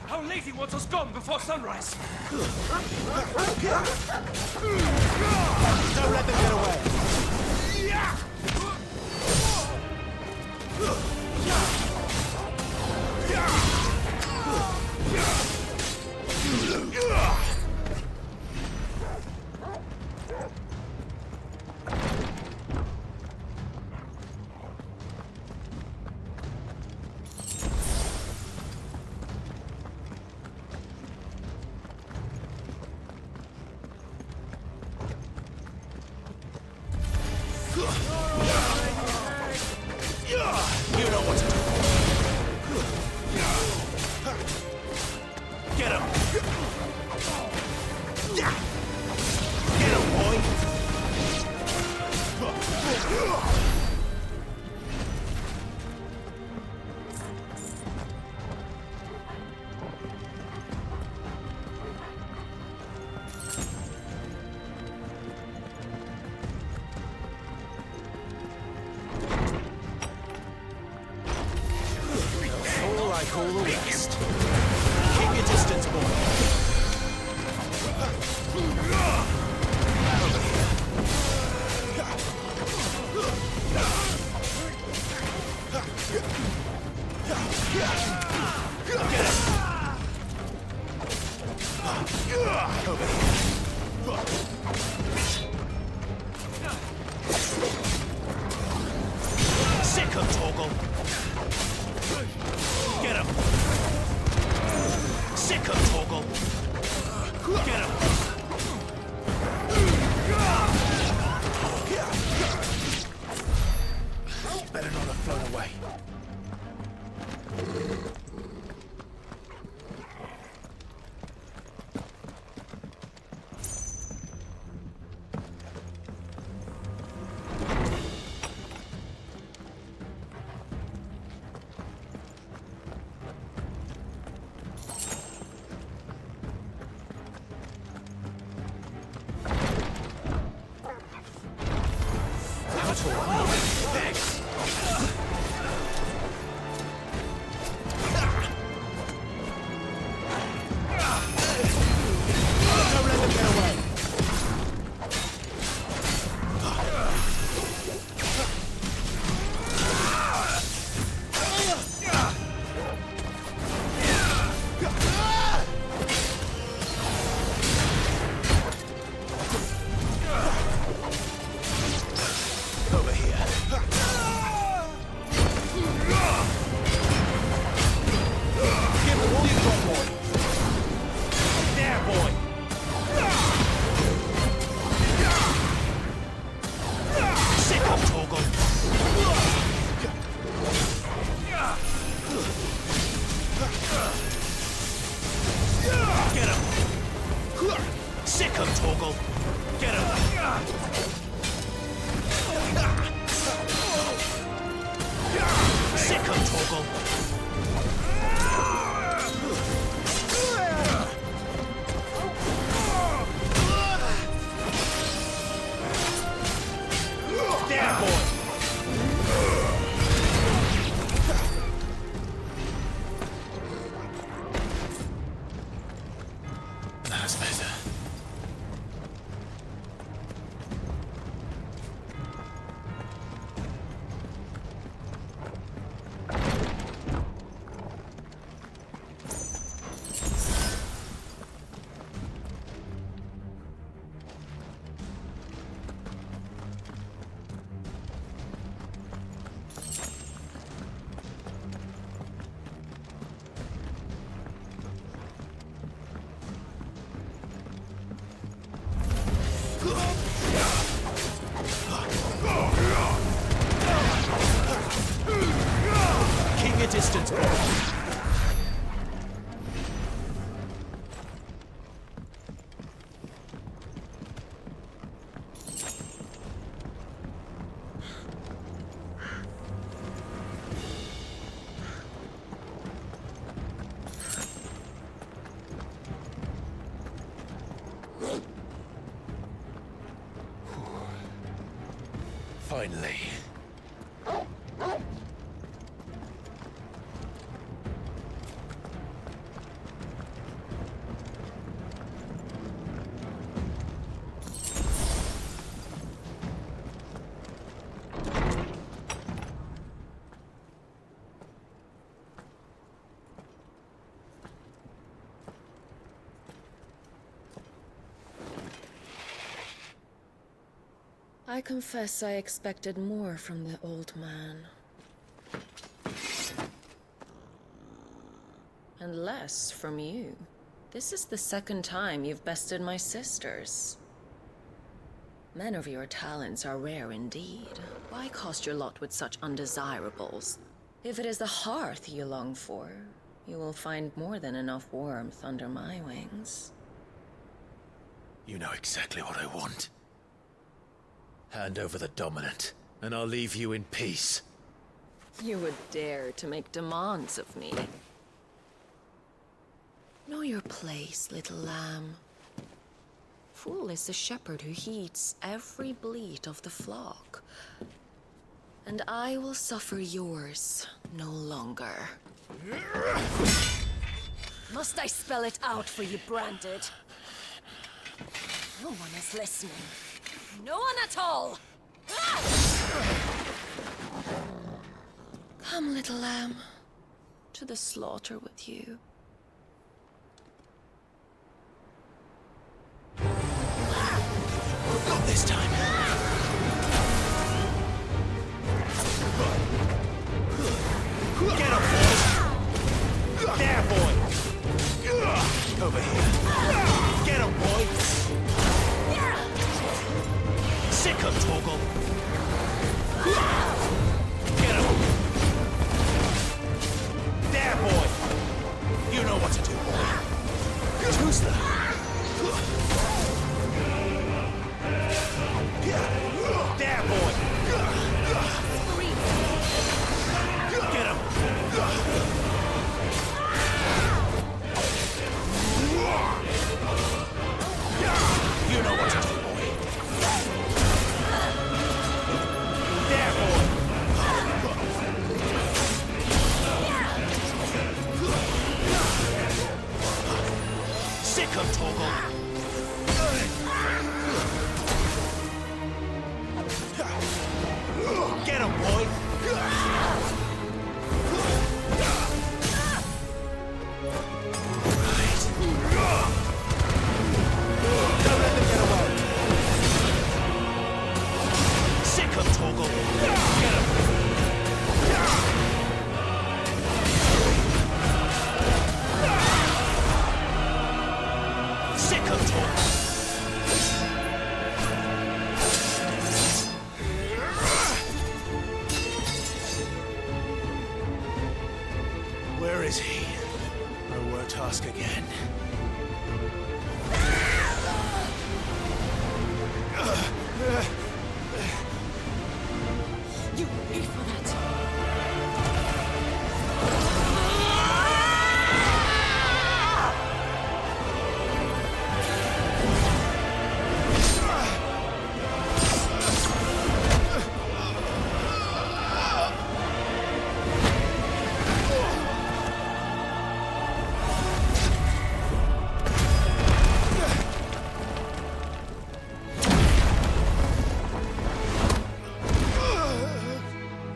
How Lady wants us gone before sunrise. Don't let them get away. You know what to do. Get him. Get him, boy. All like all the rest. Keep your distance, boy. Torgal! Get him! Sick him, Torgal! Get him! Better not have flown away. Keep your distance, boy. Finally. I confess I expected more from the old man. And less from you. This is the second time you've bested my sisters. Men of your talents are rare indeed. Why cast your lot with such undesirables? If it is the hearth you long for, you will find more than enough warmth under my wings. You know exactly what I want. Hand over the dominant, and I'll leave you in peace. You would dare to make demands of me. Know your place, little lamb. Fool is the shepherd who heeds every bleat of the flock. And I will suffer yours no longer. Must I spell it out for you, Branded? No one is listening. No one at all! Come, little lamb, to the slaughter with you. Not this time. 'em, Torgal! Get 'em! There, boy! You know what to do, boy! Who's that? There, boy! Get him! You know what to do, boy! There, boy! Sick of Torgal! Get him, boy! Sick of Torgal! Get him! Sick of Torgal! Where is he? I won't task again. You paid for that.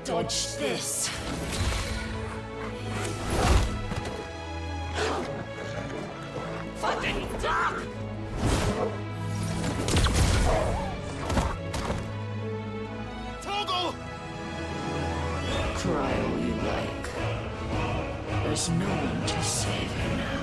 Dodge this. Fucking duck! Torgal! Cry all you like. There's no one to save you now.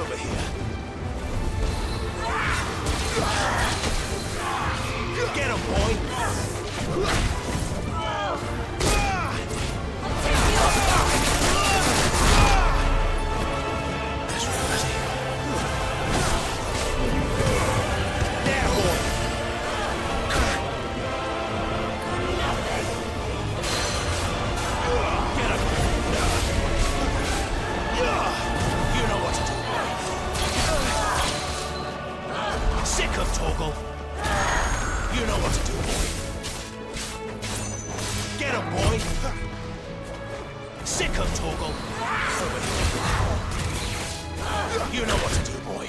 Over here. Get him, boy! Torgal. You know what to do, boy. Get him, boy. Sick of Torgal. You know what to do, boy.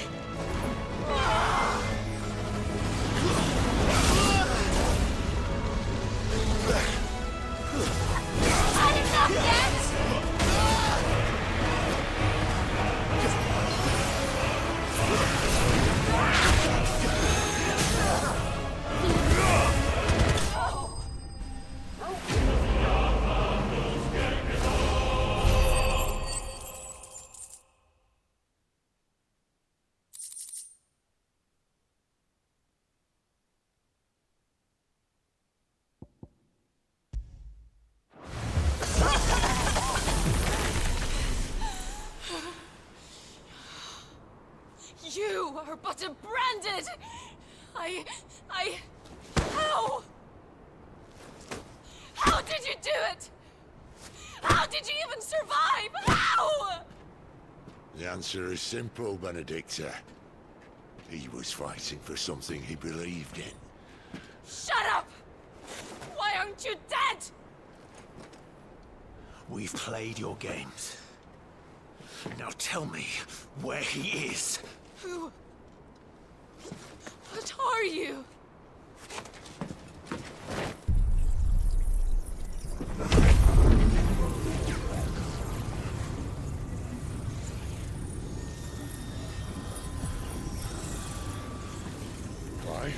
Not enough yet! You are but a branded! How? How did you do it? How did you even survive? How? The answer is simple, Benedicta. He was fighting for something he believed in. Shut up! Why aren't you dead? We've played your games. Now tell me where he is. Who? What are you? Why?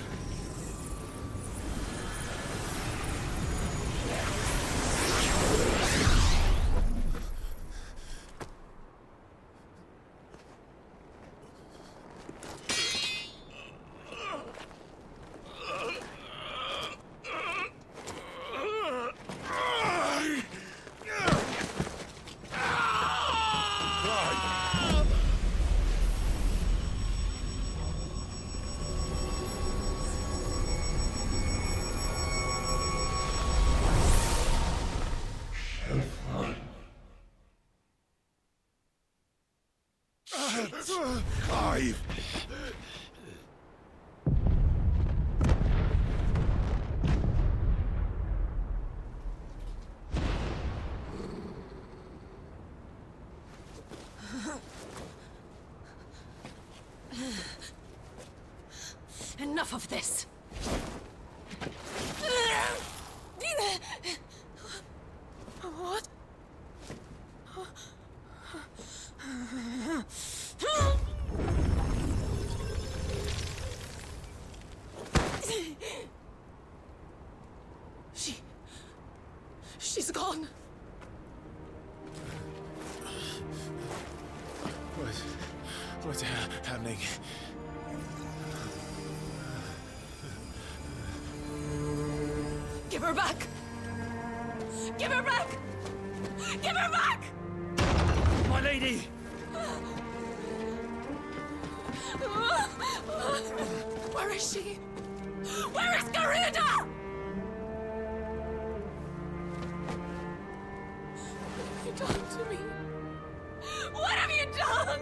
Clive! Enough of this! What? She's gone. What's happening? Give her back! Give her back! Give her back! My lady! Where is she? Where is Garuda? What have you done to me? What have you done?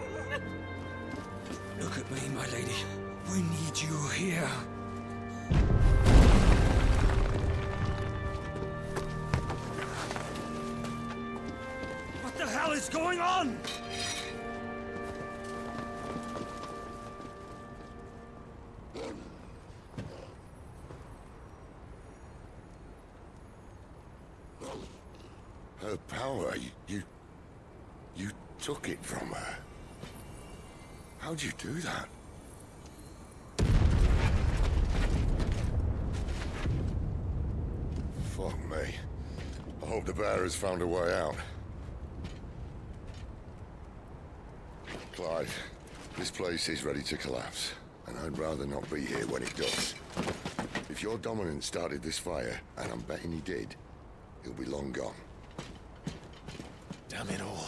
Look at me, my lady. We need you here. What the hell is going on? Her power, you took it from her. How'd you do that? Fuck me. I hope the bearers found a way out. Clive, This place is ready to collapse, and I'd rather not be here when it does. If your dominant started this fire, and I'm betting he did, he'll be long gone. Damn it all.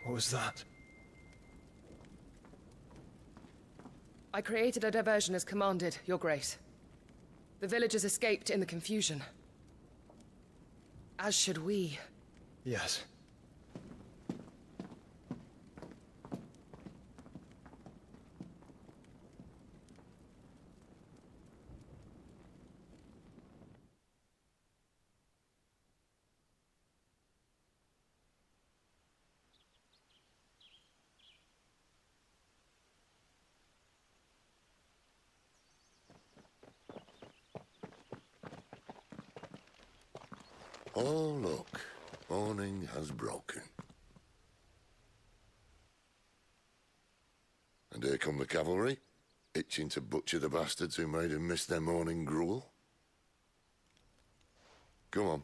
What was that? I created a diversion as commanded, Your Grace. The villagers escaped in the confusion. As should we. Yes. Oh, look. Morning has broken. And here come the cavalry, itching to butcher the bastards who made them miss their morning gruel. Come on.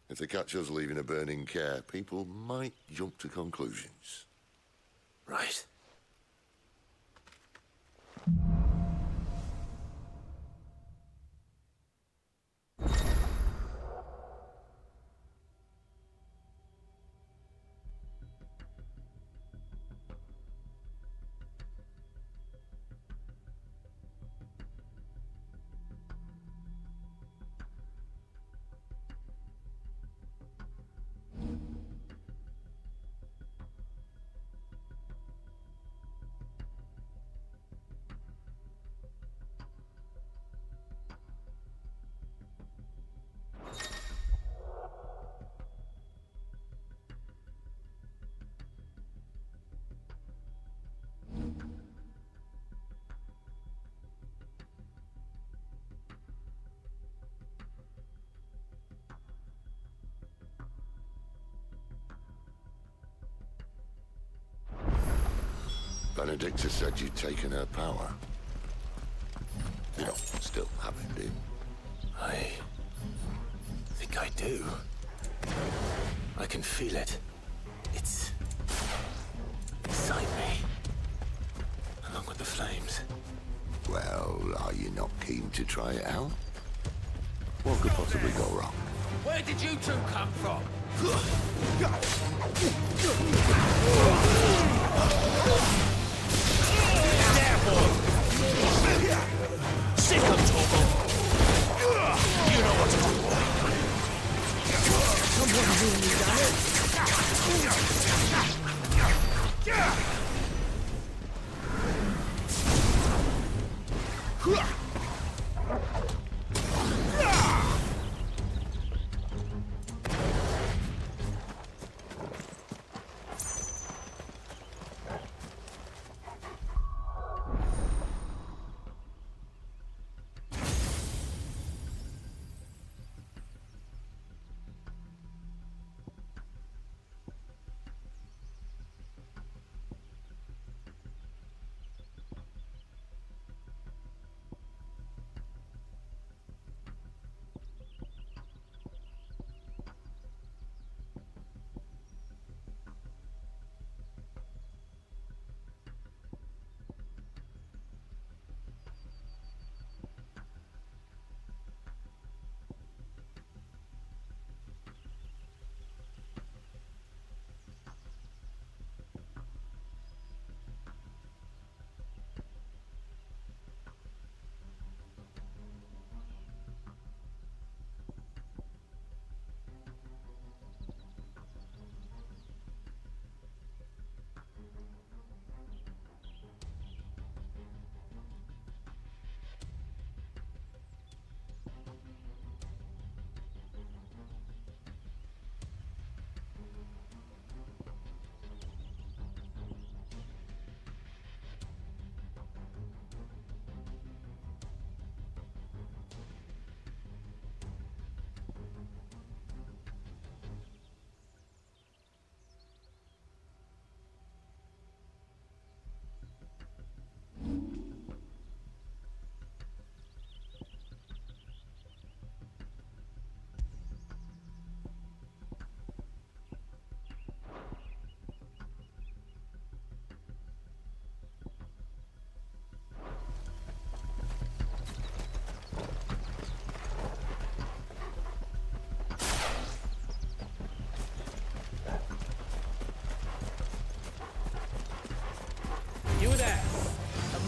If they catch us leaving a burning care, people might jump to conclusions. Right. Benedicta said you'd taken her power. You don't still haven't, do you? I think I do. I can feel it. It's inside me, along with the flames. Well, are you not keen to try it out? What could possibly go wrong? Where did you two come from? Sick of Torgal! You know what to do, boy. Someone really done it.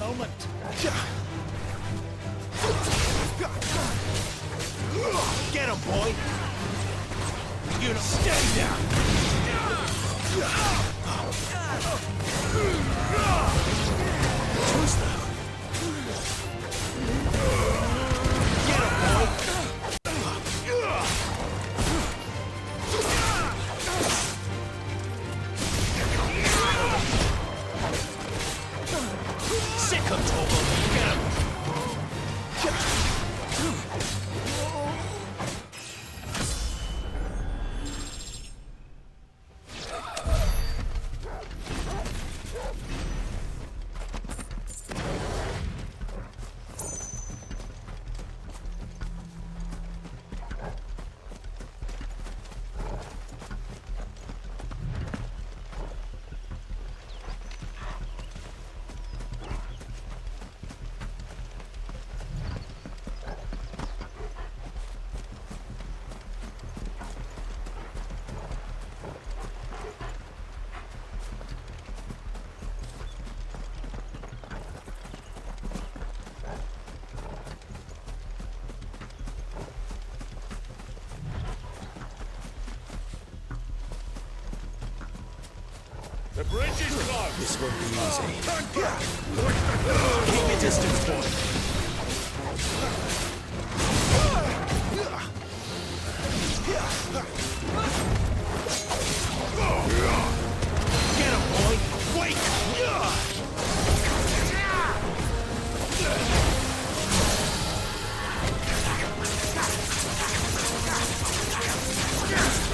moment. Get him, boy! You know, stay down! Who's that? Get him, boy! Sick him, Torgal! Get him! The bridge is closed! This won't be easy. Keep your distance, boy. Get him, boy! Wake!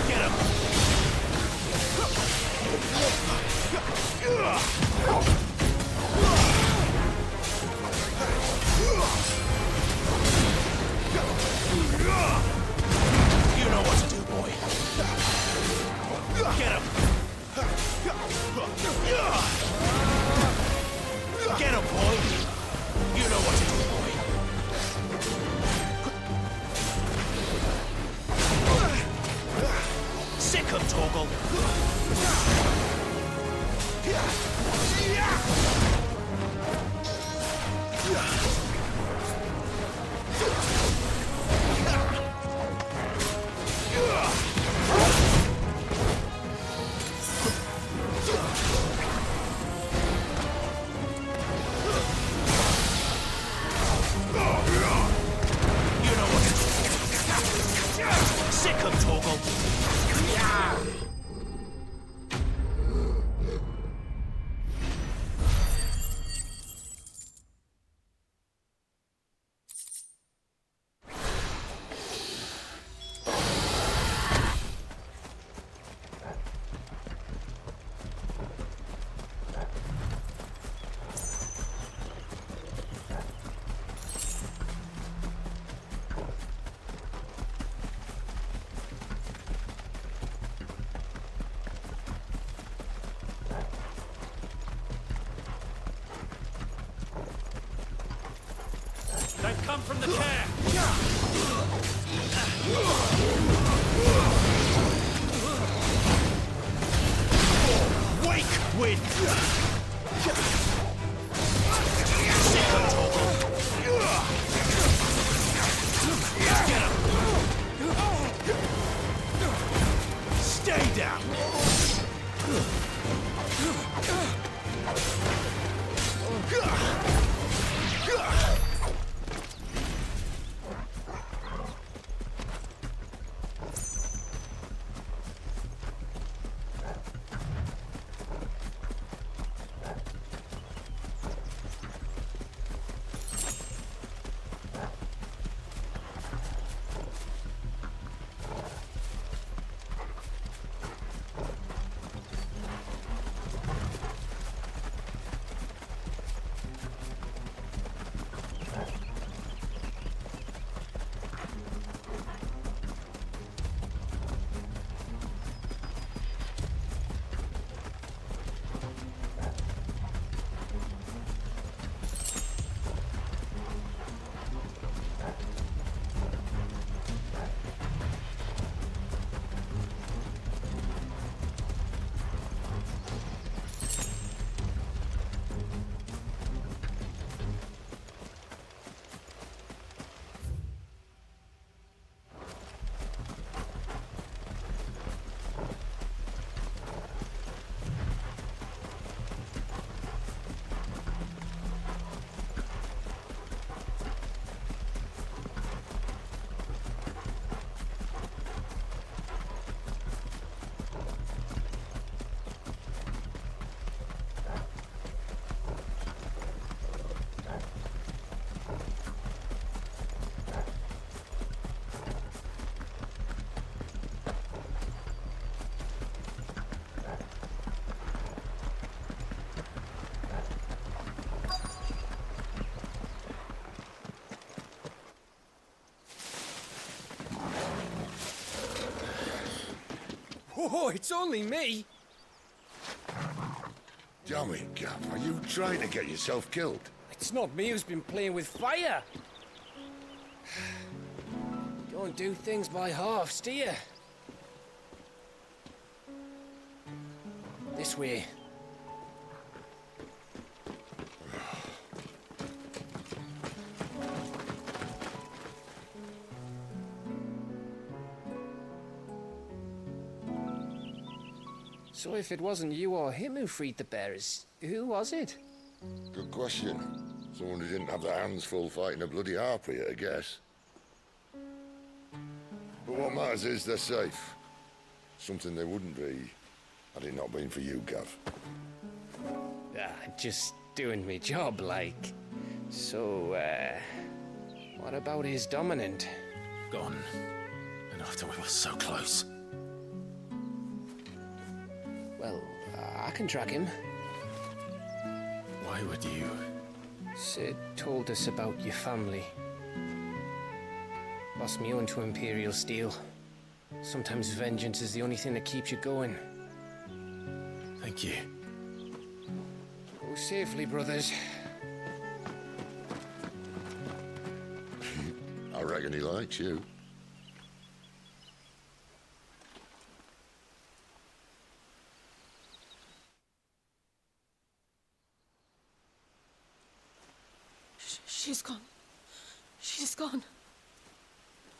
Get him! You know what to do, boy. Get him! Get him, boy! You know what to do, boy. Sick him, Torgal! Sick him, Torgal! They've come from the chair! Wake, wind! Sick him, Torgal! Get him! Stay down! Oh, it's only me. Damn it, Gav. Are you trying to get yourself killed? It's not me who's been playing with fire. Don't do things by halves, do you? This way. So if it wasn't you or him who freed the bearers, who was it? Good question. Someone who didn't have their hands full fighting a bloody harpy, I guess. But what matters is they're safe. Something they wouldn't be had it not been for you, Gav. Just doing me job, like. So, what about his dominant? Gone. And after we were so close. Well, I can track him. Why would you? Sid told us about your family. Lost me own to Imperial Steel. Sometimes vengeance is the only thing that keeps you going. Thank you. Go safely, brothers. I reckon he likes you. She's gone. She's gone.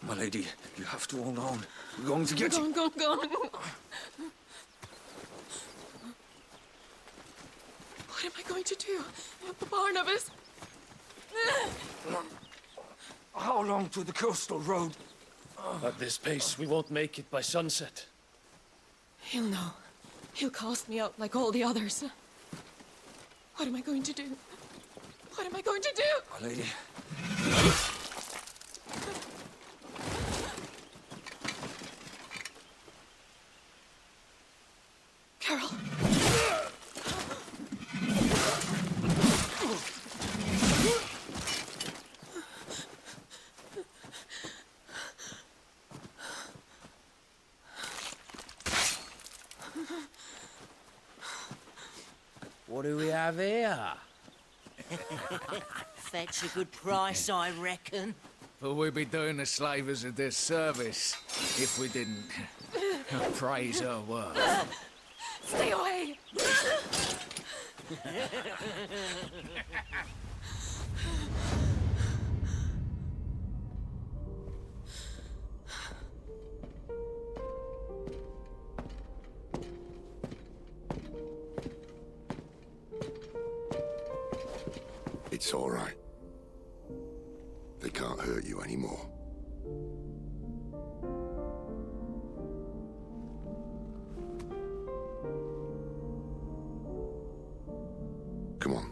My lady, you have to hold on. We're going to get you. Gone. What am I going to do? Barnabas! How long to the coastal road? At this pace, we won't make it by sunset. He'll know. He'll cast me out like all the others. What am I going to do? What am I going to do? My lady. Carol. What do we have here? Fetch a good price, I reckon. But we'd be doing the slavers a disservice if we didn't praise her work. Stay away! It's all right. They can't hurt you anymore. Come on.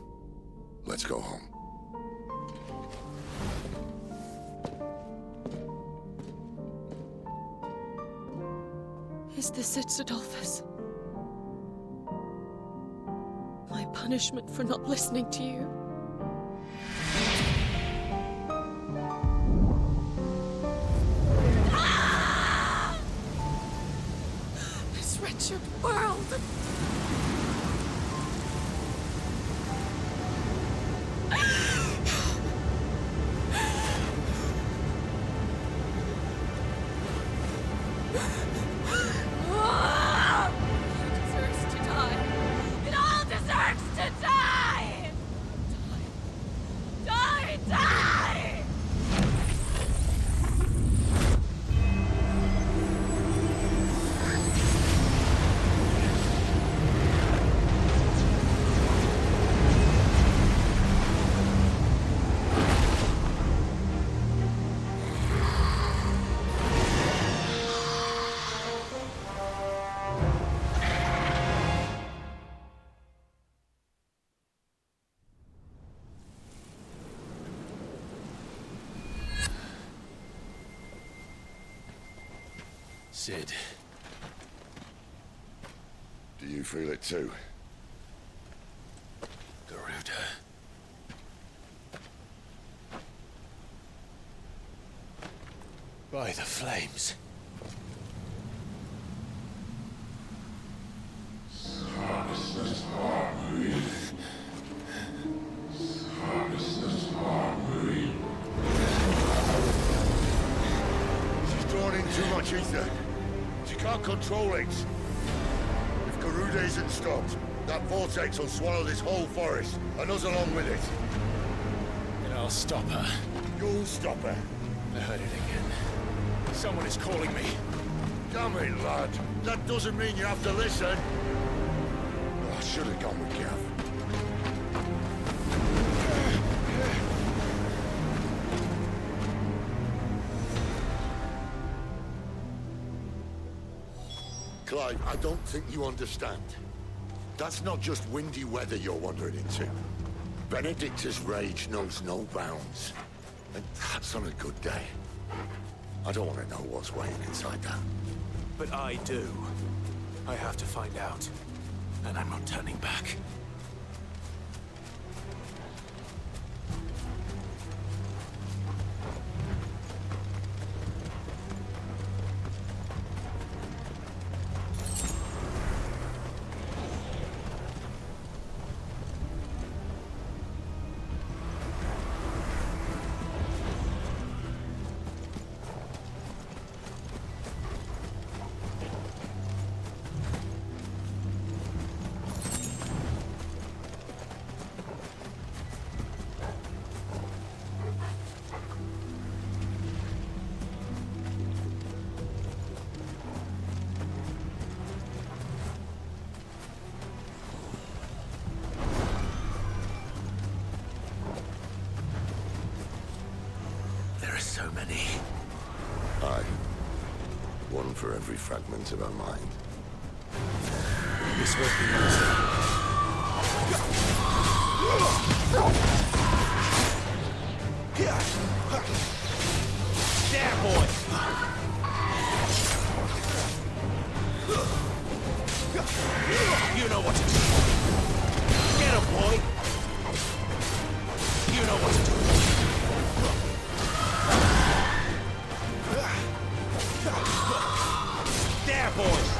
Let's go home. Is this it, Adolphus? My punishment for not listening to you? This wretched world! Sid. Do you feel it too? Garuda. By the flames. sister. She can't control it. If Garuda isn't stopped, that vortex will swallow this whole forest, and us along with it. Then I'll stop her. You'll stop her. I heard it again. Someone is calling me. Damn it, lad. That doesn't mean you have to listen. Oh, I should have gone with Gav. Clive, I don't think you understand. That's not just windy weather you're wandering into. Benedictus' rage knows no bounds. And that's on a good day. I don't want to know what's waiting inside that. But I do. I have to find out. And I'm not turning back. So many. Aye. One for every fragment of our mind. This won't be easy. There, boy! You know what to do. Get him, boy! You know what to do. There, boys!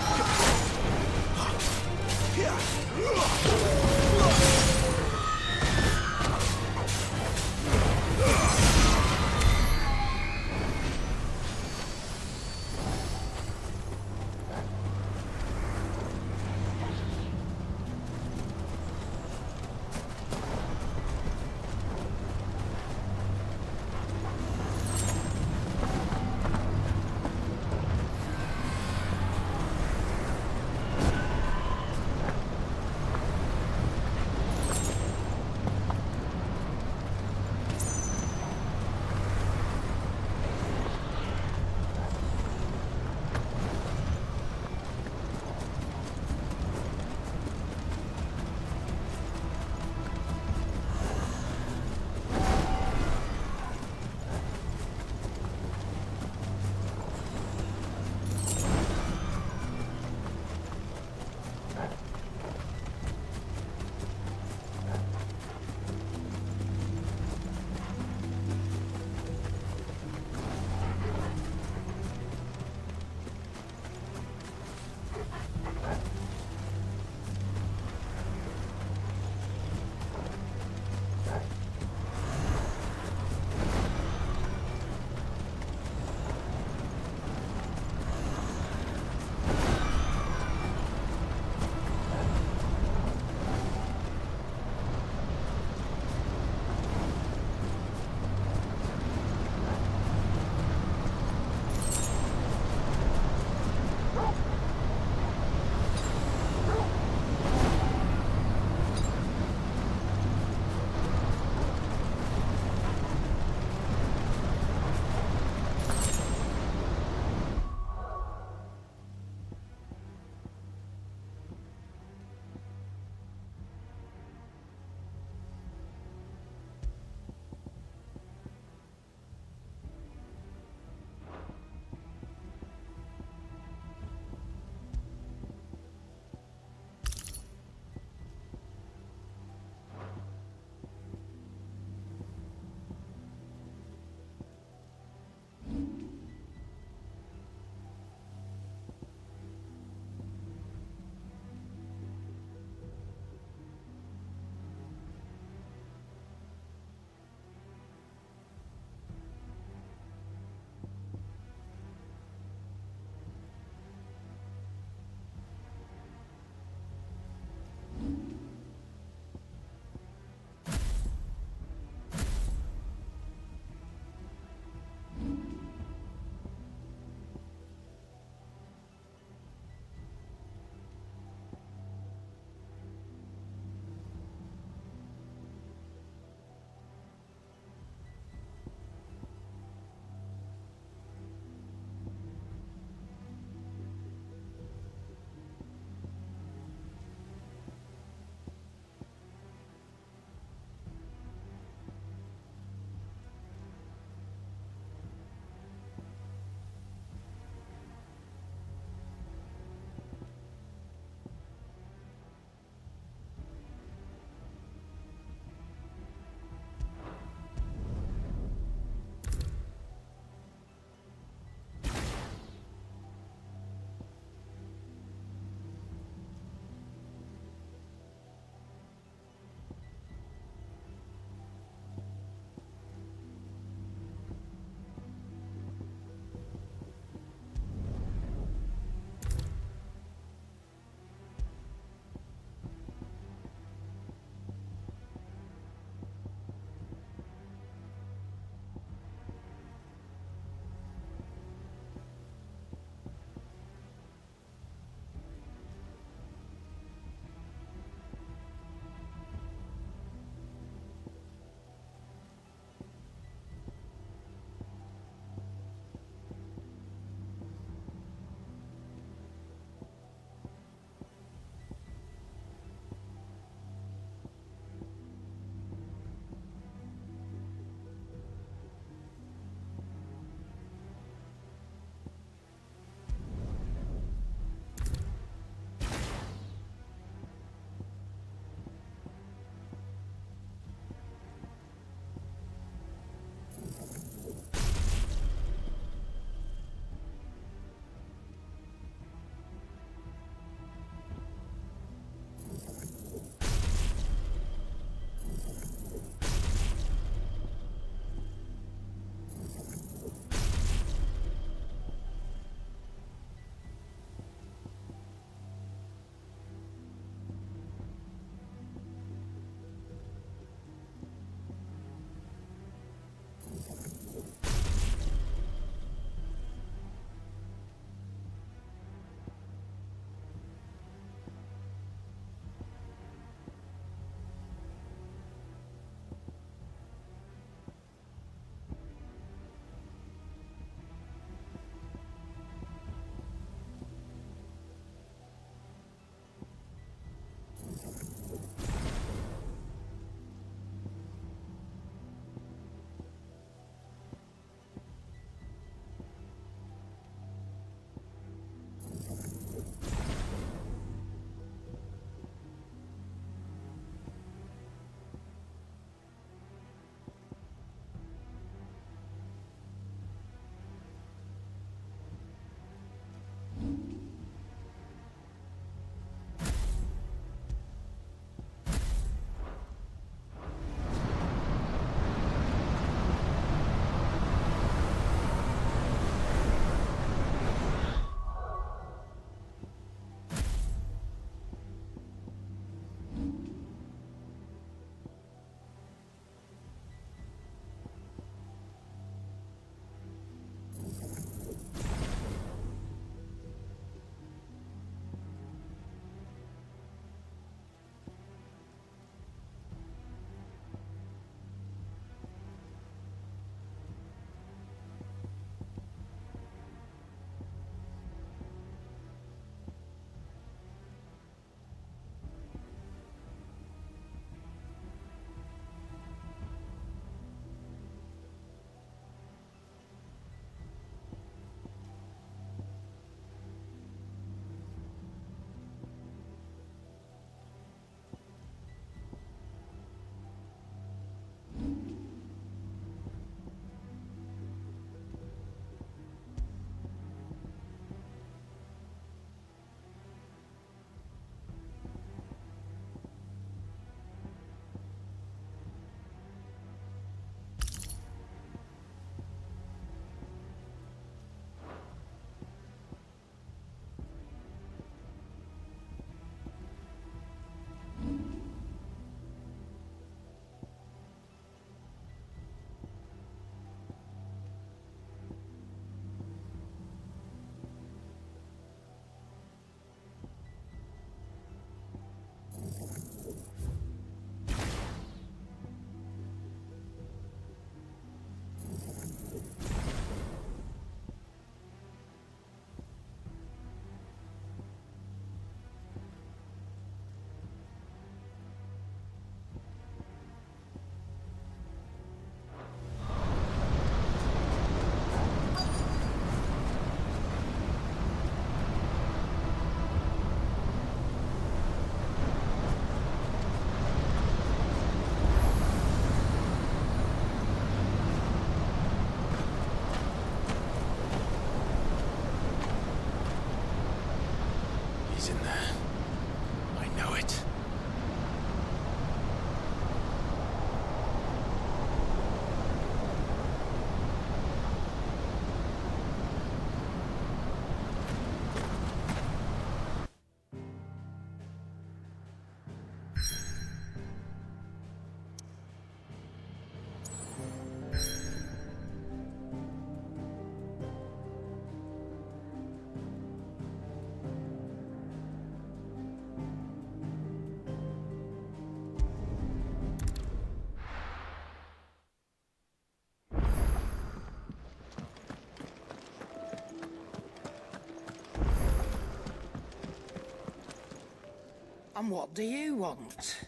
And what do you want?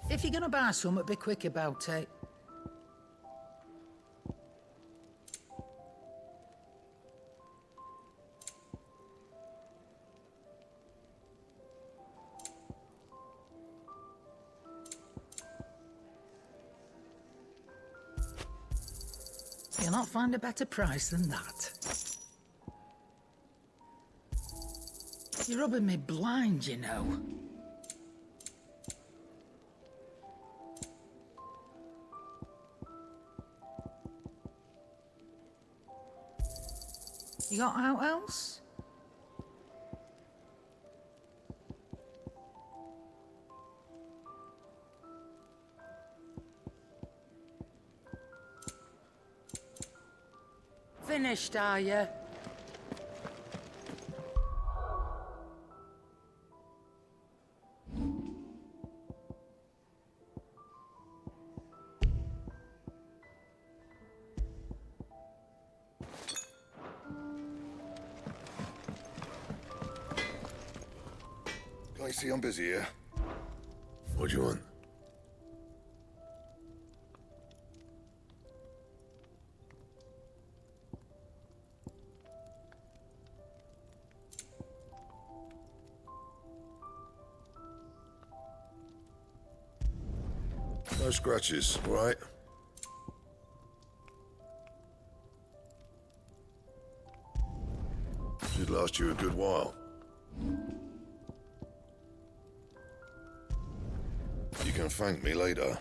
If you're gonna buy something, be quick about it. You'll not find a better price than that. You're rubbing me blind, you know. You got out else? Finished, are you? I see I'm busy here. What do you want? No scratches, right? Should last you a good while. You can thank me later.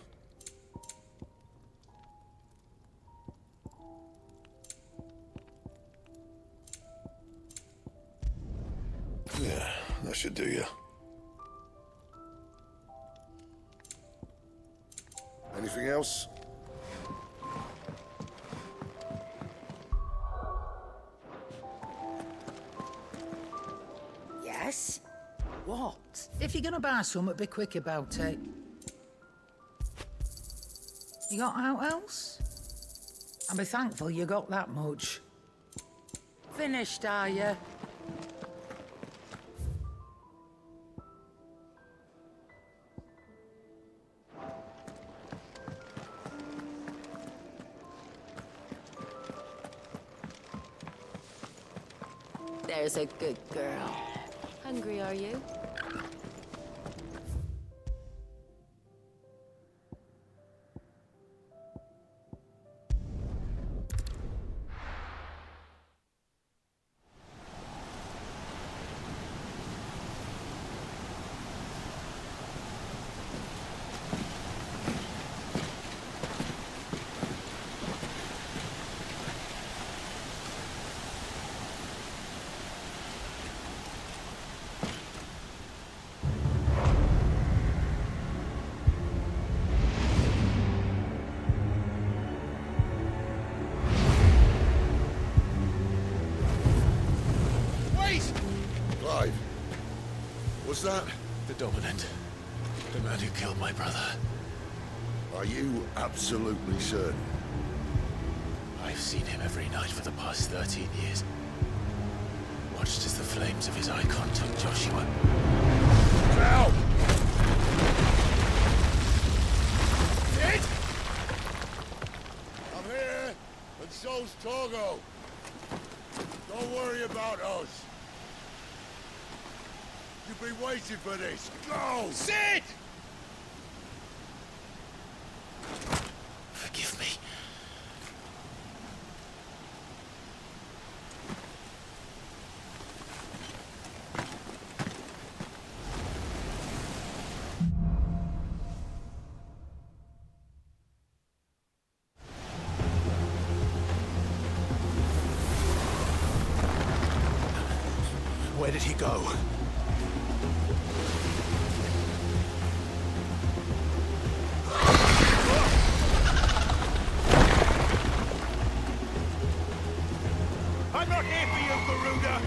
Yeah, that should do you. Anything else? Yes? What? If you're gonna buy something, be quick about it. You got out else? And be thankful you got that much. Finished, are you? There's a good girl. Hungry, are you? Clive, what's that? The Dominant. The man who killed my brother. Are you absolutely certain? I've seen him every night for the past 13 years. Watched as the flames of his icon took Joshua. Ow! Dead? I'm here, and so's Torgo. Don't worry about us. You've been waiting for this. Go! Sid! Forgive me. Where did he go? I'm not here for you, Garuda!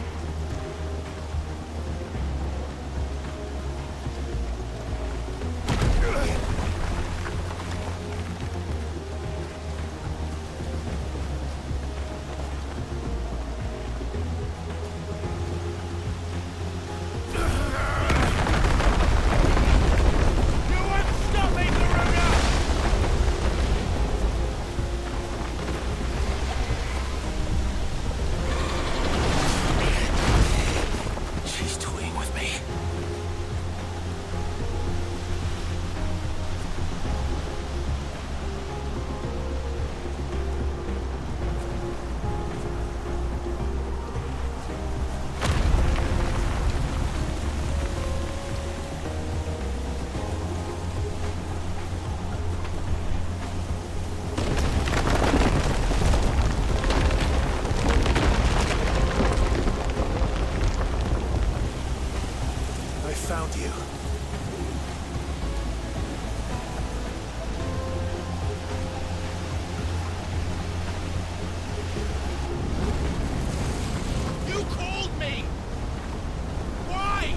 You called me! Why?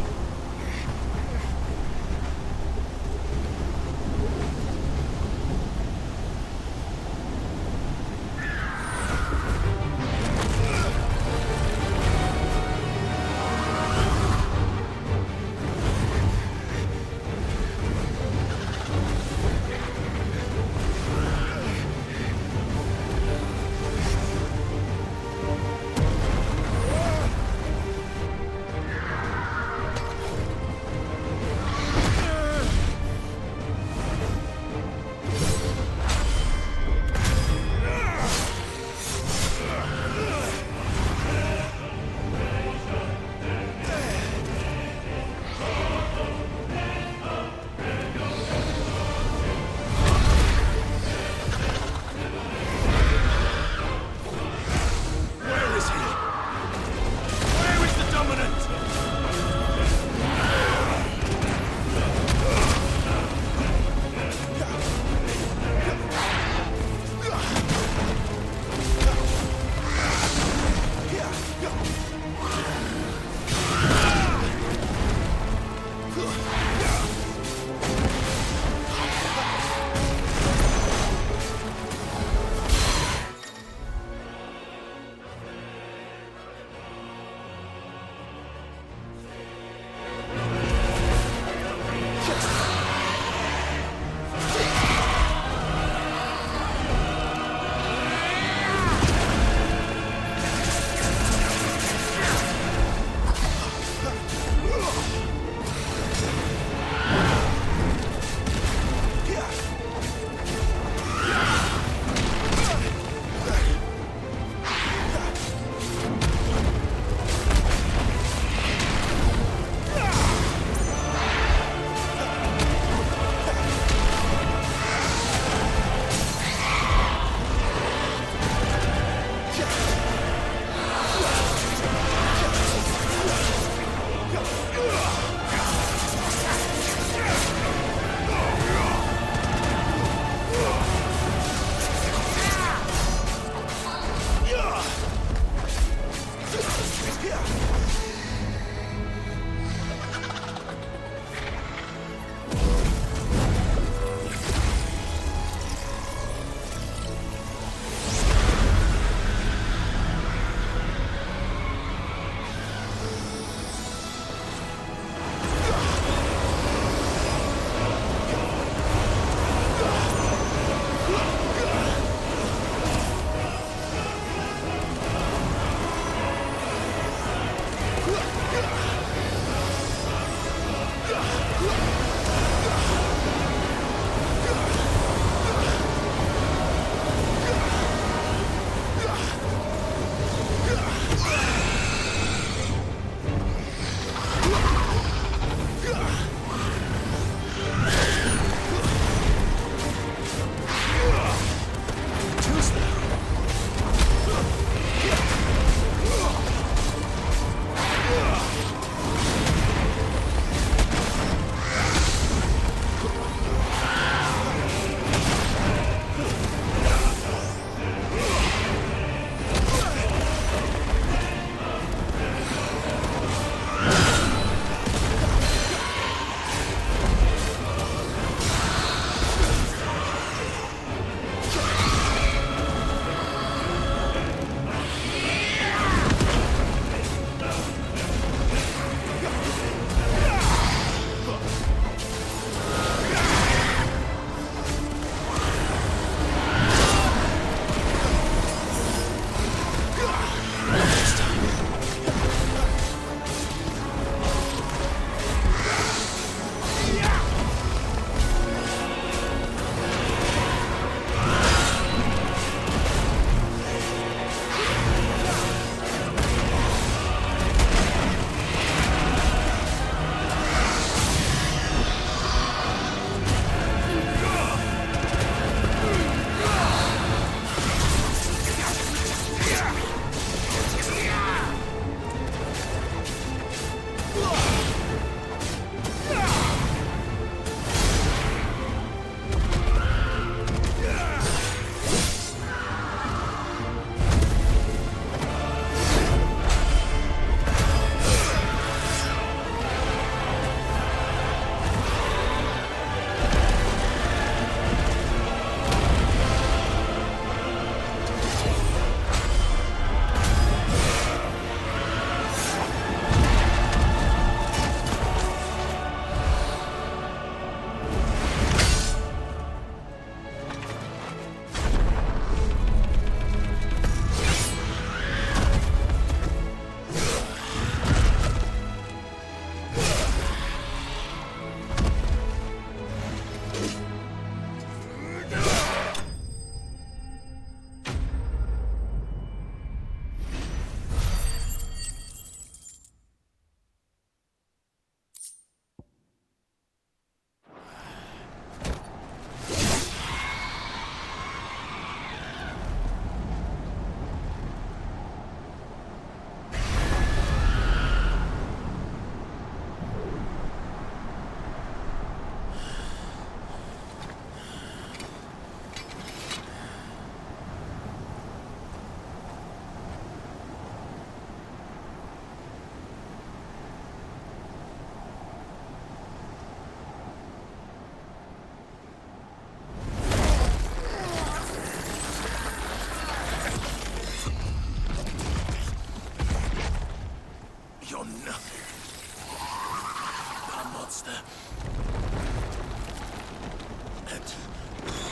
And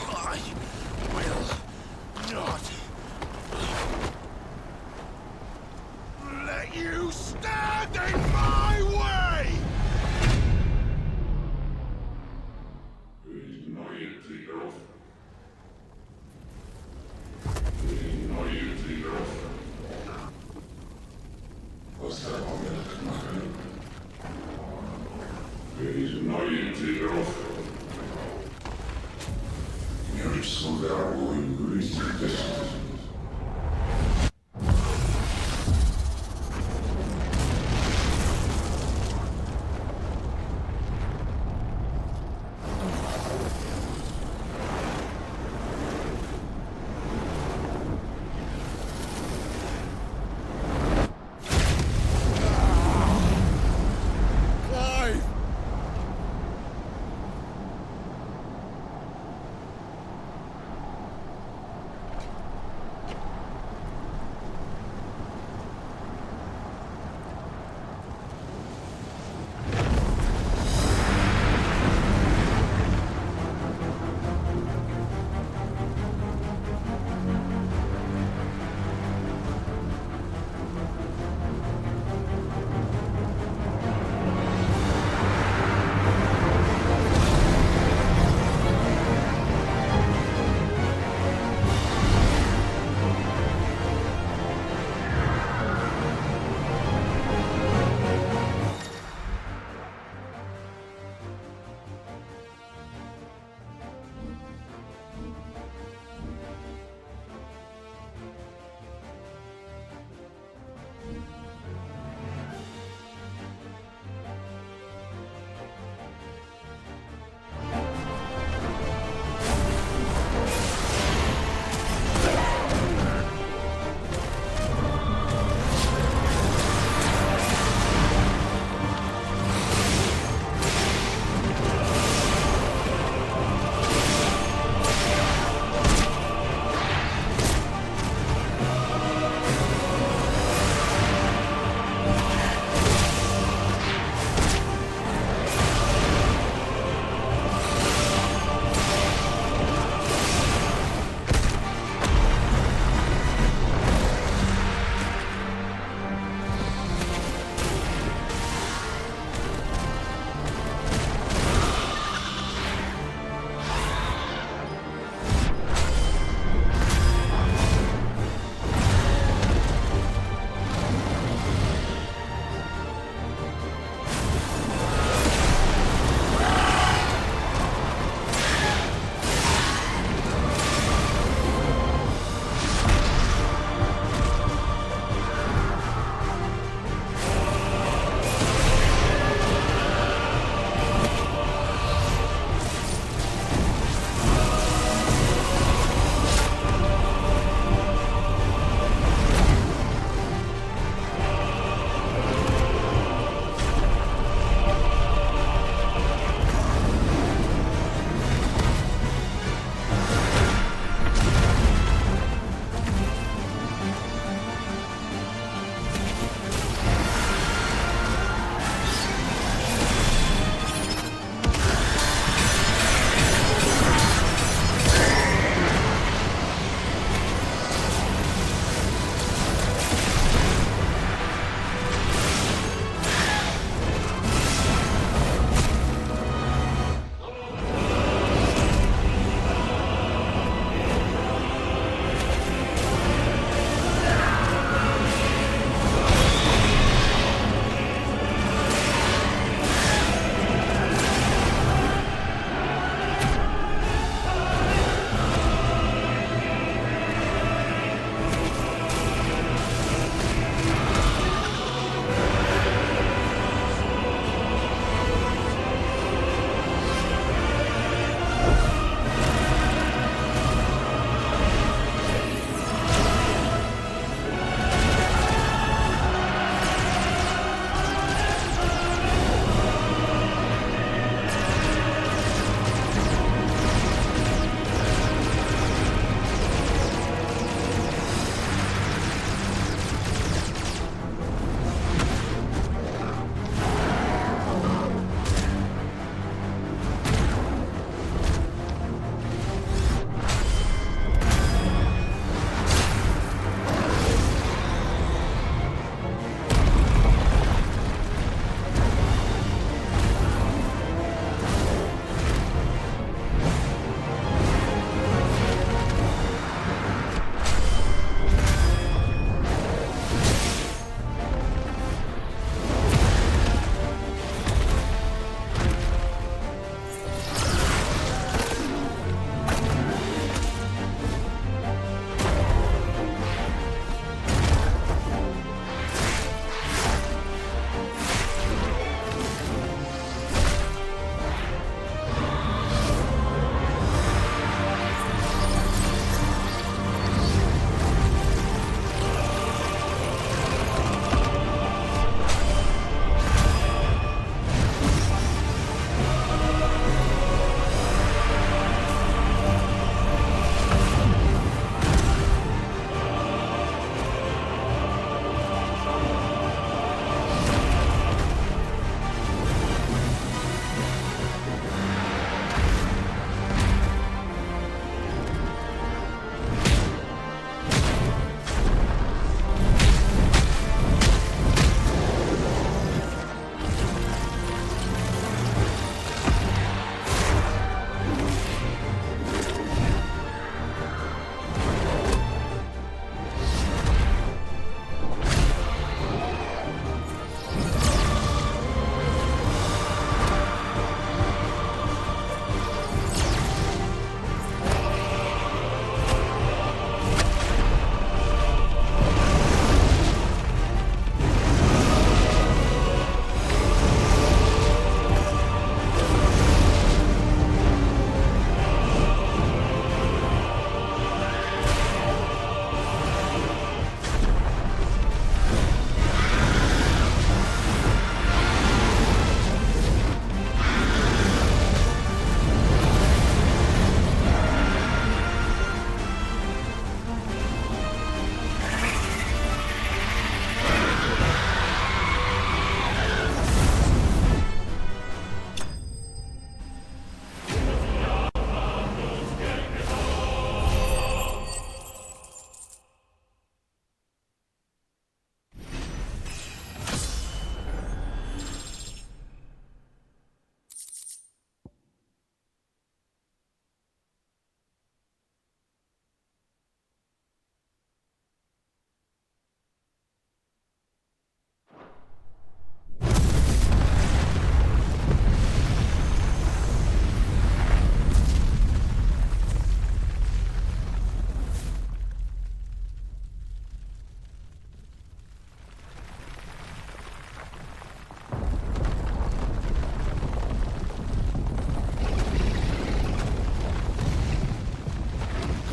I will not let you stand in my way!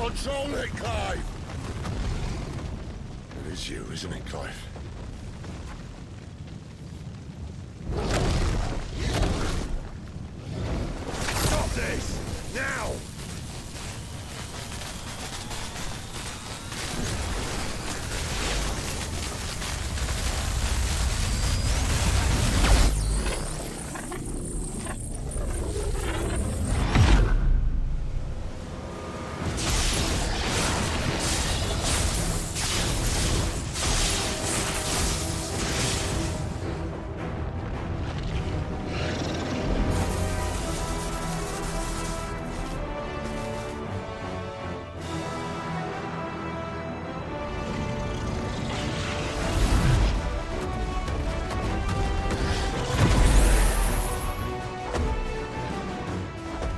Control it, Clive! It is you, isn't it, Clive? Stop this! Now!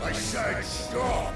I said stop!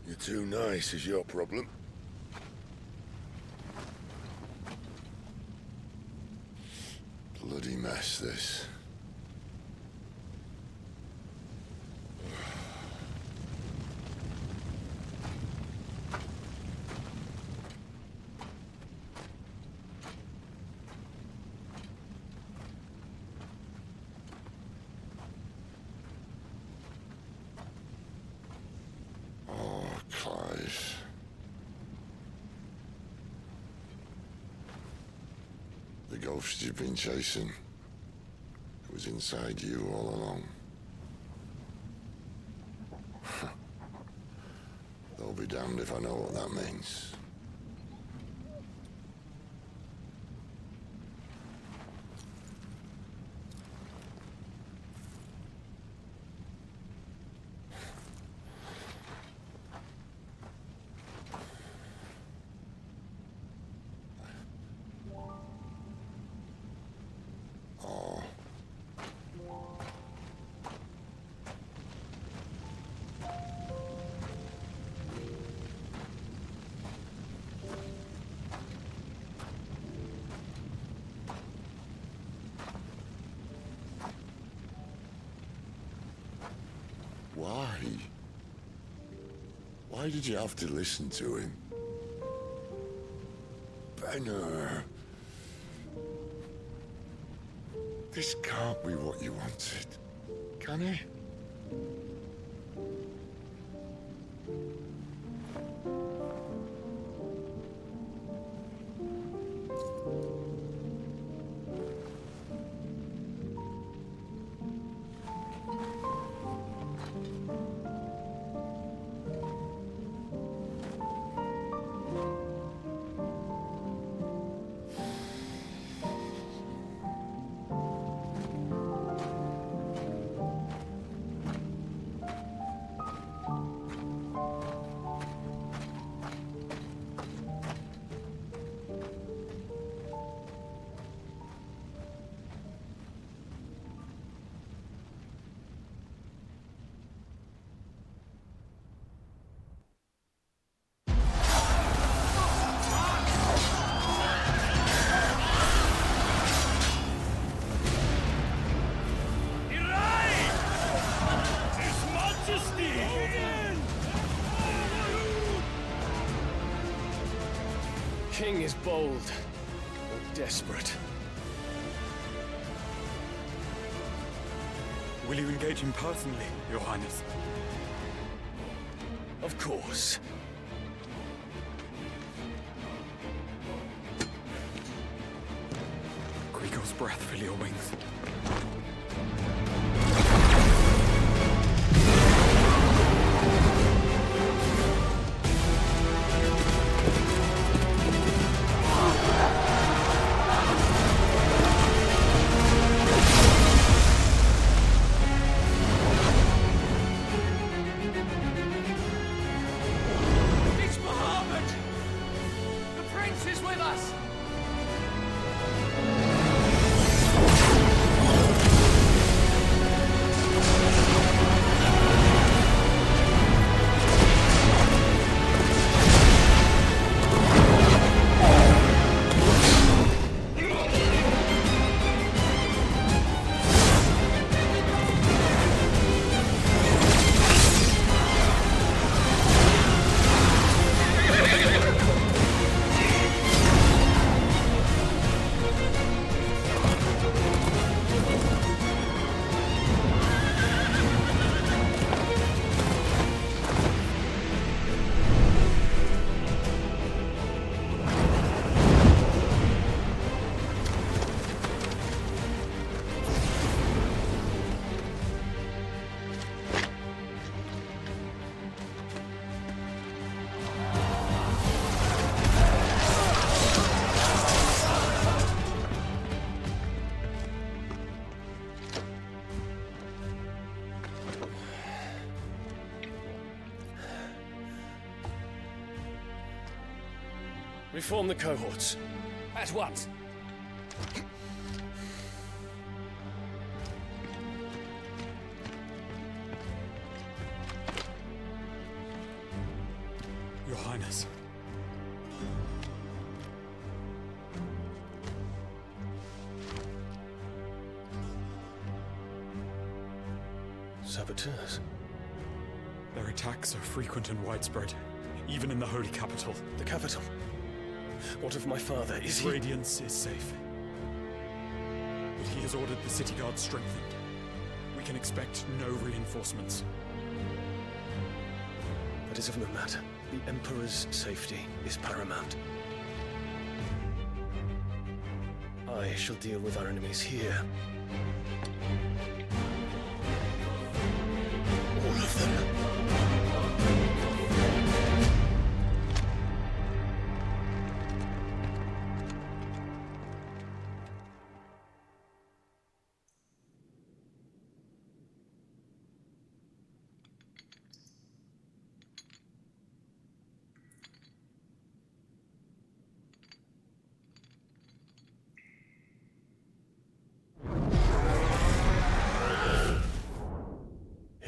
You're too nice is your problem. Bloody mess, this. Clive. The ghost you've been chasing, it was inside you all along. They'll be damned if I know what that means. Why? Why did you have to listen to him? Benner. This can't be what you wanted, can it? King is bold, or desperate. Will you engage him personally, Your Highness? Of course. Grigor's breath fill your wings. us. Reform the cohorts. At once. Your Highness. Saboteurs. Their attacks are frequent and widespread, even in the holy capital. The capital? What of my father? Is he... Radiance is safe. But he has ordered the city guard strengthened. We can expect no reinforcements. That is of no matter. The Emperor's safety is paramount. I shall deal with our enemies here. All of them.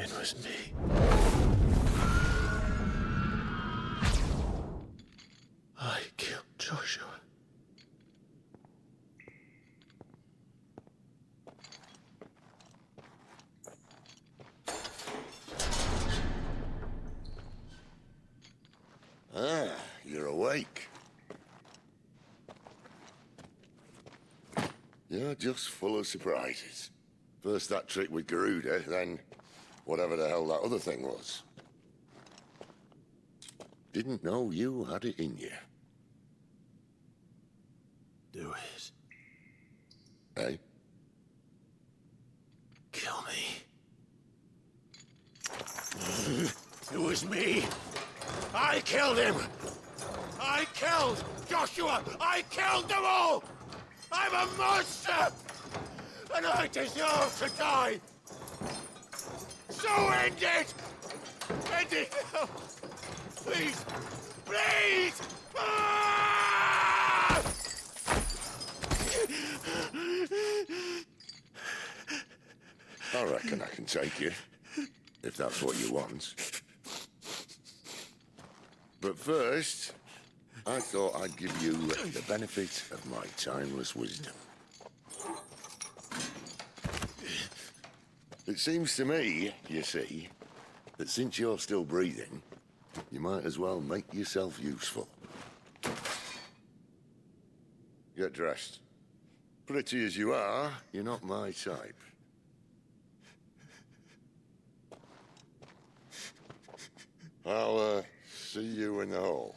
It was me. I killed Joshua. Ah, you're awake. You're just full of surprises. First that trick with Garuda, then whatever the hell that other thing was. Didn't know you had it in you. Do it. Hey? Kill me. It was me. I killed him. I killed Joshua. I killed them all. I'm a monster. And I deserve to die. So end it. End it now. Please. Please. Ah! I reckon I can take you, if that's what you want. But first, I thought I'd give you the benefit of my timeless wisdom. It seems to me, you see, that since you're still breathing, you might as well make yourself useful. Get dressed. Pretty as you are, you're not my type. I'll, see you in the hall.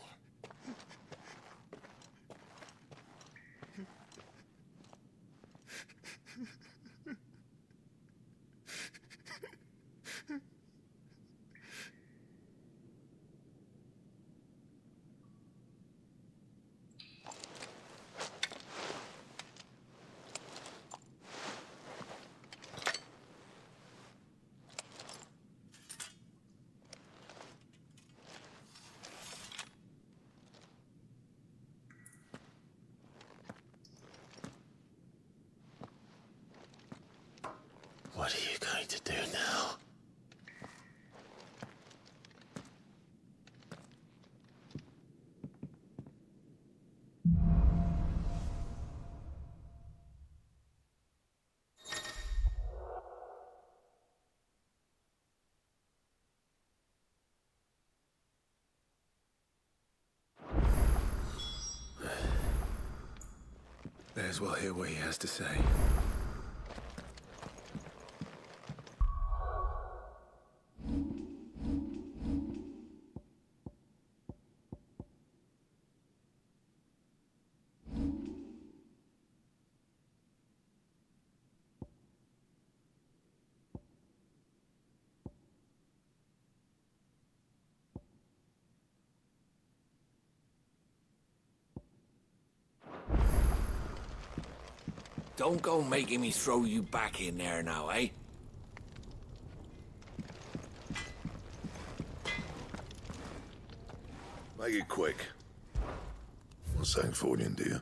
I to do now? May as well hear what he has to say. Don't go making me throw you back in there now, eh? Make it quick. Want something for you, do you?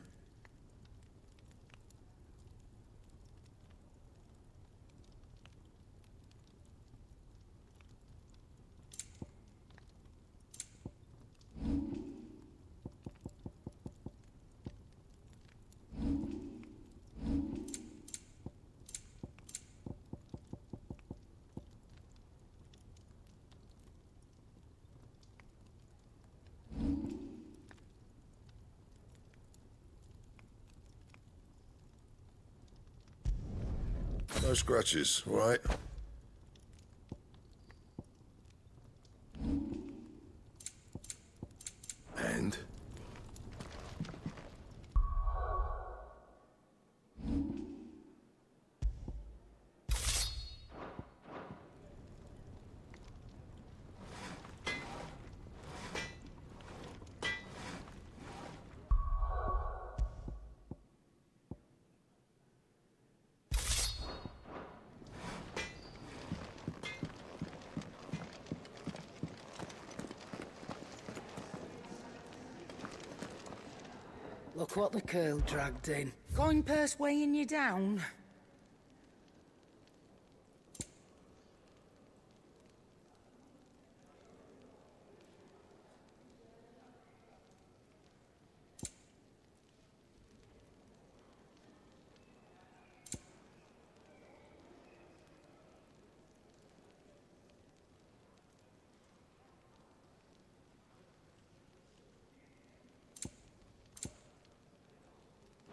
No scratches, all right? And? Look what the curl dragged in. Coin purse weighing you down?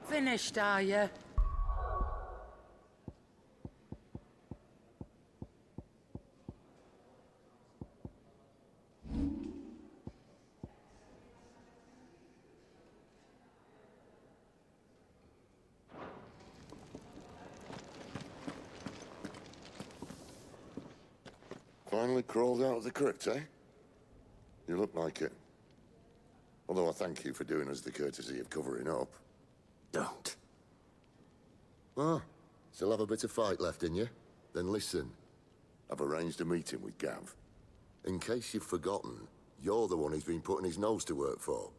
Finished, are you? Finally crawled out of the crypt, eh? You look like it. Although I thank you for doing us the courtesy of covering up. Don't. Ah, still have a bit of fight left in you? Then listen. I've arranged a meeting with Gav. In case you've forgotten, you're the one he's been putting his nose to work for.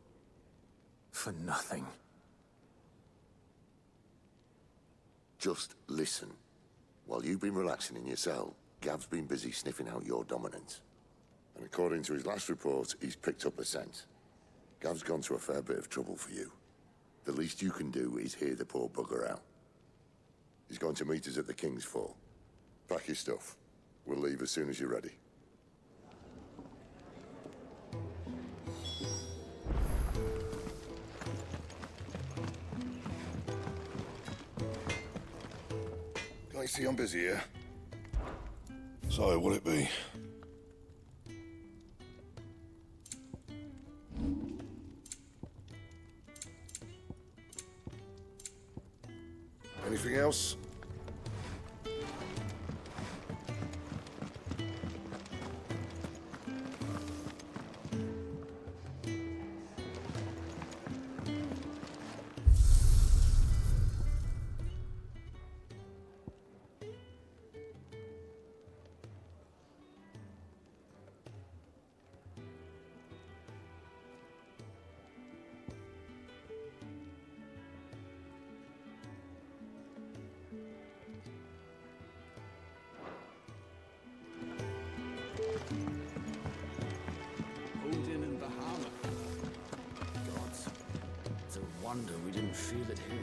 For nothing. Just listen. While you've been relaxing in your cell, Gav's been busy sniffing out your dominance. And according to his last report, he's picked up a scent. Gav's gone to a fair bit of trouble for you. The least you can do is hear the poor bugger out. He's going to meet us at the King's Fall. Pack your stuff. We'll leave as soon as you're ready. Can I see I'm busy here? So, what'll it be? Anything else? wonder we didn't feel it here.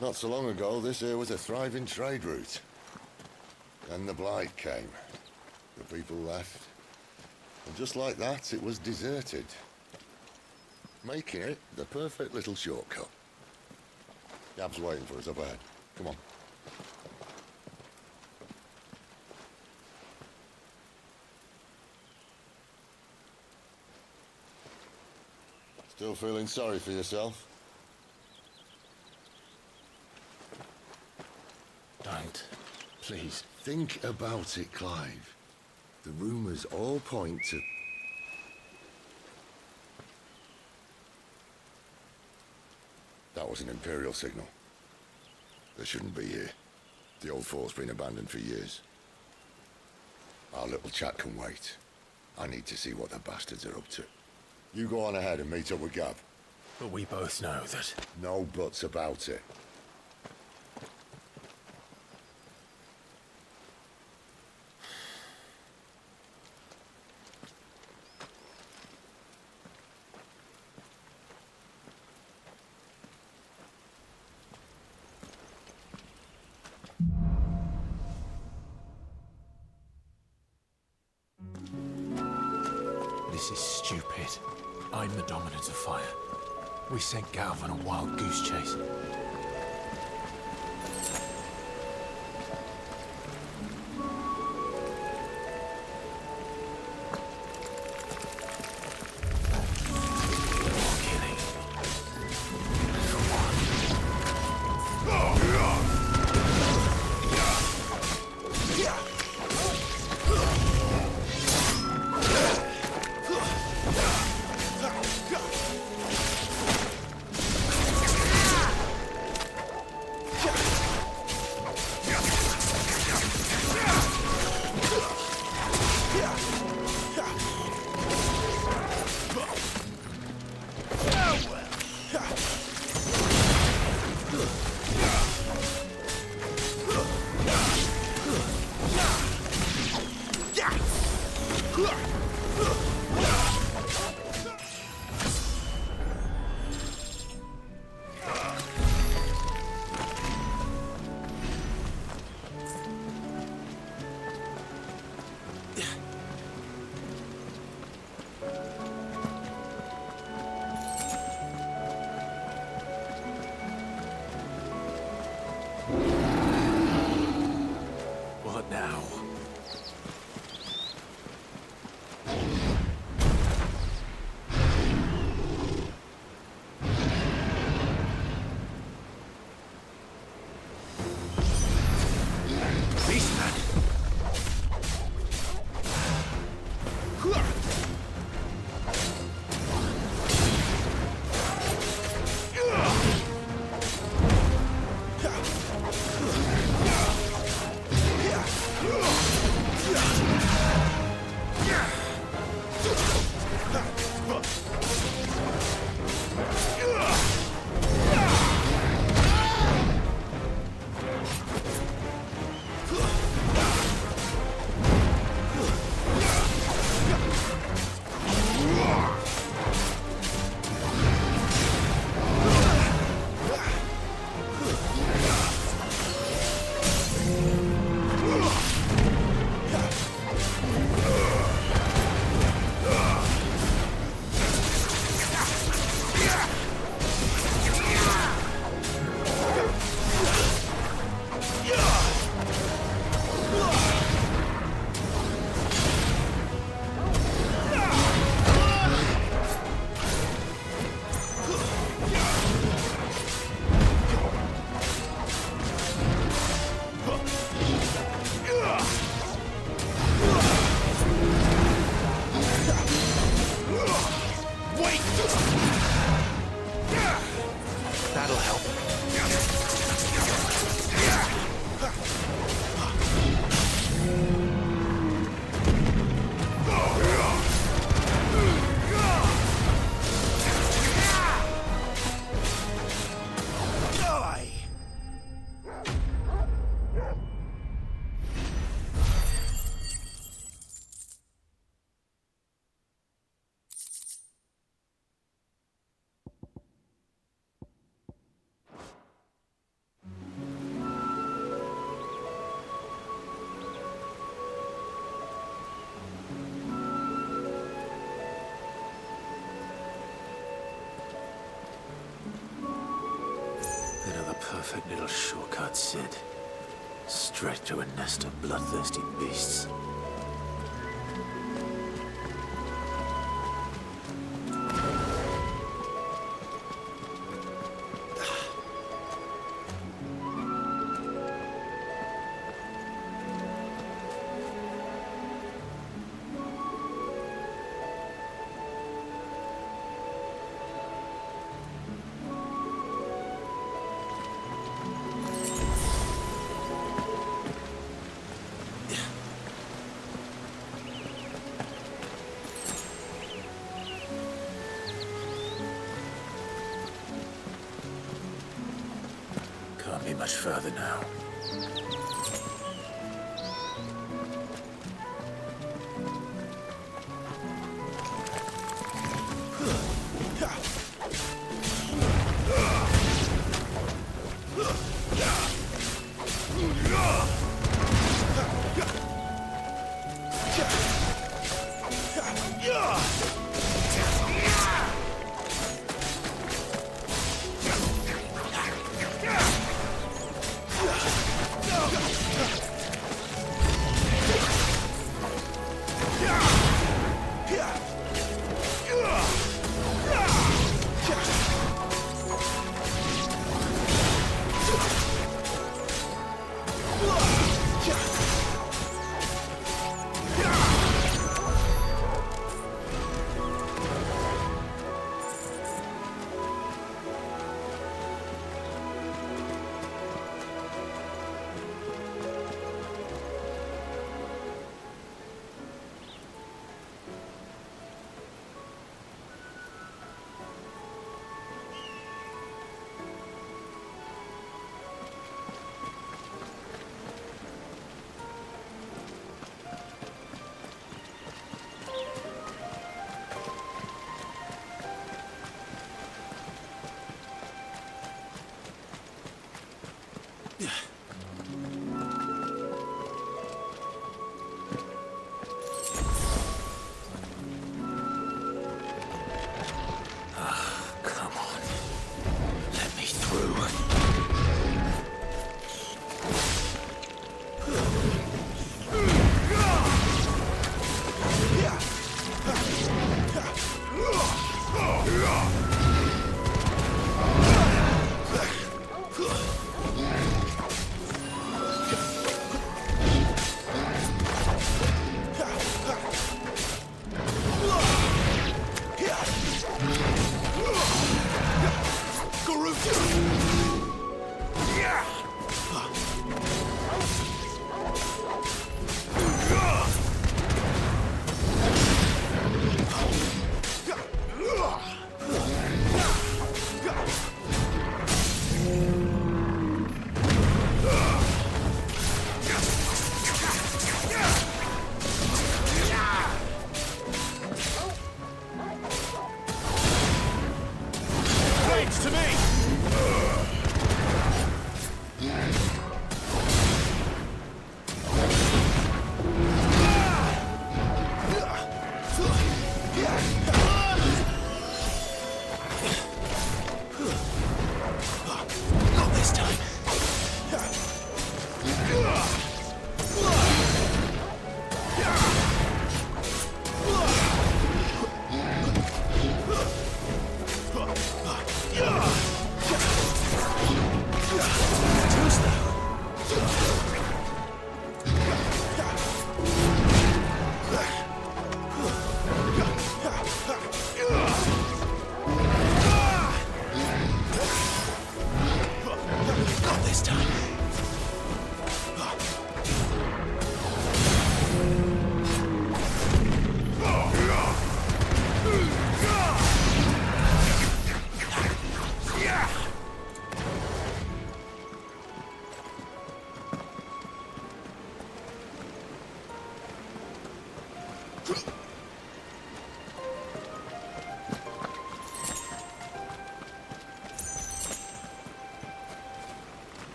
Not so long ago, this here was a thriving trade route. Then the Blight came. The people left. And just like that, it was deserted. Making it the perfect little shortcut. Gab's waiting for us up ahead. Come on. Still feeling sorry for yourself? Don't. Please. Think about it, Clive. The rumours all point to... That was an Imperial signal. They shouldn't be here. The old fort's been abandoned for years. Our little chat can wait. I need to see what the bastards are up to. You go on ahead and meet up with Gab. But we both know that... No buts about it. This is stupid. I'm the Dominant of Fire. We sent Galv on a wild goose chase. What now? perfect little shortcut, Sid. Straight through a nest of bloodthirsty beasts. Can't be much further now.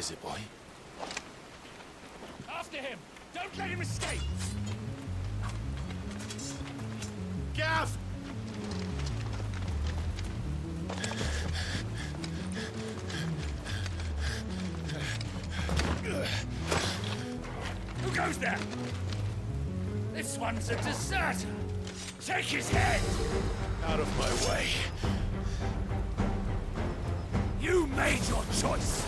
is it, boy? After him! Don't let him escape! Gav! Who goes there? This one's a deserter! Take his head! Out of my way. You made your choice!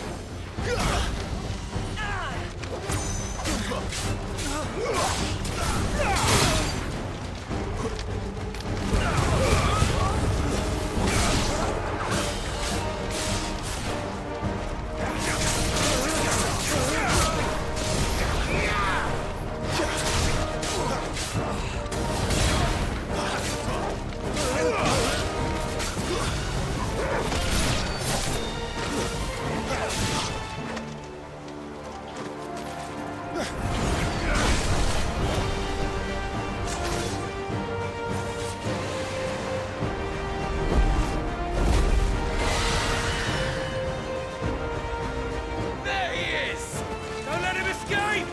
There he is! Don't let him escape!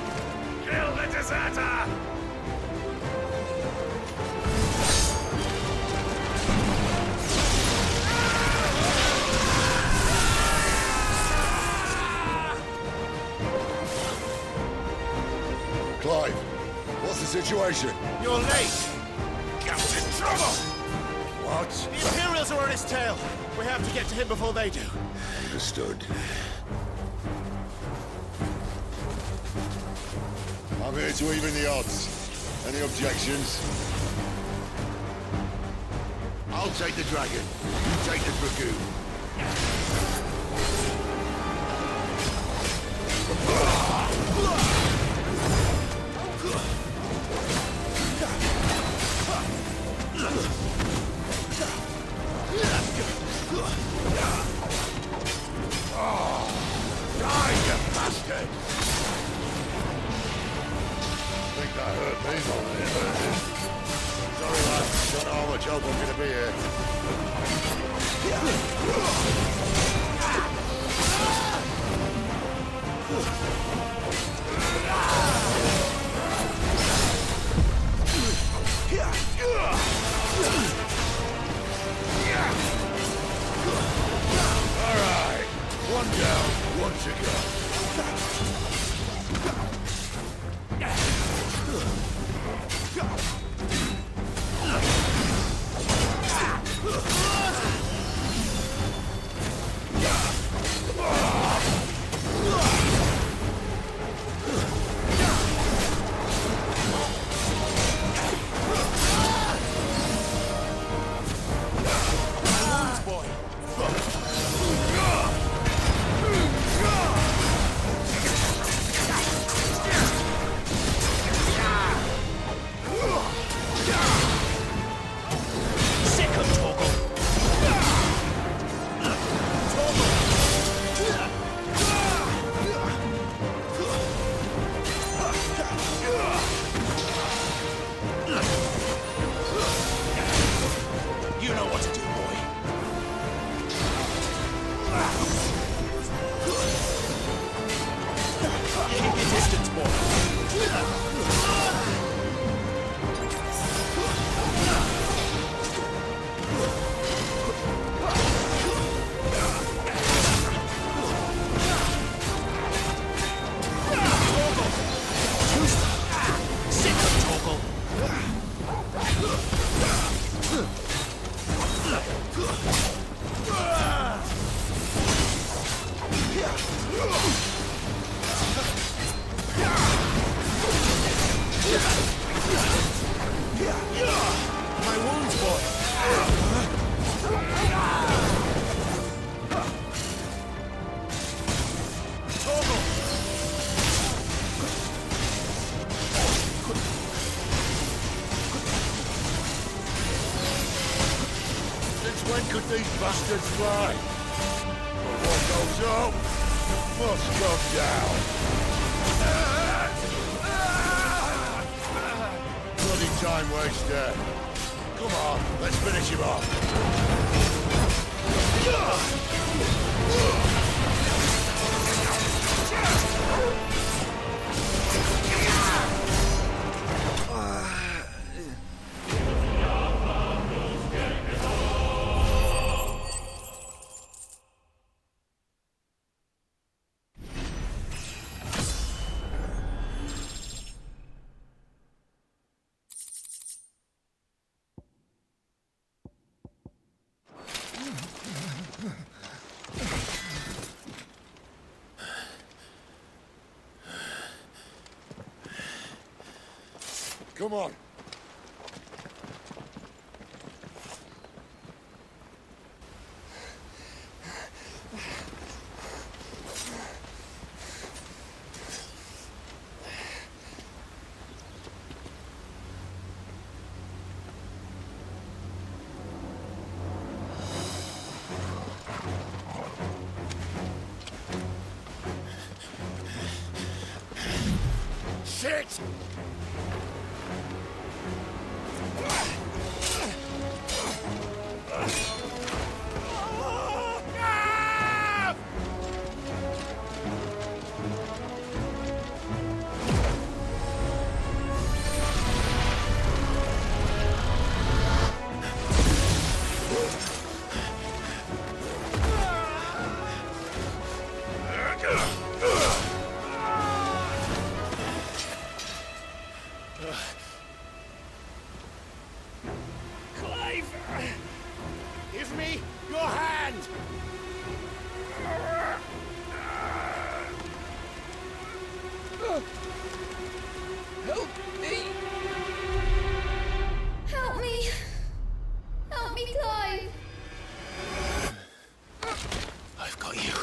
Kill the deserter! Clive, what's the situation? You're late! Captain Trouble! What? The Imperials are on his tail! We have to get to him before they do. Understood. I'm here to even the odds. Any objections? I'll take the dragon. You take the dragoon. Die, you bastard! Think that hurt me more than it hurt him. Sorry, lad. Don't know how much help I'm gonna be here. All right. One down, one to go. Sick of Torgal! You know what to do, boy. Keep your distance, boy. Sick of Torgal! My wounds, boy. Torgal! Since when could these bastards fly? But what goes up must come down. Bloody time waster. Come on, let's finish him off. Come on. Shit! Clive! Give me your hand! Help me! Help me! Help me, Clive! I've got you.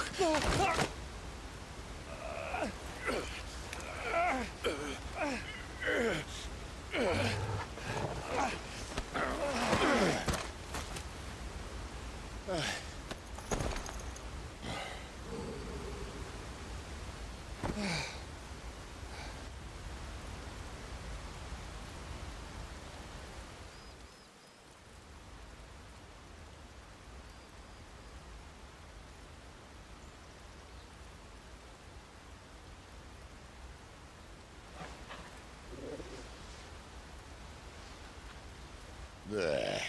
There.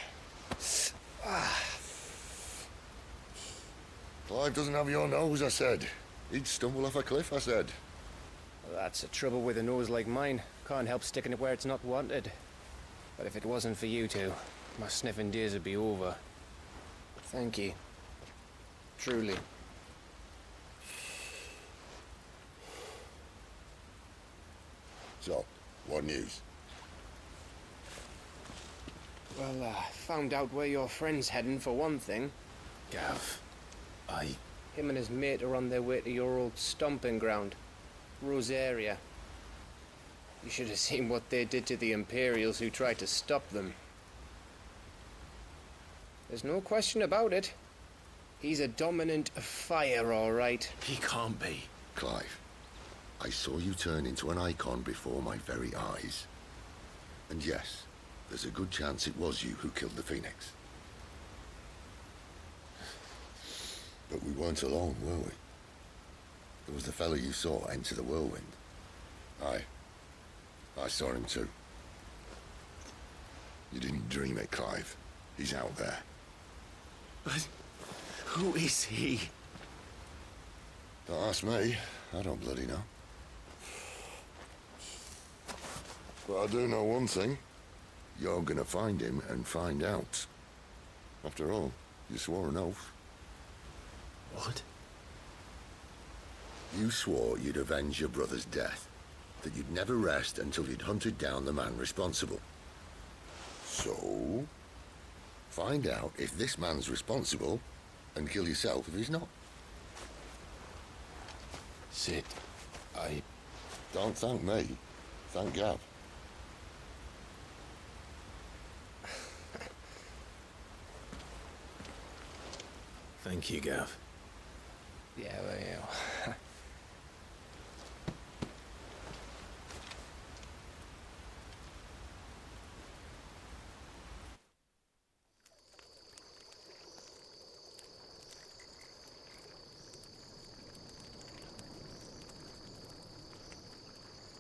Clive doesn't have your nose, I said. He'd stumble off a cliff, I said. Well, that's the trouble with a nose like mine. Can't help sticking it where it's not wanted. But if it wasn't for you two, my sniffing days would be over. Thank you. Truly. So, what news? Well, found out where your friend's heading, for one thing. Gav, Him and his mate are on their way to your old stomping ground, Rosaria. You should have seen what they did to the Imperials who tried to stop them. There's no question about it. He's a dominant of fire, all right. He can't be. Clive, I saw you turn into an icon before my very eyes. And yes, there's a good chance it was you who killed the Phoenix. But we weren't alone, were we? There was the fellow you saw enter the whirlwind. I saw him too. You didn't dream it, Clive. He's out there. But who is he? Don't ask me. I don't bloody know. But I do know one thing. You're gonna find him and find out. After all, you swore an oath. What? You swore you'd avenge your brother's death. That you'd never rest until you'd hunted down the man responsible. So, find out if this man's responsible and kill yourself if he's not. Sid, Don't thank me. Thank Gav. Thank you, Gav. Yeah, well.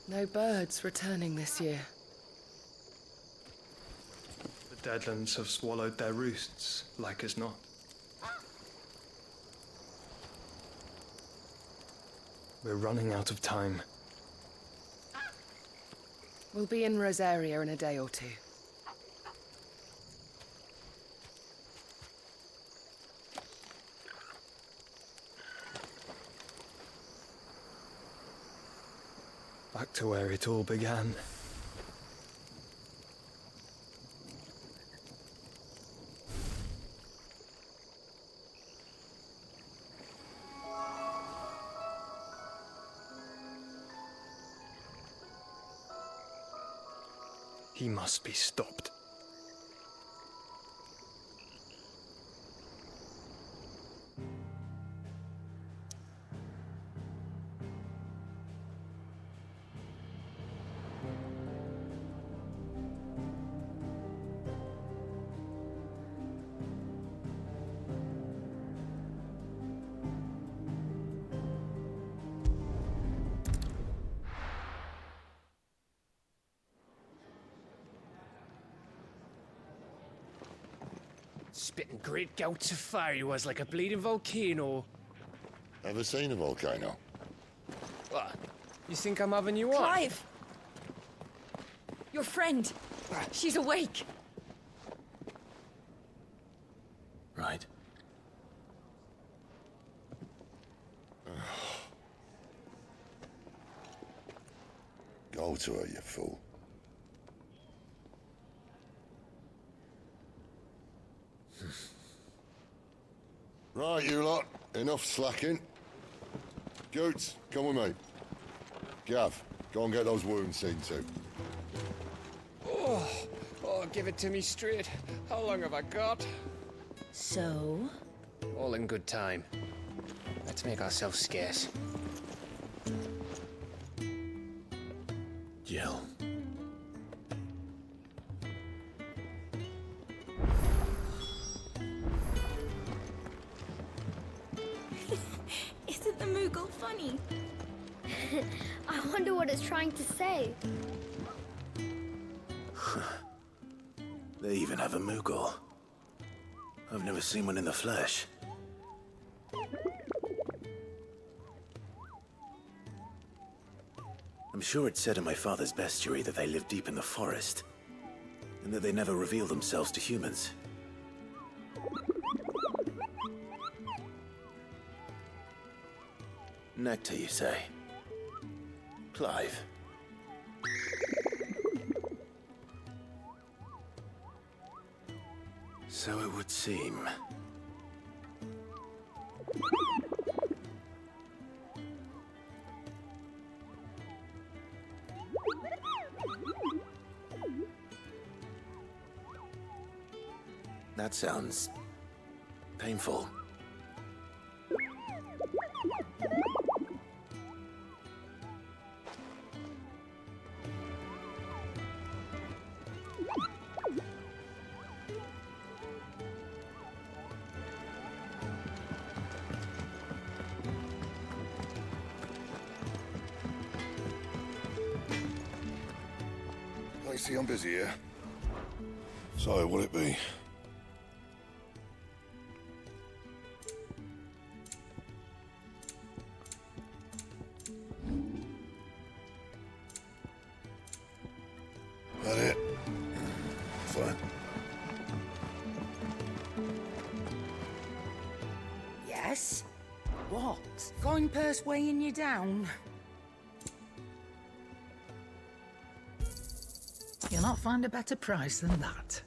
No birds returning this year. The Deadlands have swallowed their roosts, like as not. We're running out of time. We'll be in Rosaria in a day or two. Back to where it all began. He must be stopped. Spitting great gouts of fire he was, like a bleeding volcano. Ever seen a volcano? What? You think I'm having you on? Clive! Your friend. She's awake. Right. Go to her, you fool. Right, you lot. Enough slacking. Goots, come with me. Gav, go and get those wounds seen to. Oh, give it to me straight. How long have I got? So? All in good time. Let's make ourselves scarce. Jill. Isn't the Moogle funny? I wonder what it's trying to say. They even have a Moogle. I've never seen one in the flesh. I'm sure it said in my father's bestiary that they live deep in the forest, and that they never reveal themselves to humans. Nectar, you say? Clive. So it would seem. That sounds painful. I see I'm busy here. So, will it be? That it? Fine. Yes? What? Going purse weighing you down? You'll not find a better price than that.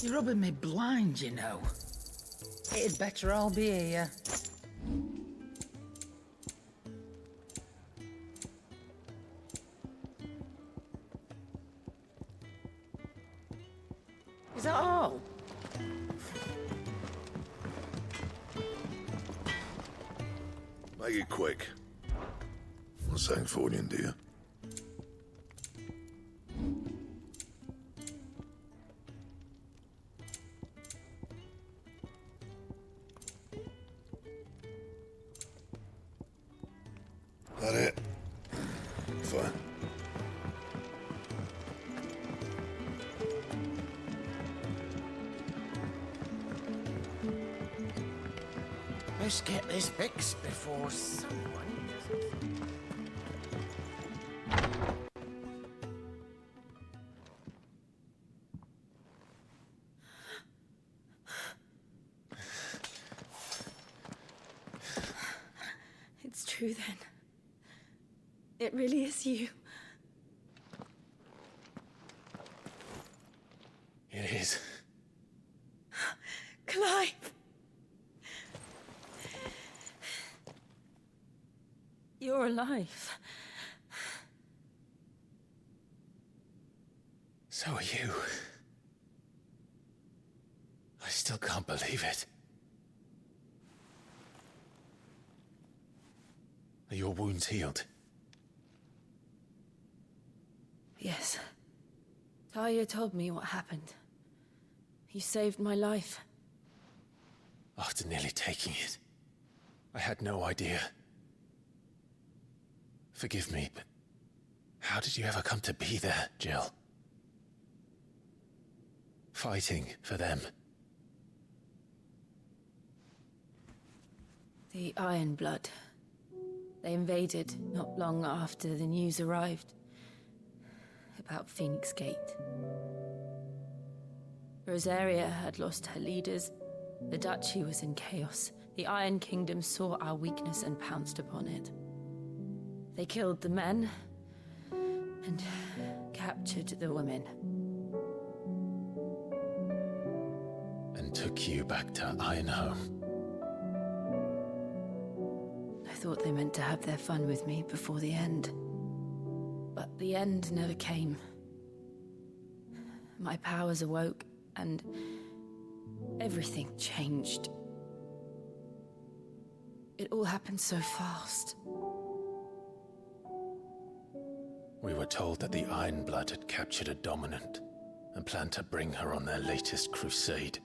You're rubbing me blind, you know. It'd better all be here. Is that all? Make it quick. What's saying Fordian, do you? That it? Fine. Let's get this fixed before someone doesn't. It's true then. It really is you. It is. Clive! You're alive. So are you. I still can't believe it. Are your wounds healed? Yes. Talia told me what happened. You saved my life. After nearly taking it, I had no idea. Forgive me, but how did you ever come to be there, Jill? Fighting for them. The Iron Blood. They invaded not long after the news arrived about Phoenix Gate. Rosaria had lost her leaders. The Duchy was in chaos. The Iron Kingdom saw our weakness and pounced upon it. They killed the men and captured the women. And took you back to Ironhome. I thought they meant to have their fun with me before the end. But the end never came. My powers awoke, and everything changed. It all happened so fast. We were told that the Iron Blood had captured a dominant and planned to bring her on their latest crusade.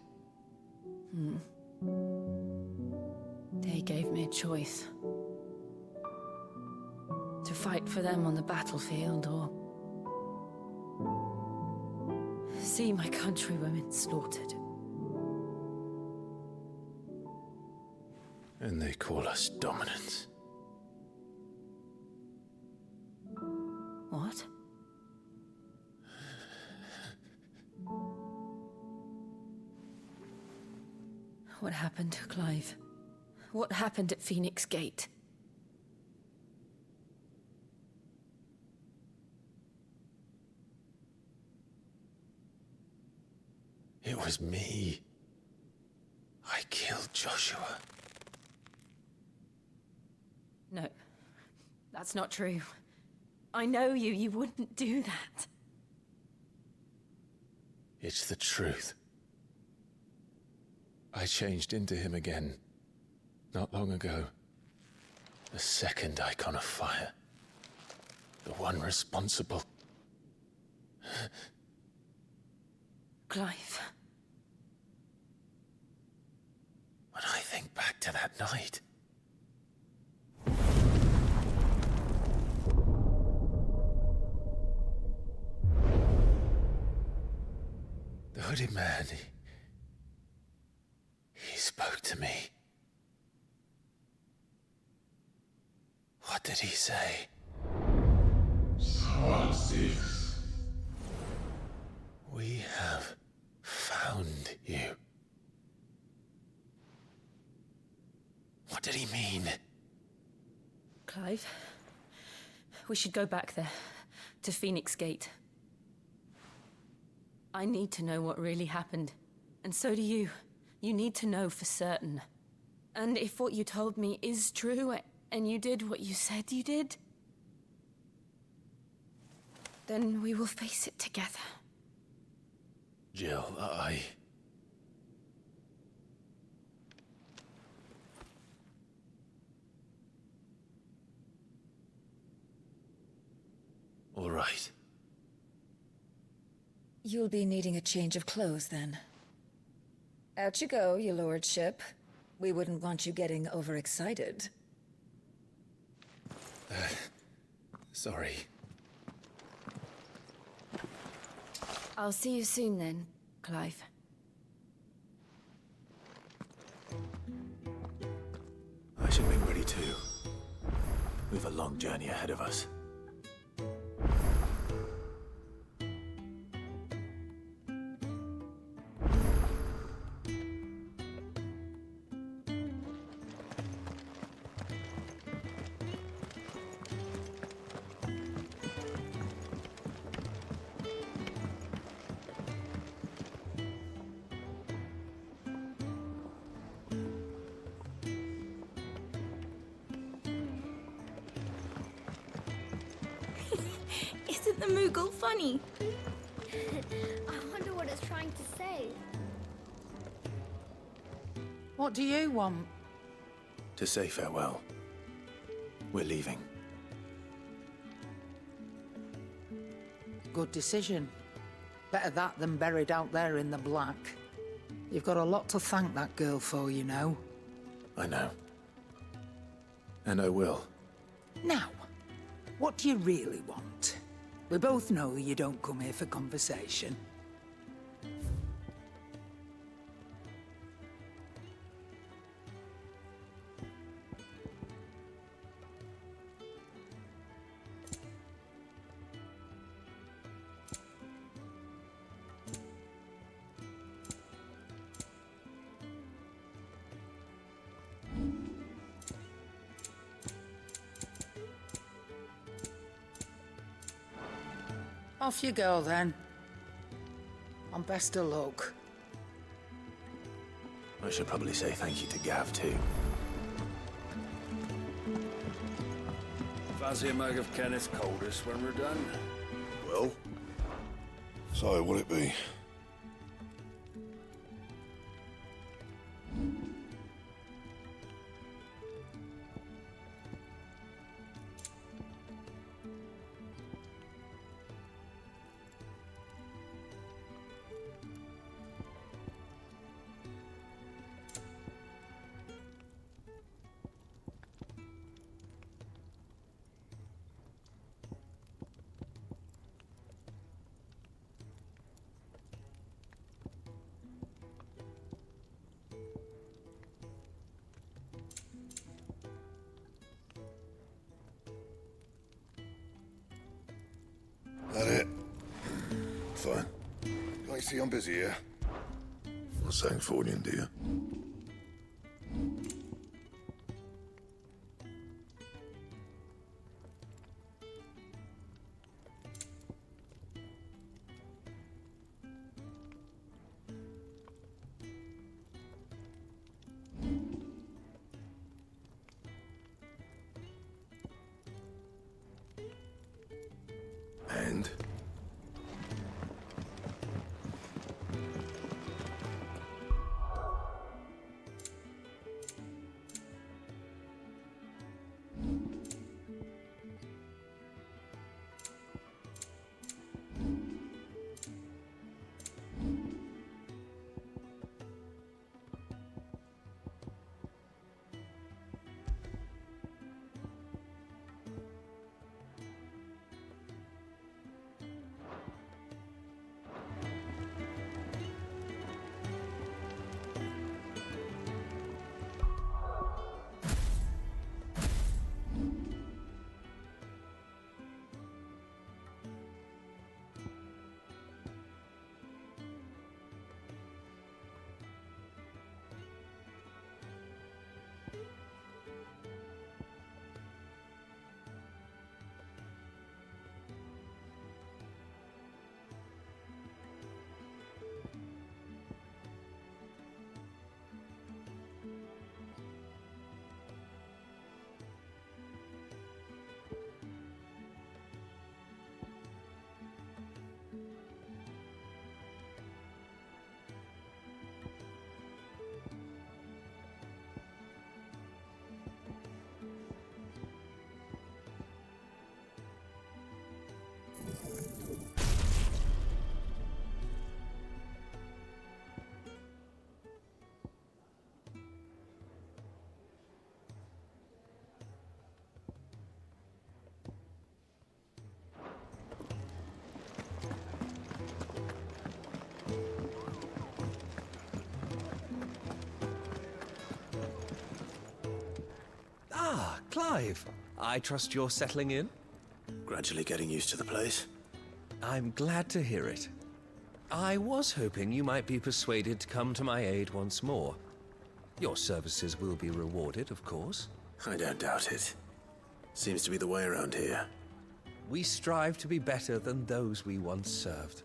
They gave me a choice. To fight for them on the battlefield, or see my countrywomen slaughtered. And they call us dominants. What? What happened to Clive? What happened at Phoenix Gate? It was me. I killed Joshua. No, that's not true. I know you. You wouldn't do that. It's the truth. I changed into him again, not long ago. The second icon of fire. The one responsible. Clive. When I think back to that night... The hooded man, he spoke to me. What did he say? Francis. We have found you. What did he mean? Clive, we should go back there, to Phoenix Gate. I need to know what really happened, and so do you. You need to know for certain. And if what you told me is true, and you did what you said you did, then we will face it together. Jill, All right. You'll be needing a change of clothes, then. Out you go, your lordship. We wouldn't want you getting overexcited. Sorry. I'll see you soon then, Clive. I should make ready too. We've a long journey ahead of us. Moogle funny. I wonder what it's trying to say. What do you want? To say farewell. We're leaving. Good decision. Better that than buried out there in the black. You've got a lot to thank that girl for, you know. I know. And I will. Now, what do you really want? We both know you don't come here for conversation. Off you go, then. And best of luck. I should probably say thank you to Gav, too. Fancy a mug of Kenneth Coldest when we're done? Well, so what'll it be? That it? Fine. Can't you see I'm busy here? Not saying Fordian, do you? And? Ah, Clive. I trust you're settling in? Gradually getting used to the place. I'm glad to hear it. I was hoping you might be persuaded to come to my aid once more. Your services will be rewarded, of course. I don't doubt it. Seems to be the way around here. We strive to be better than those we once served.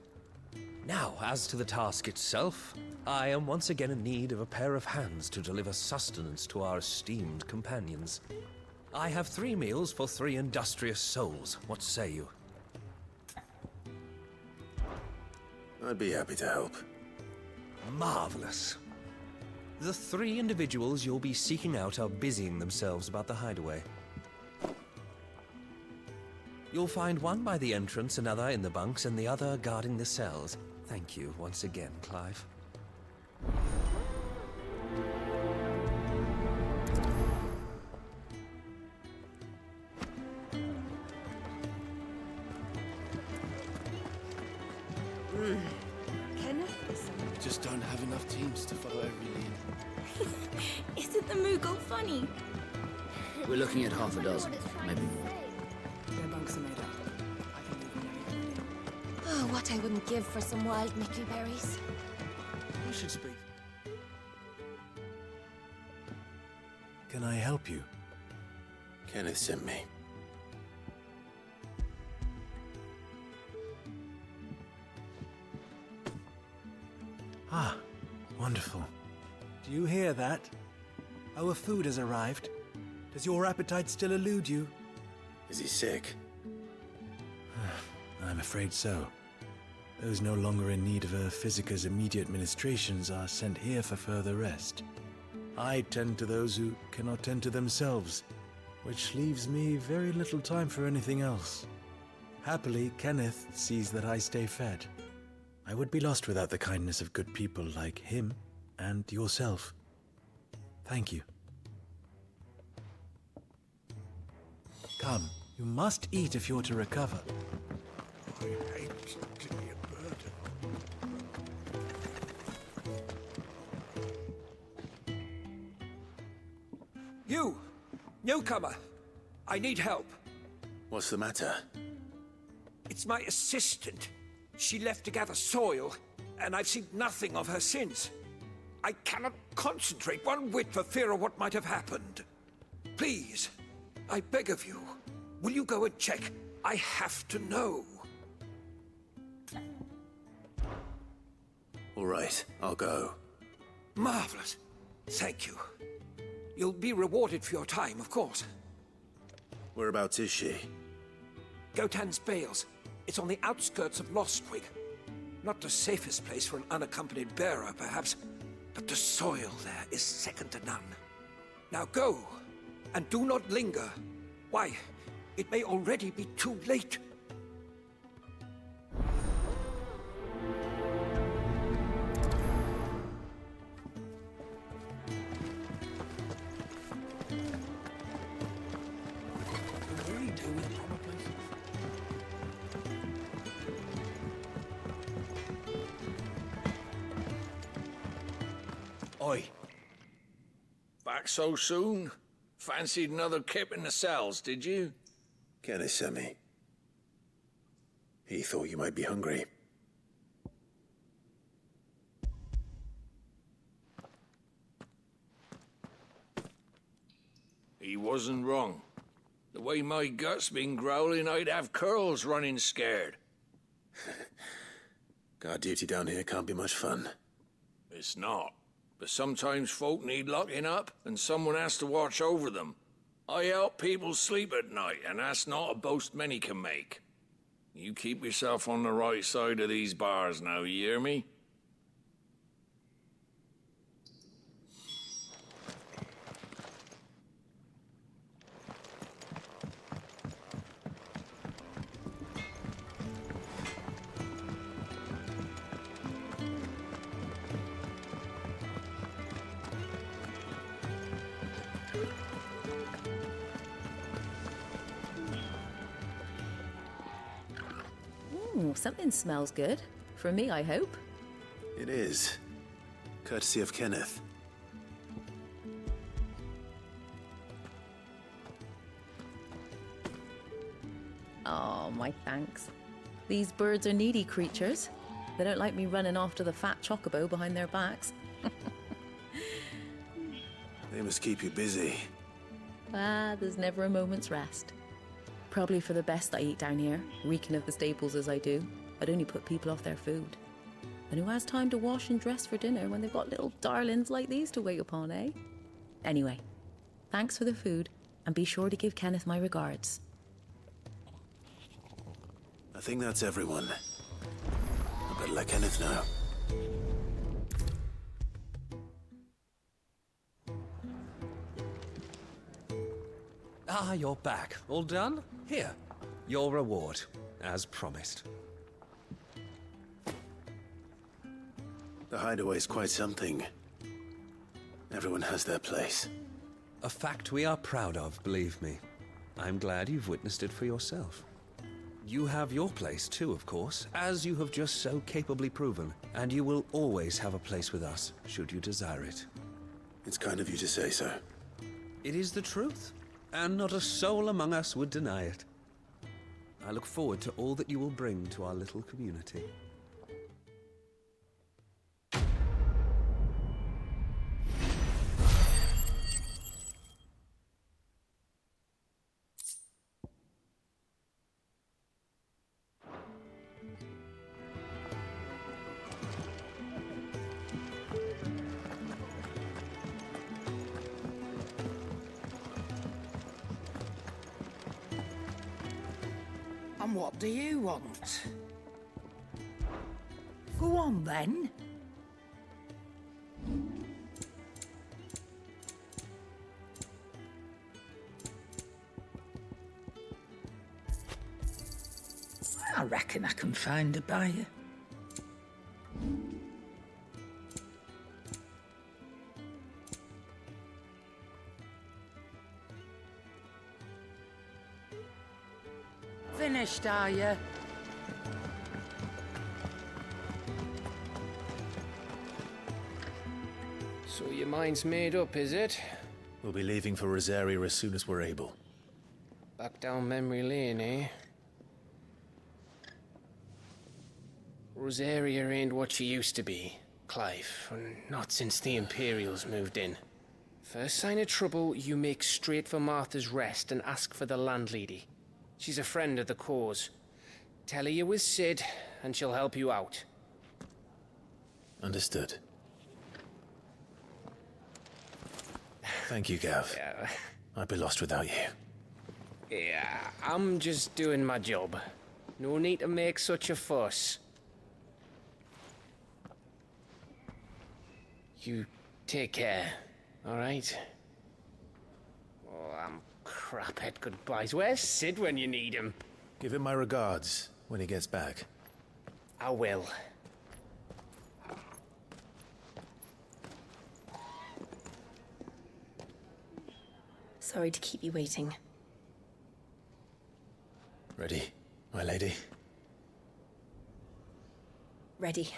Now, as to the task itself, I am once again in need of a pair of hands to deliver sustenance to our esteemed companions. I have 3 meals for 3 industrious souls. What say you? I'd be happy to help. Marvelous. The 3 individuals you'll be seeking out are busying themselves about the hideaway. You'll find one by the entrance, another in the bunks, and the other guarding the cells. Thank you once again, Clive. We just don't have enough teams to follow every lead. Isn't the Moogle funny? We're looking at half a dozen, maybe more. Their bunks are made up. Oh, what I wouldn't give for some wild Mickey berries. We should speak. Can I help you? Kenneth sent me. Ah, wonderful. Do you hear that? Our food has arrived. Does your appetite still elude you? Is he sick? I'm afraid so. Those no longer in need of a Physica's immediate ministrations are sent here for further rest. I tend to those who cannot tend to themselves, which leaves me very little time for anything else. Happily, Kenneth sees that I stay fed. I would be lost without the kindness of good people like him and yourself. Thank you. Come, you must eat if you're to recover. I hate to be a burden. You! Newcomer! I need help. What's the matter? It's my assistant. She left to gather soil, and I've seen nothing of her since. I cannot concentrate one whit for fear of what might have happened. Please, I beg of you, will you go and check? I have to know. All right, I'll go. Marvelous. Thank you. You'll be rewarded for your time, of course. Whereabouts is she? Gotan's Bales. It's on the outskirts of Lostwig. Not the safest place for an unaccompanied bearer, perhaps, but the soil there is second to none. Now go, and do not linger. Why, it may already be too late. Oi. Back so soon? Fancied another kip in the cells, did you? Kenneth sent me. He thought you might be hungry. He wasn't wrong. The way my gut's been growling, I'd have curls running scared. Guard duty down here can't be much fun. It's not. But sometimes folk need locking up, and someone has to watch over them. I help people sleep at night, and that's not a boast many can make. You keep yourself on the right side of these bars now, you hear me? Ooh, something smells good. For me, I hope. It is. Courtesy of Kenneth. Oh, my thanks. These birds are needy creatures. They don't like me running after the fat chocobo behind their backs. They must keep you busy. Ah, there's never a moment's rest. Probably for the best I eat down here, reeking of the staples as I do. I'd only put people off their food. And who has time to wash and dress for dinner when they've got little darlings like these to wait upon, eh? Anyway, thanks for the food, and be sure to give Kenneth my regards. I think that's everyone. I I'd like Kenneth now. Ah, you're back. All done? Here, your reward, as promised. The hideaway's quite something. Everyone has their place. A fact we are proud of, believe me. I'm glad you've witnessed it for yourself. You have your place too, of course, as you have just so capably proven, and you will always have a place with us, should you desire it. It's kind of you to say so. It is the truth, and not a soul among us would deny it. I look forward to all that you will bring to our little community. And what do you want? Go on, then. I reckon I can find a buyer. Finished, are you? So your mind's made up, is it? We'll be leaving for Rosaria as soon as we're able. Back down memory lane, eh? Rosaria ain't what she used to be, Clive. Not since the Imperials moved in. First sign of trouble, you make straight for Martha's Rest and ask for the landlady. She's a friend of the cause. Tell her you're with Sid, and she'll help you out. Understood. Thank you, Gav. Yeah. I'd be lost without you. Yeah, I'm just doing my job. No need to make such a fuss. You take care, all right? Oh, I'm crap at goodbyes. Where's Sid when you need him? Give him my regards when he gets back. I will. Sorry to keep you waiting. Ready, my lady? Ready.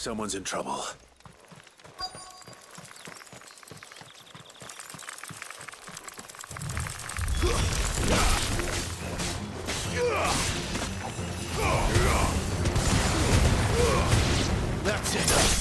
Someone's in trouble. That's it.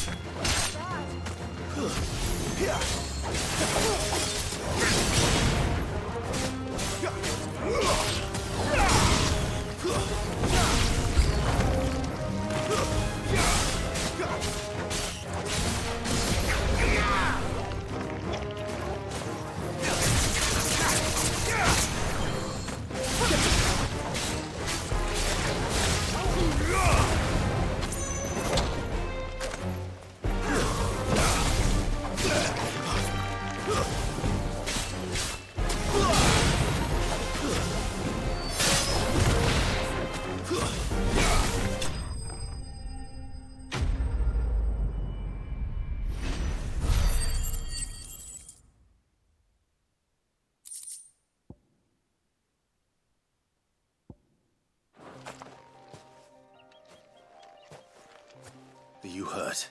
Are you hurt?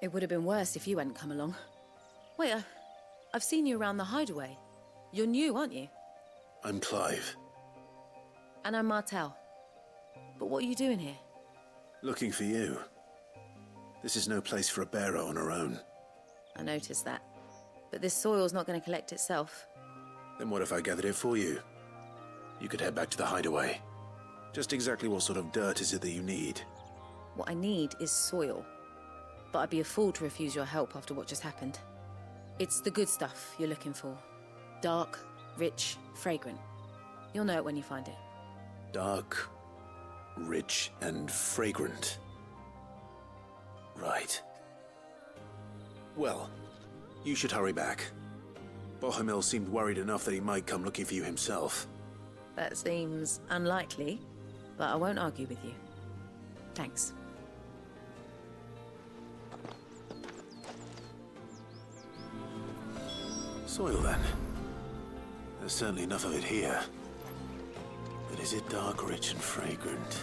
It would have been worse if you hadn't come along. Wait, I've seen you around the hideaway. You're new, aren't you? I'm Clive. And I'm Martel. But what are you doing here? Looking for you. This is no place for a bearer on her own. I noticed that. But this soil's not going to collect itself. Then what if I gathered it for you? You could head back to the hideaway. Just exactly what sort of dirt is it that you need? What I need is soil. But I'd be a fool to refuse your help after what just happened. It's the good stuff you're looking for. Dark, rich, fragrant. You'll know it when you find it. Dark, rich, and fragrant. Right. Well, you should hurry back. Bohemil seemed worried enough that he might come looking for you himself. That seems unlikely, but I won't argue with you. Thanks. Soil, then. There's certainly enough of it here. But is it dark, rich, and fragrant?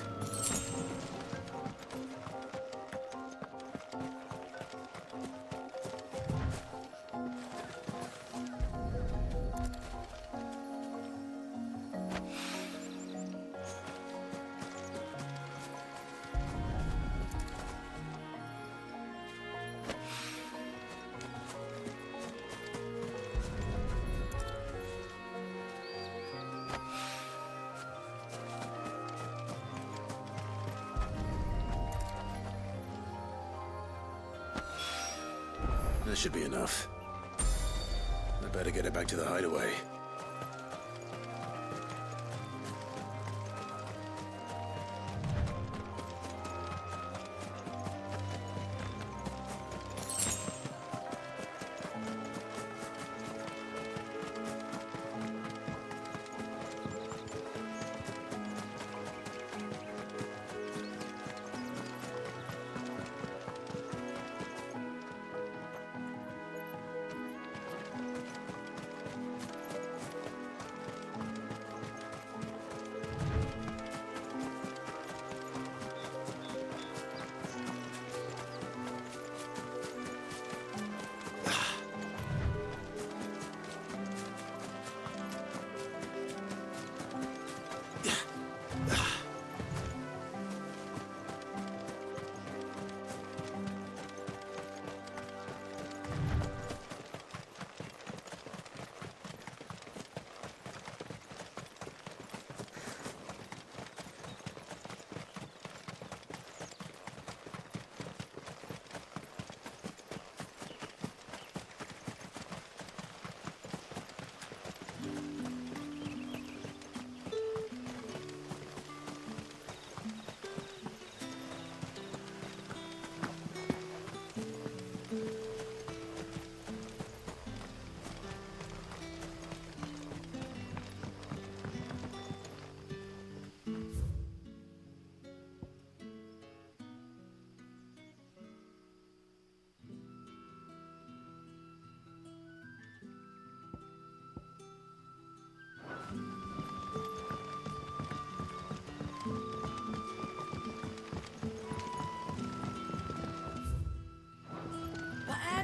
That should be enough. I better get it back to the hideaway.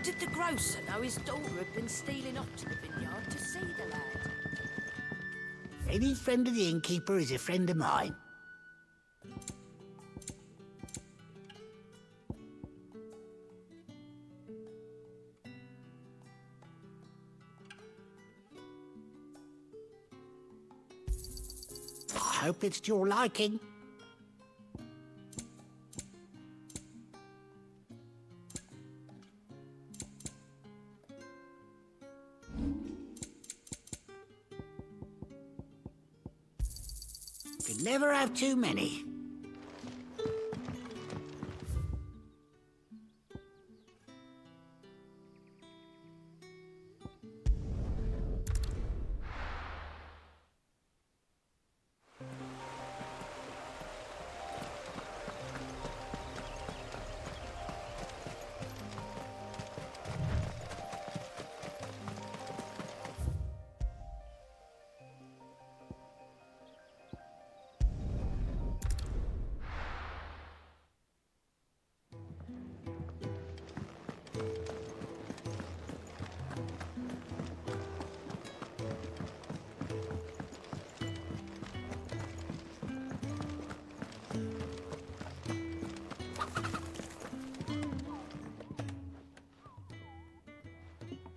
did the grocer know his daughter had been stealing off to the vineyard to see the lad? Any friend of the innkeeper is a friend of mine. I hope it's to your liking. Could never have too many.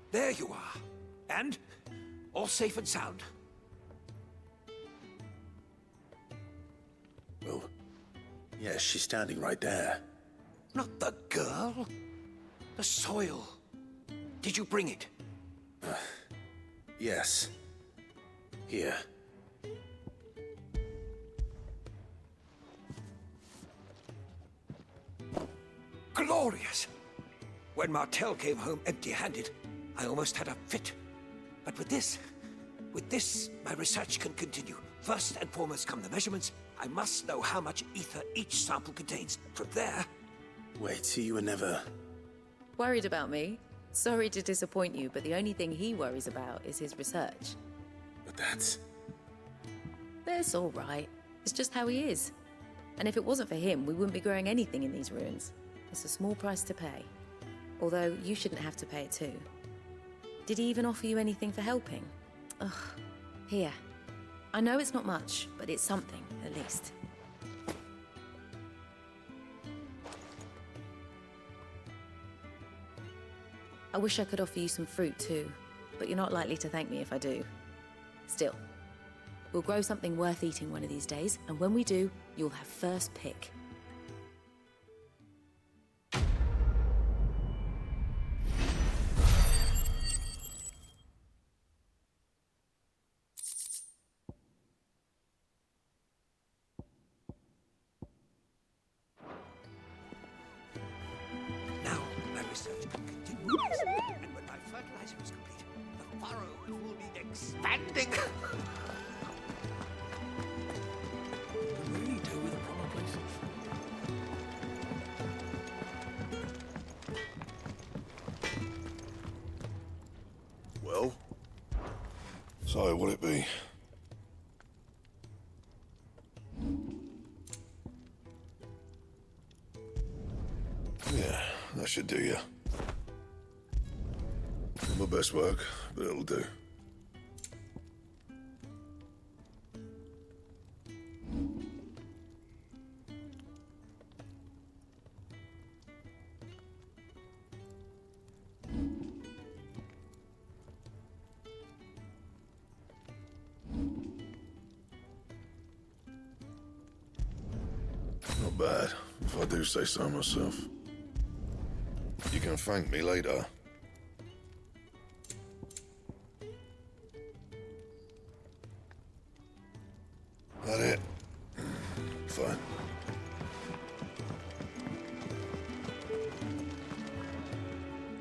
There you are. And all safe and sound. Well, yes, she's standing right there. Not the girl. The soil. Did you bring it? Yes. Here. Glorious! When Martel came home empty-handed, I almost had a fit. But with this, my research can continue. First and foremost come the measurements. I must know how much ether each sample contains. From there... Wait, so you were never... Worried about me? Sorry to disappoint you, but the only thing he worries about is his research. But that's... That's all right. It's just how he is. And if it wasn't for him, we wouldn't be growing anything in these ruins. It's a small price to pay. Although, you shouldn't have to pay it too. Did he even offer you anything for helping? Ugh. Here. I know it's not much, but it's something, at least. I wish I could offer you some fruit too, but you're not likely to thank me if I do. Still, we'll grow something worth eating one of these days, and when we do, you'll have first pick. Now, my research can continue. And when my fertilizer is complete, the furrow will be expanding. Really do with the proper places. Well? So, what'd it be? Yeah, that should do you. Not my best work, but it'll do. Not bad, if I do say so myself. You can thank me later. That it? Fine.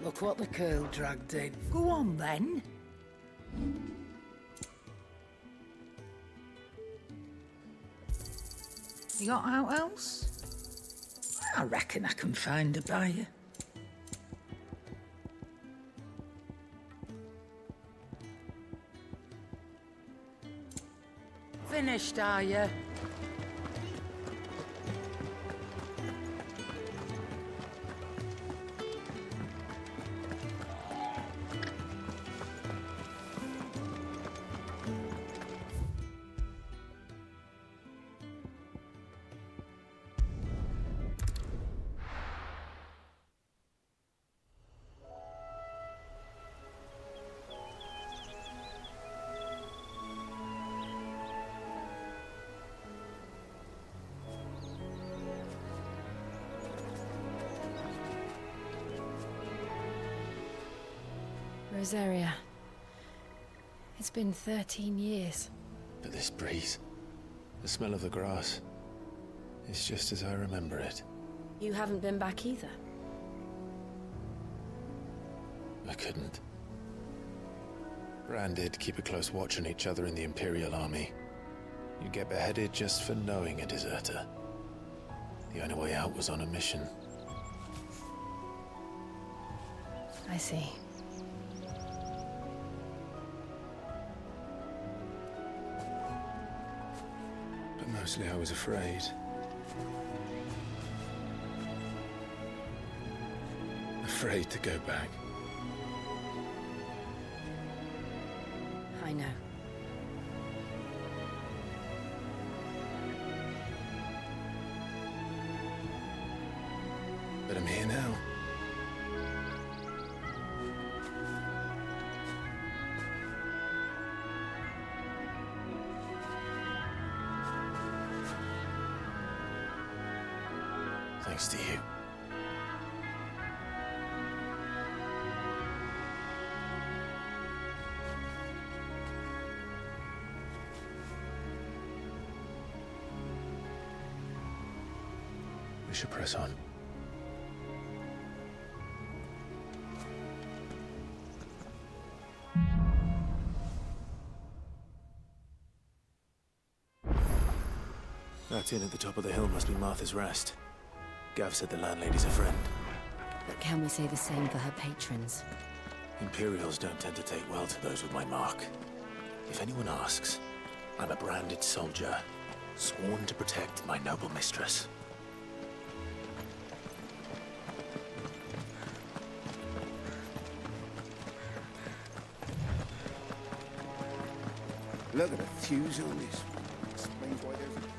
Look what the curl dragged in. Go on then. You got out else? I reckon I can find a buyer. Finished, are you? Rosaria. It's been 13 years. But this breeze, the smell of the grass, it's just as I remember it. You haven't been back either. I couldn't. Bran did keep a close watch on each other in the Imperial Army. You get beheaded just for knowing a deserter. The only way out was on a mission. I see. But mostly I was afraid. Afraid to go back. I know. But I'm here now. Thanks to you. We should press on. That inn at the top of the hill must be Martha's Rest. Gav said the landlady's a friend. But can we say the same for her patrons? Imperials don't tend to take well to those with my mark. If anyone asks, I'm a branded soldier, sworn to protect my noble mistress. Look at the fuse on this. Explains why there's a...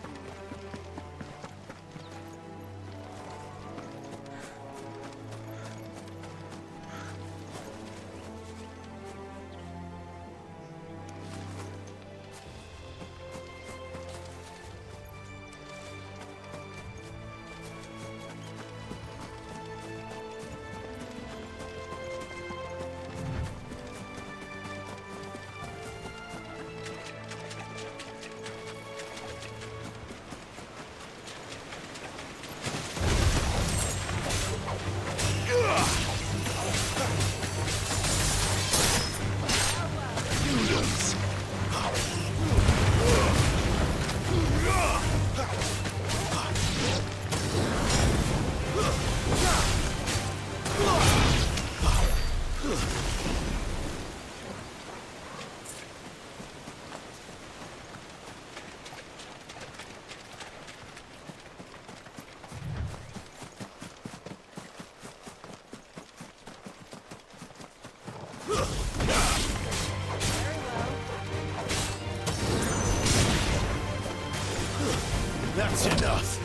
That's enough.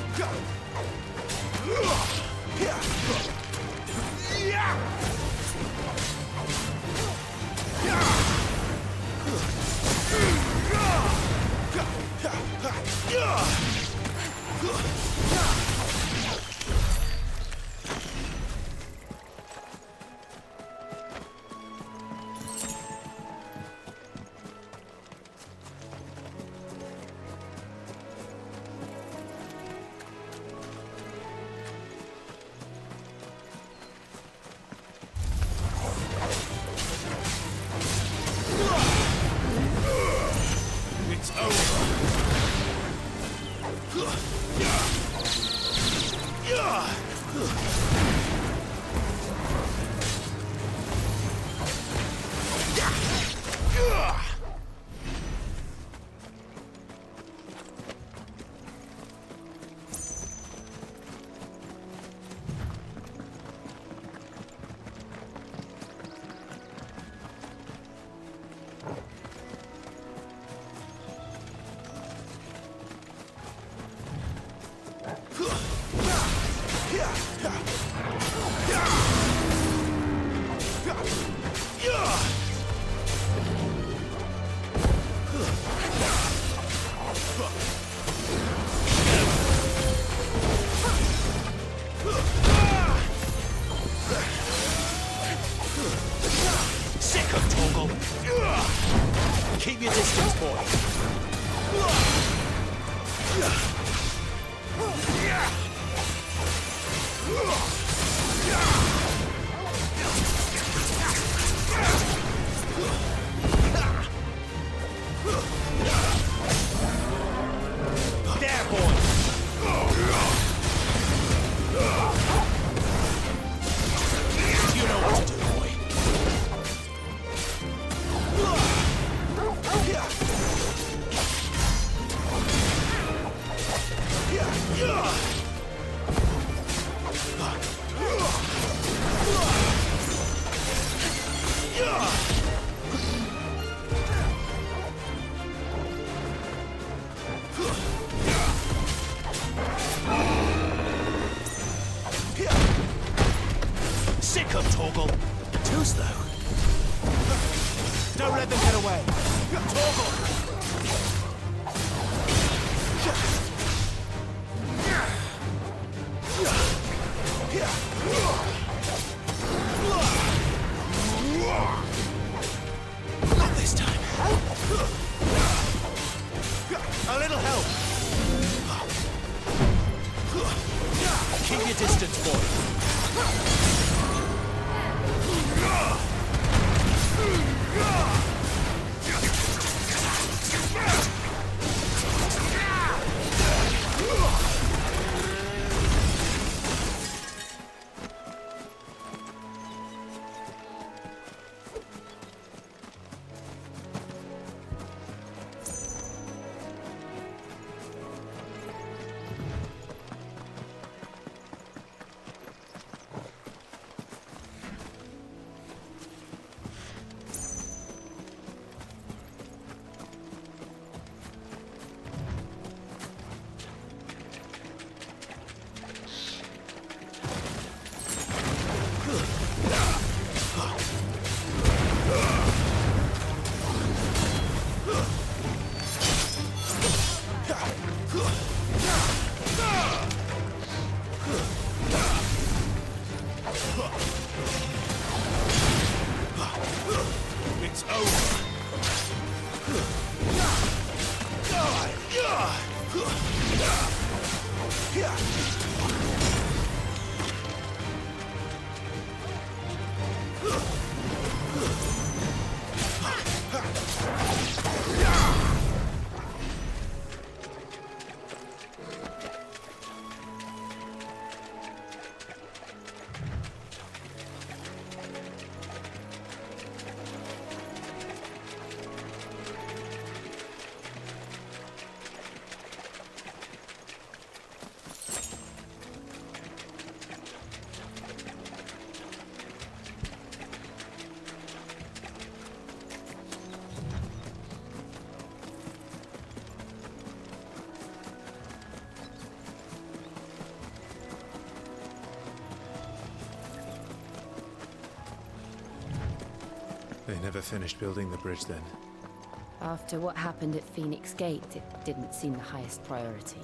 Sick Torgal! Keep your distance, boy! There, boy! You know what to do, boy. Sick of Torgal. Too slow. Don't let them get away. Torgal! Not this time. A little help. Keep your distance, boy. It's over. They never finished building the bridge then. After what happened at Phoenix Gate, it didn't seem the highest priority.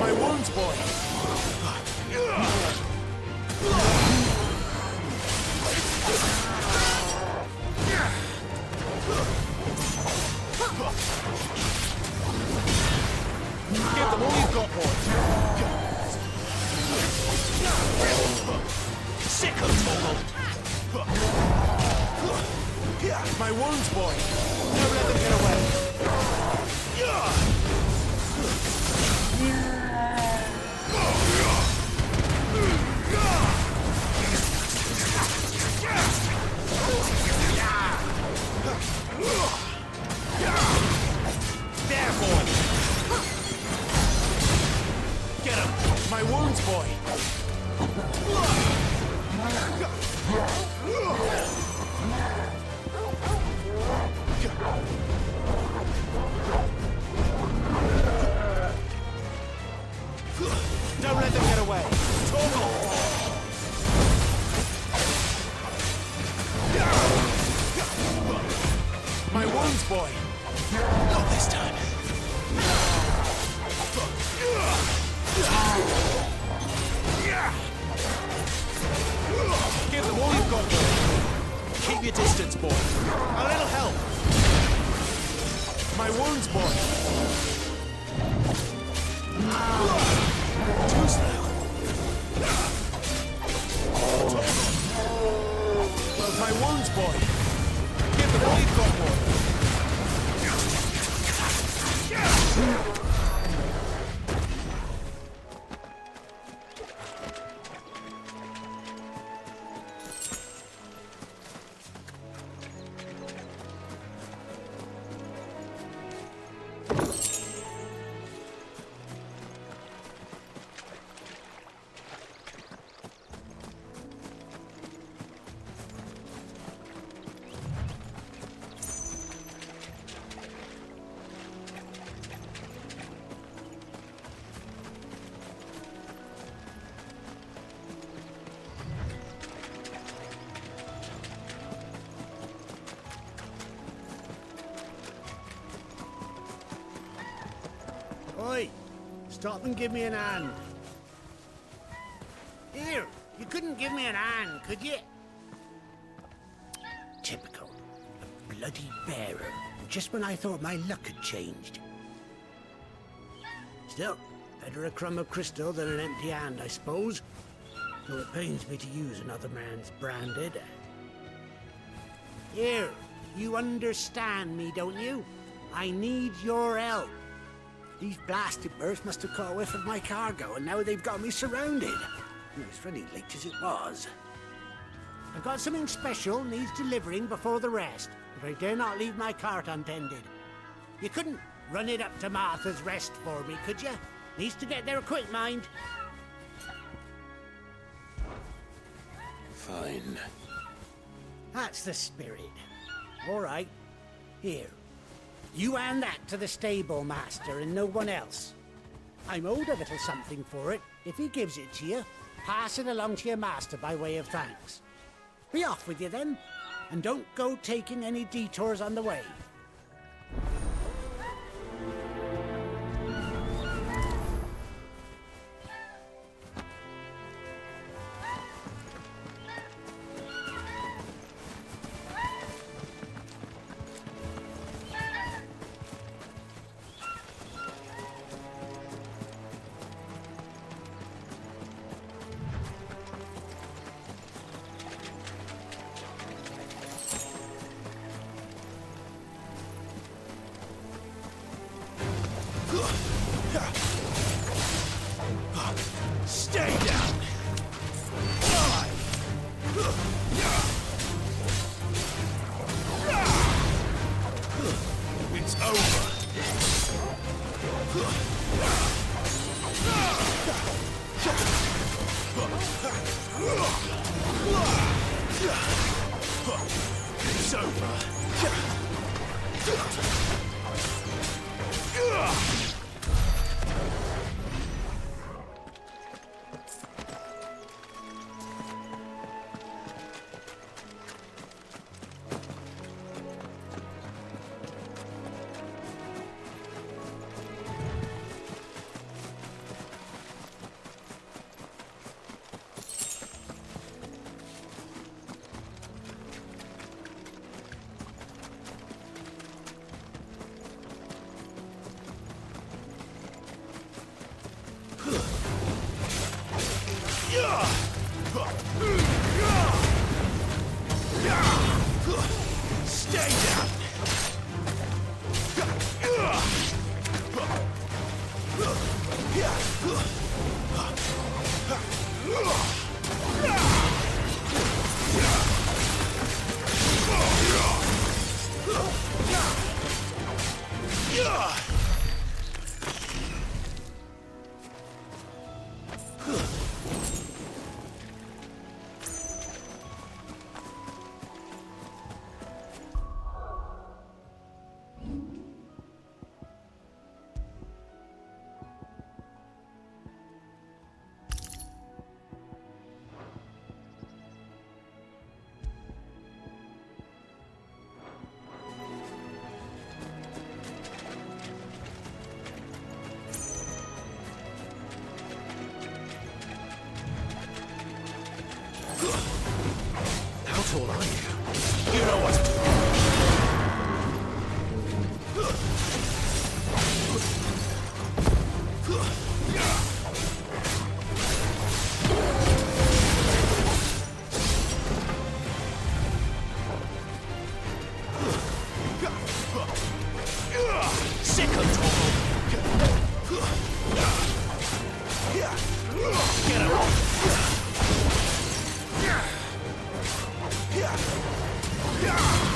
My wounds, boy! Give them all you've got, boy! Sick of Torgal! My wounds, boy! Don't let them get away! There, boy! My wounds, boy! Don't let them get away! My wounds, boy! Not this time. Give them all you've got, boy. Keep your distance, boy. A little help. My wounds, boy. Too slow. My wounds, boy. Give them all you've got, boy. Oi! Stop and give me an hand. Here, you couldn't give me an hand, could you? Typical. A bloody bearer. Just when I thought my luck had changed. Still, better a crumb of crystal than an empty hand, I suppose. Though it pains me to use another man's branded. Here, you understand me, don't you? I need your help. These blasted birds must have caught a whiff of my cargo, and now they've got me surrounded. It was really late as it was. I've got something special needs delivering before the rest, but I dare not leave my cart untended. You couldn't run it up to Martha's Rest for me, could you? Needs to get there quick, mind. Fine. That's the spirit. All right. Here. You hand that to the stable master and no one else. I'm owed a little something for it. If he gives it to you, pass it along to your master by way of thanks. Be off with you then, and don't go taking any detours on the way. Stay down! It's over! It's over! Stay down! Sick of Torgal! Get him!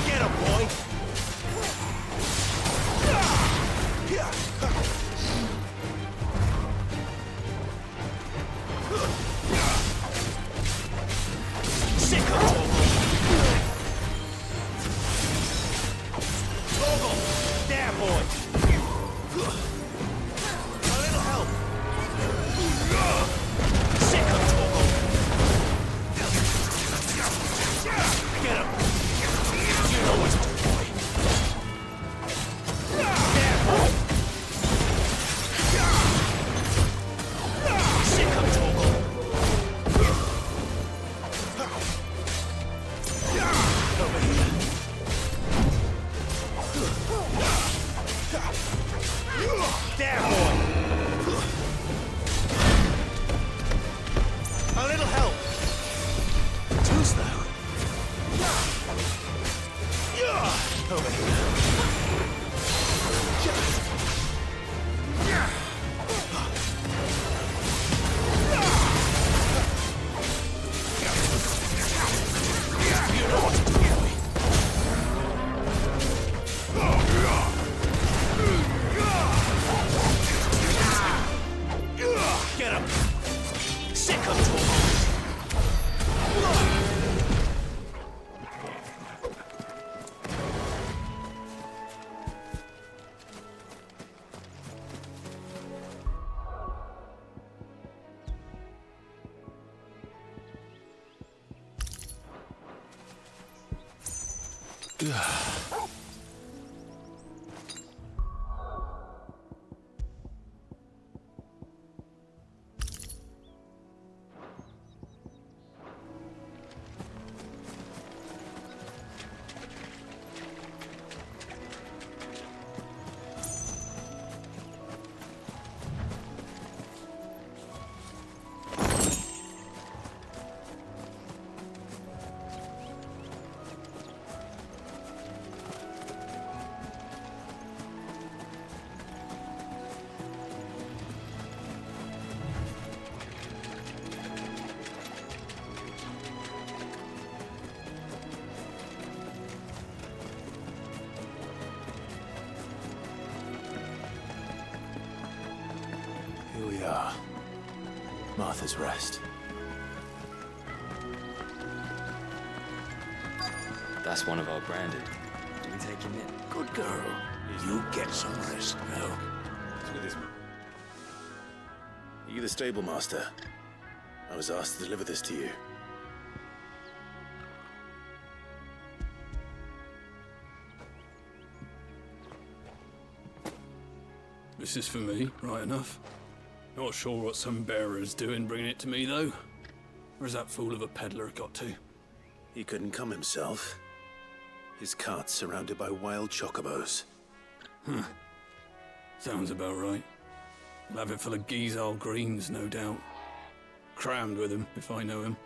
Get him, boy! Sick of Torgal! Torgal! There, boy! A little help! Sick of Torgal! Get him! You know what to do, boy! There, boy! Sick of Torgal! Over here. There, boy! A little help! Too slow. Over here. You know what to do, boy. Get him! Sick of Torgal! Here we are. Martha's Rest. That's one of our branded. Do we take him in? Good girl. You get some rest now. Are you the stable master? I was asked to deliver this to you. This is for me, right enough. Not sure what some bearer's doing bringing it to me, though. Where's that fool of a peddler got to? He couldn't come himself. His cart's surrounded by wild chocobos. Huh. Sounds about right. He'll have it full of Gizal greens, no doubt. Crammed with him, if I know him.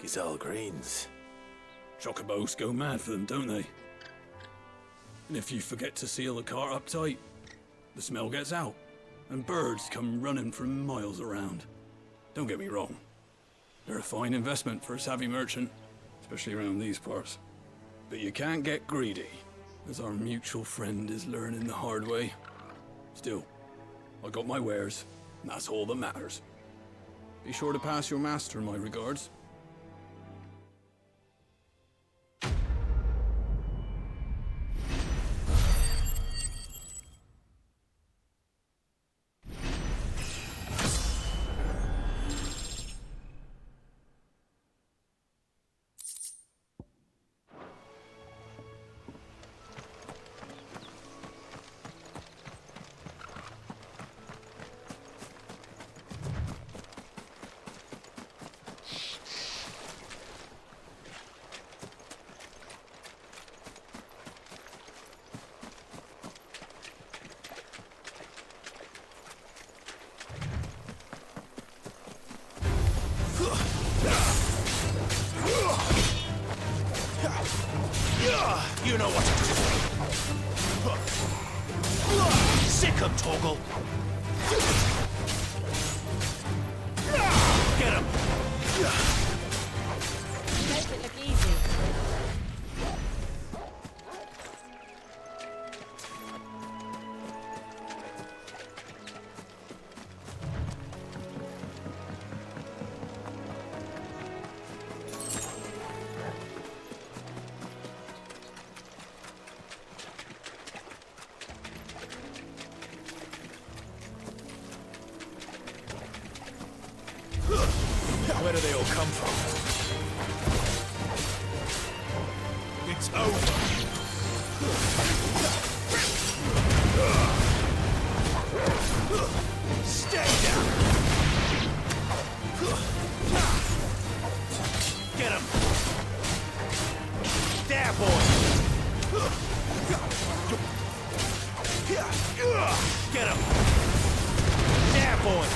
Gizal greens? Chocobos go mad for them, don't they? And if you forget to seal the cart up tight, the smell gets out, and birds come running from miles around. Don't get me wrong. They're a fine investment for a savvy merchant, especially around these parts. But you can't get greedy, as our mutual friend is learning the hard way. Still, I got my wares, and that's all that matters. Be sure to pass your master my regards. come, Torgal. Get him! Make it look easy. Where do they all come from? It's over. Stay down. Get him. There, boy. Get him. There, boy.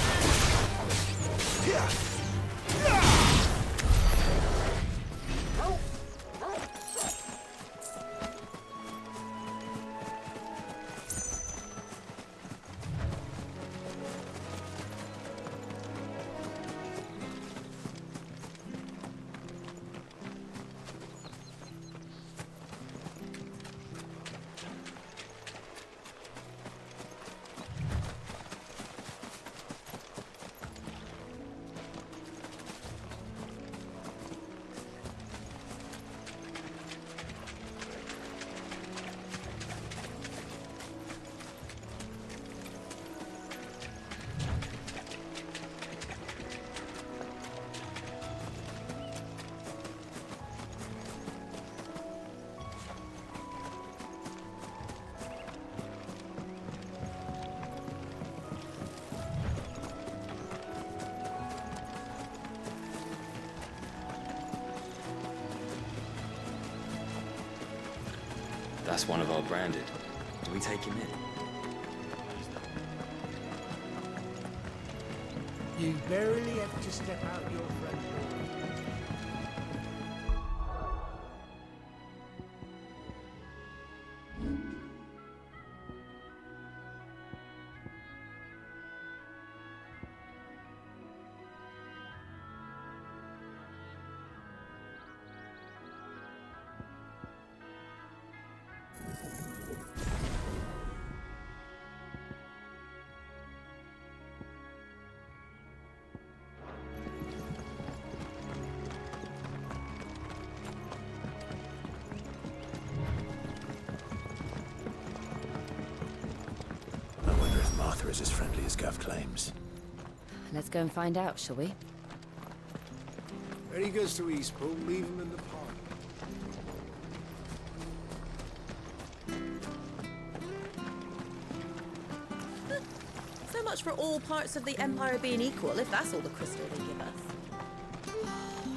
That's one of our branded. Do we take him in? You barely have to step out your front door. Martha is as friendly as Gav claims. Let's go and find out, shall we? When he goes to Eastpool, leave him in the park. So much for all parts of the Empire being equal, if that's all the crystal they give us.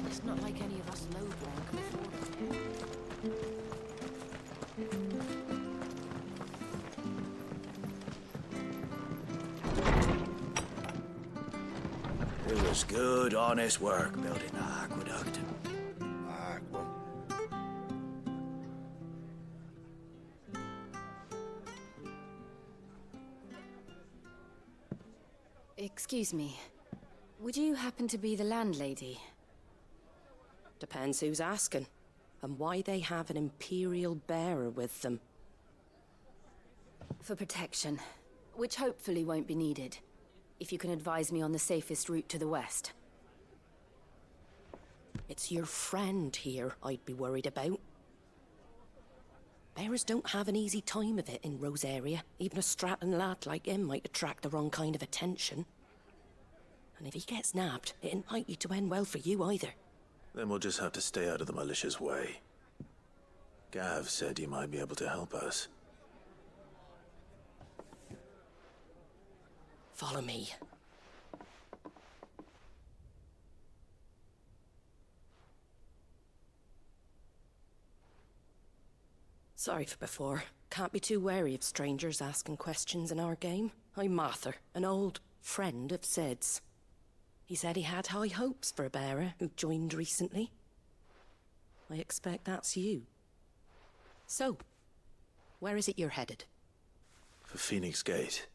It's not like any of us lowborn can afford it. It was good, honest work building the aqueduct. Excuse me. Would you happen to be the landlady? Depends who's asking, and why they have an Imperial bearer with them. For protection, which hopefully won't be needed. If you can advise me on the safest route to the west. It's your friend here I'd be worried about. Bearers don't have an easy time of it in Rosaria. Even a Stratton lad like him might attract the wrong kind of attention. And if he gets nabbed, it ain't likely to end well for you either. Then we'll just have to stay out of the malicious way. Gav said he might be able to help us. Follow me. Sorry for before. Can't be too wary of strangers asking questions in our game. I'm Martha, an old friend of Sid's. He said he had high hopes for a bearer who joined recently. I expect that's you. So, where is it you're headed? For Phoenix Gate,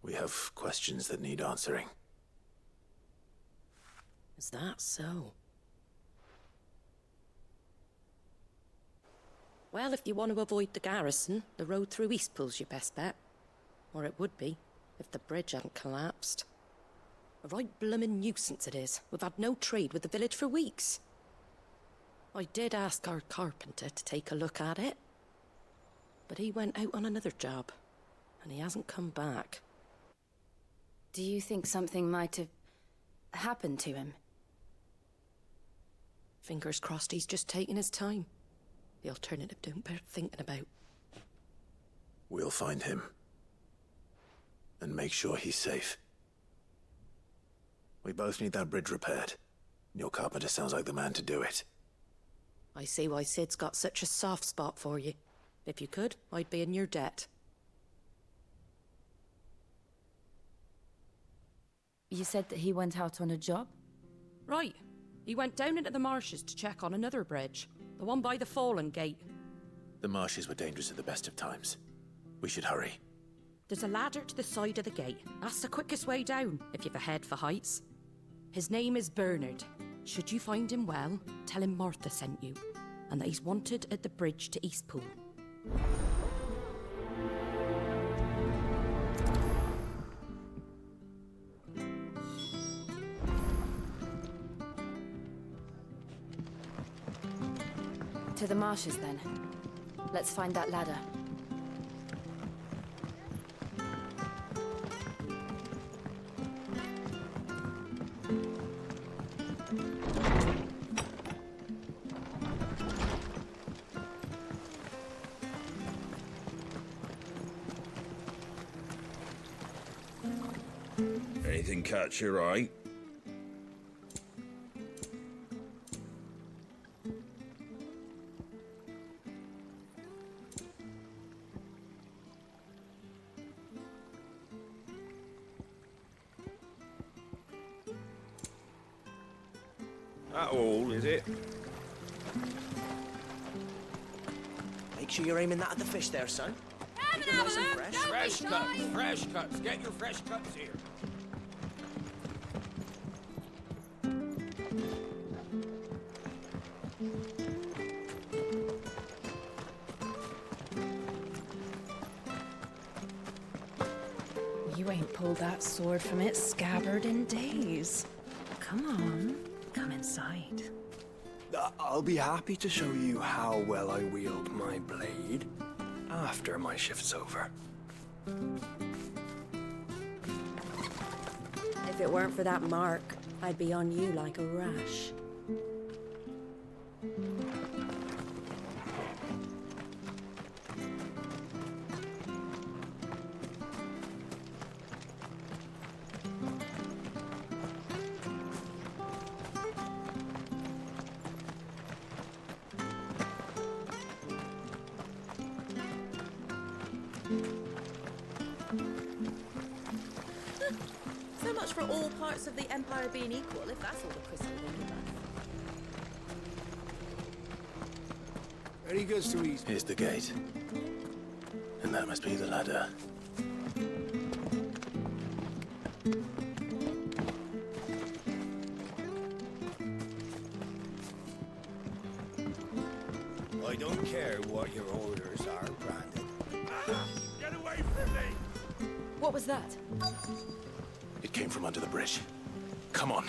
we have questions that need answering. Is that so? Well, if you want to avoid the garrison, the road through Eastpool's your best bet. Or it would be, if the bridge hadn't collapsed. A right bloomin' nuisance it is. We've had no trade with the village for weeks. I did ask our carpenter to take a look at it. But he went out on another job, and he hasn't come back. Do you think something might have happened to him? Fingers crossed he's just taking his time. The alternative don't bear thinking about. We'll find him. And make sure he's safe. We both need that bridge repaired. Your carpenter sounds like the man to do it. I see why Sid's got such a soft spot for you. If you could, I'd be in your debt. You said that he went out on a job? Right. He went down into the marshes to check on another bridge. The one by the Fallen Gate. The marshes were dangerous at the best of times. We should hurry. There's a ladder to the side of the gate. That's the quickest way down, if you've a head for heights. His name is Bernard. Should you find him well, tell him Martha sent you, and that he's wanted at the bridge to Eastpool. To the marshes, then. Let's find that ladder. Anything catch your eye? That all, is it? Make sure you're aiming that at the fish there, son. Have a look! Fresh cuts, fresh cuts. Get your fresh cuts here. You ain't pulled that sword from its scabbard in days. Come on, come inside. I'll be happy to show you how well I wield my blade after my shift's over. If it weren't for that mark, I'd be on you like a rash. So much for all parts of the Empire being equal, if that's all the crystal thinking about. Very good to ease. Here's the gate. And that must be the ladder. I don't care what your orders are, Brandon. Get away from me! What was that? It came from under the bridge. Come on.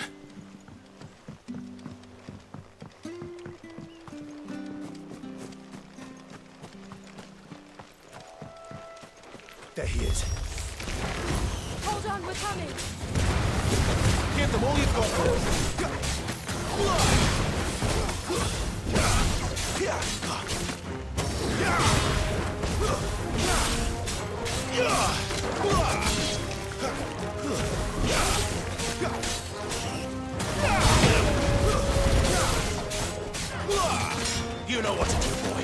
There he is. Hold on, we're coming! Give them all you've got. You know what to do, boy.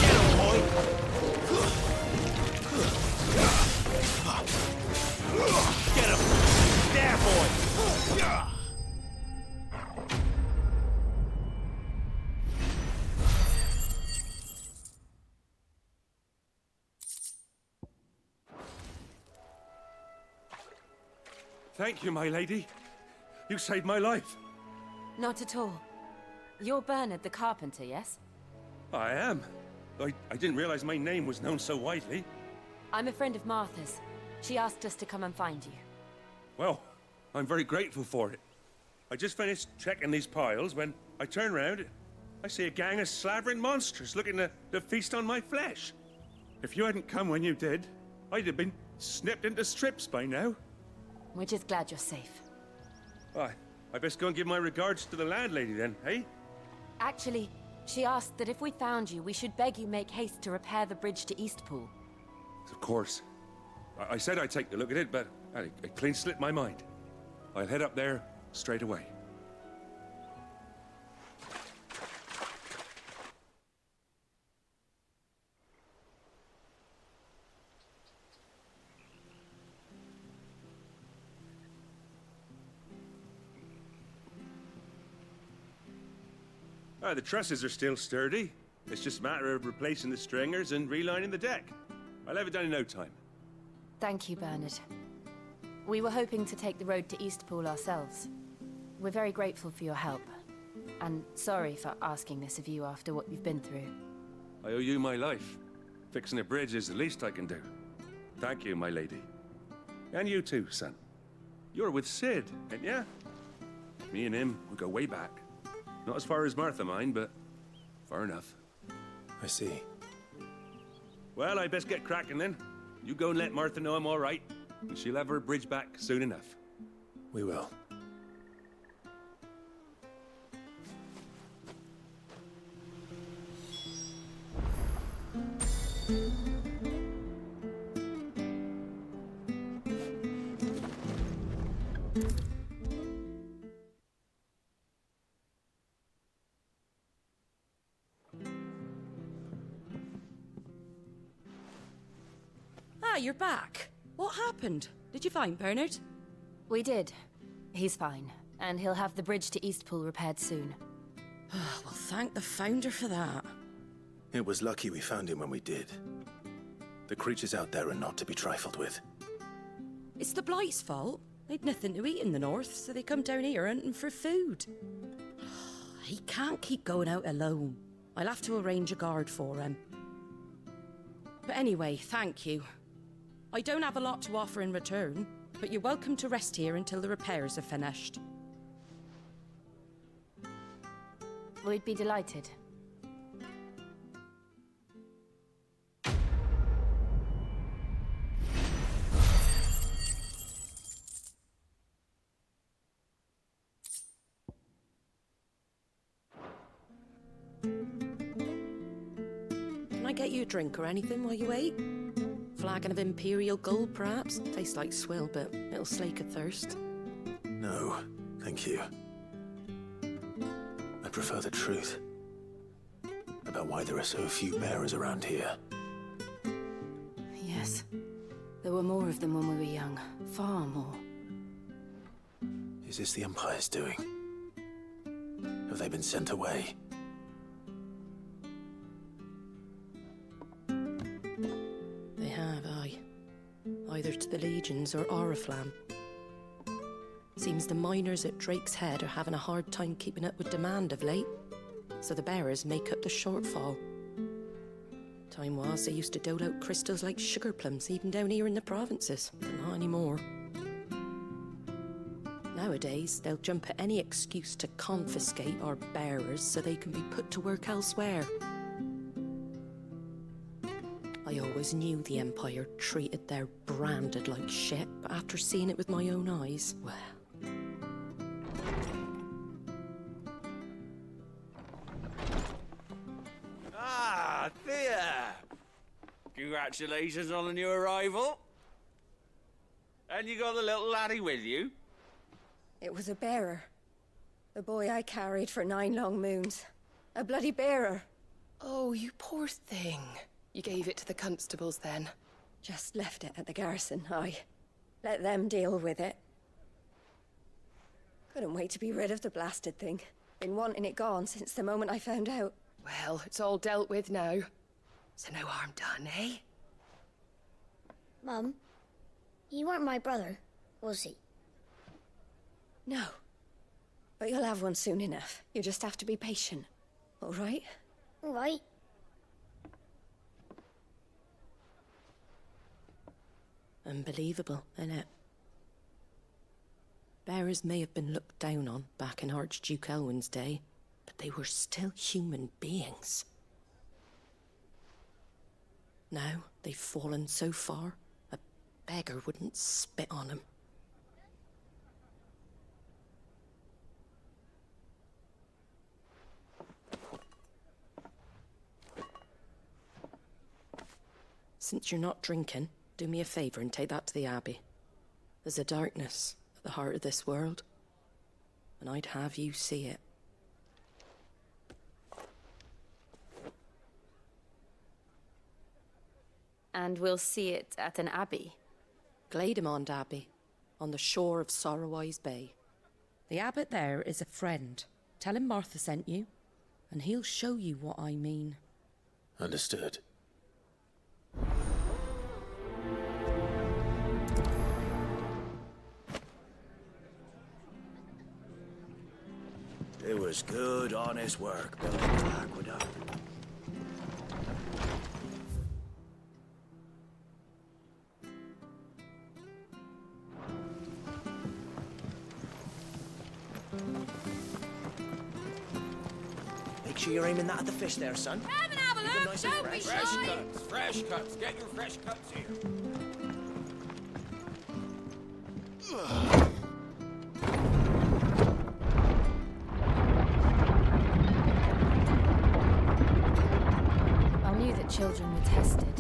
Get him, boy. Get him. There, boy. Thank you, my lady. You saved my life. Not at all. You're Bernard the carpenter, yes? I am. I didn't realize my name was known so widely. I'm a friend of Martha's. She asked us to come and find you. Well, I'm very grateful for it. I just finished checking these piles when I turn around. I see a gang of slavering monsters looking to feast on my flesh. If you hadn't come when you did, I'd have been snipped into strips by now. We're just glad you're safe. I best go and give my regards to the landlady then, eh? Actually, she asked that if we found you, we should beg you make haste to repair the bridge to Eastpool. Of course. I said I'd take a look at it, but it clean slipped my mind. I'll head up there straight away. The trusses are still sturdy. It's just a matter of replacing the stringers and relining the deck. I'll have it done in no time. Thank you, Bernard. We were hoping to take the road to Eastpool ourselves. We're very grateful for your help. And sorry for asking this of you after what you've been through. I owe you my life. Fixing a bridge is the least I can do. Thank you, my lady. And you too, son. You're with Sid, ain't ya? Me and him, we go way back. Not as far as Martha, mind, but far enough. I see. Well, I best get cracking then. You go and let Martha know I'm all right, and she'll have her bridge back soon enough. We will. You're back. What happened? Did you find Bernard? We did. He's fine, and he'll have the bridge to Eastpool repaired soon. Well, thank the Founder for that. It was lucky we found him when we did. The creatures out there are not to be trifled with. It's the Blight's fault. They'd nothing to eat in the north, so they come down here hunting for food. He can't keep going out alone. I'll have to arrange a guard for him. But anyway, thank you. I don't have a lot to offer in return, but you're welcome to rest here until the repairs are finished. We'd be delighted. Can I get you a drink or anything while you wait? Flagon of Imperial Gold, perhaps? Tastes like swill, but it'll slake a thirst. No, thank you. I prefer the truth about why there are so few bearers around here. Yes. There were more of them when we were young. Far more. Is this the Empire's doing? Have they been sent away? They have, aye. Either to the Legions or Oriflamme. Seems the miners at Drake's Head are having a hard time keeping up with demand of late, so the bearers make up the shortfall. Time was they used to dole out crystals like sugar plums even down here in the provinces, but not anymore. Nowadays, they'll jump at any excuse to confiscate our bearers so they can be put to work elsewhere. I always knew the Empire treated their branded like shit, but after seeing it with my own eyes, well... Ah, Thea! Congratulations on the new arrival. And you got the little laddie with you? It was a bearer. The boy I carried for 9 long moons. A bloody bearer. Oh, you poor thing. You gave it to the constables then? Just left it at the garrison, aye. Let them deal with it. Couldn't wait to be rid of the blasted thing. Been wanting it gone since the moment I found out. Well, it's all dealt with now. So no harm done, eh? Mum, he weren't my brother, was he? No. But you'll have one soon enough. You just have to be patient. All right? All right. Unbelievable, innit? Bearers may have been looked down on back in Archduke Elwin's day, but they were still human beings. Now they've fallen so far, a beggar wouldn't spit on them. Since you're not drinking, do me a favour and take that to the Abbey. There's a darkness at the heart of this world, and I'd have you see it. And we'll see it at an abbey? Glademond Abbey, on the shore of Sorrowwise Bay. The abbot there is a friend. Tell him Martha sent you, and he'll show you what I mean. Understood. It was good, honest work building the aqueduct. Make sure you're aiming that at the fish there, son. Come and have a look, Nice and don't be fresh. shy. Fresh cuts. Get your fresh cuts here. I knew that children were tested,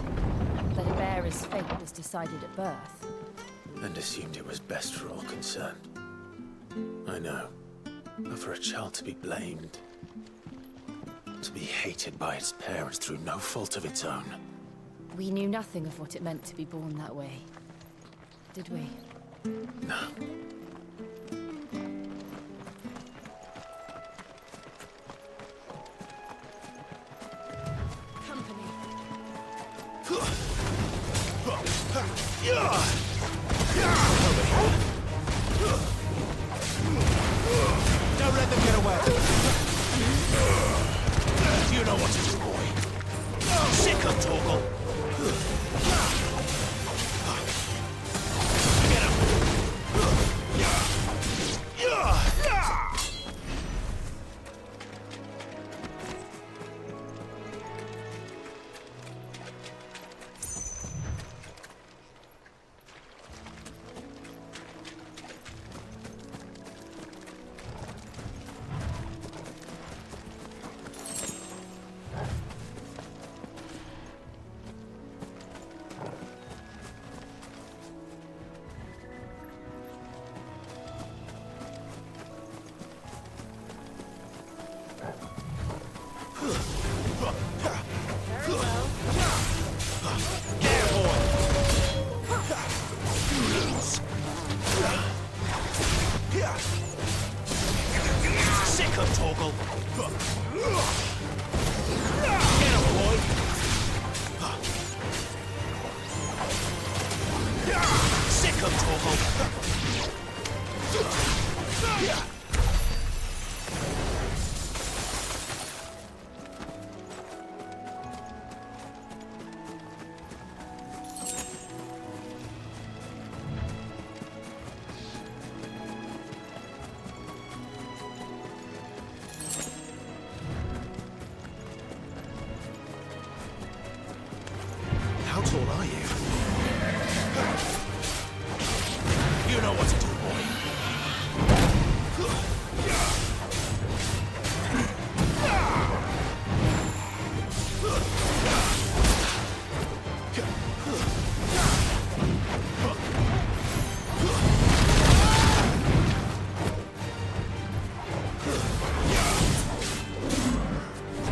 that a bearer's fate was decided at birth. And assumed it was best for all concerned. I know. But for a child to be blamed, to be hated by its parents through no fault of its own. We knew nothing of what it meant to be born that way, did we? No. Company. Don't let them get away. You know what to do, boy. Sick of Torgal. Get him. Sick of Torgal. Get him, boy. Sick of Torgal. How tall are you? You know what to do, boy.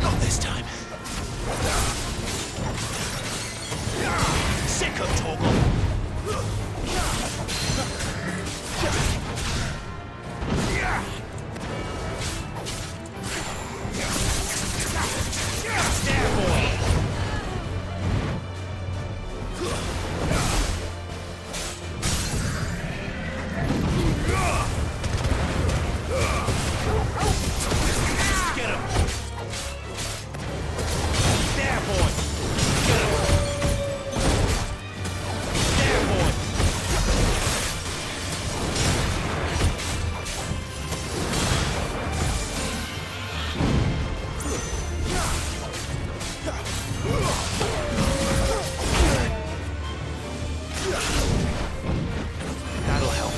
Not this time. Sick of Torgal. Stand, boy. That'll help.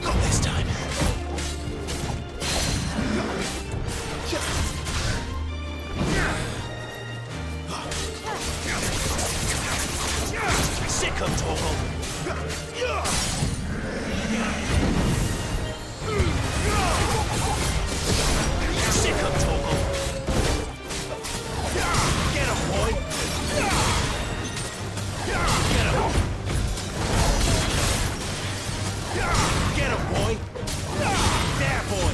Not this time. Sick of Torgal. Sick of Torgal. Get him, boy. Get him. Get him, boy. There, boy.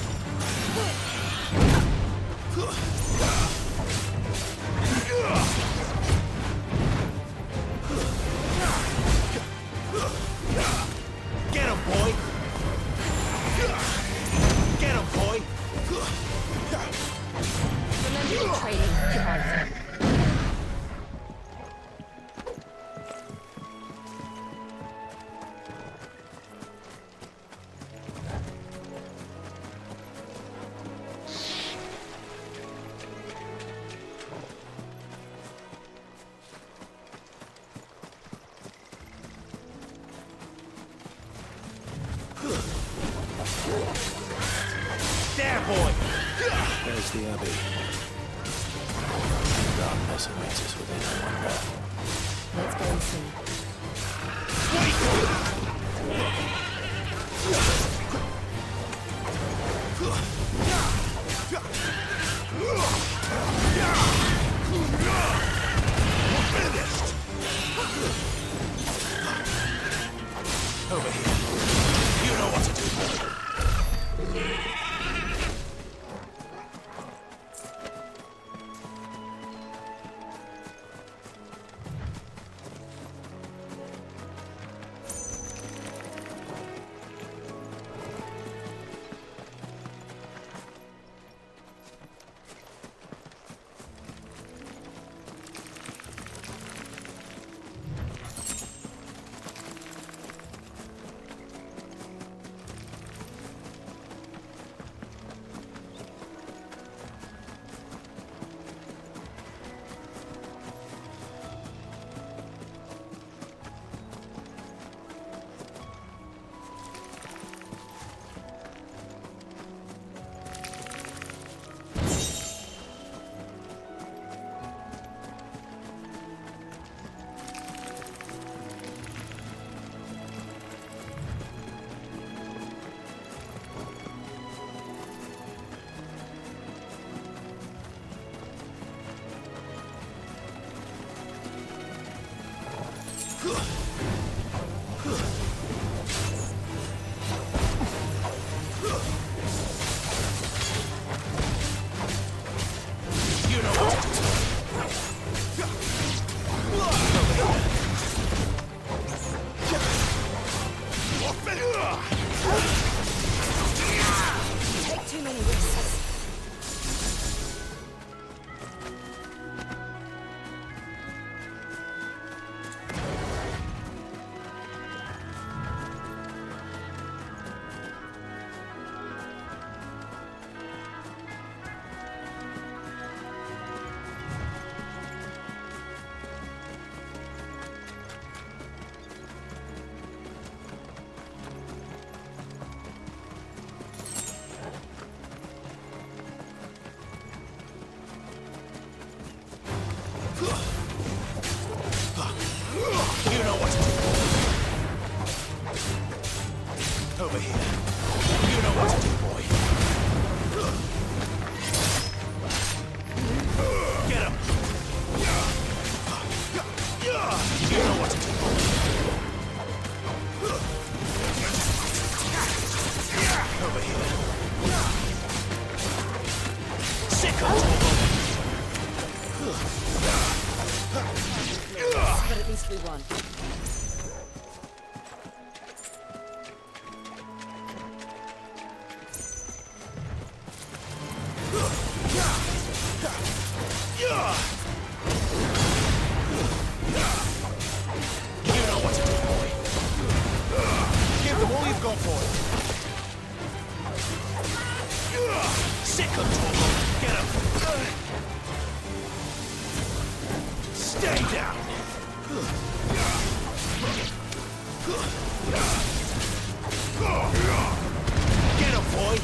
Get him, boy. Get him, boy. Remember your training, Arthur. There, boy. There's the Abbey. Darkness awaits us within, I wonder. Let's go and see. Finished. Over here. You know what to do. Take too many risks. You know what to do. Over here. You know what to do, boy. Get him. You know what to do. Over here. Sick of But at least we won. You know what to do, boy. Give them all you've got for it. Sick of trouble. Get him. Stay down! Get him, boy!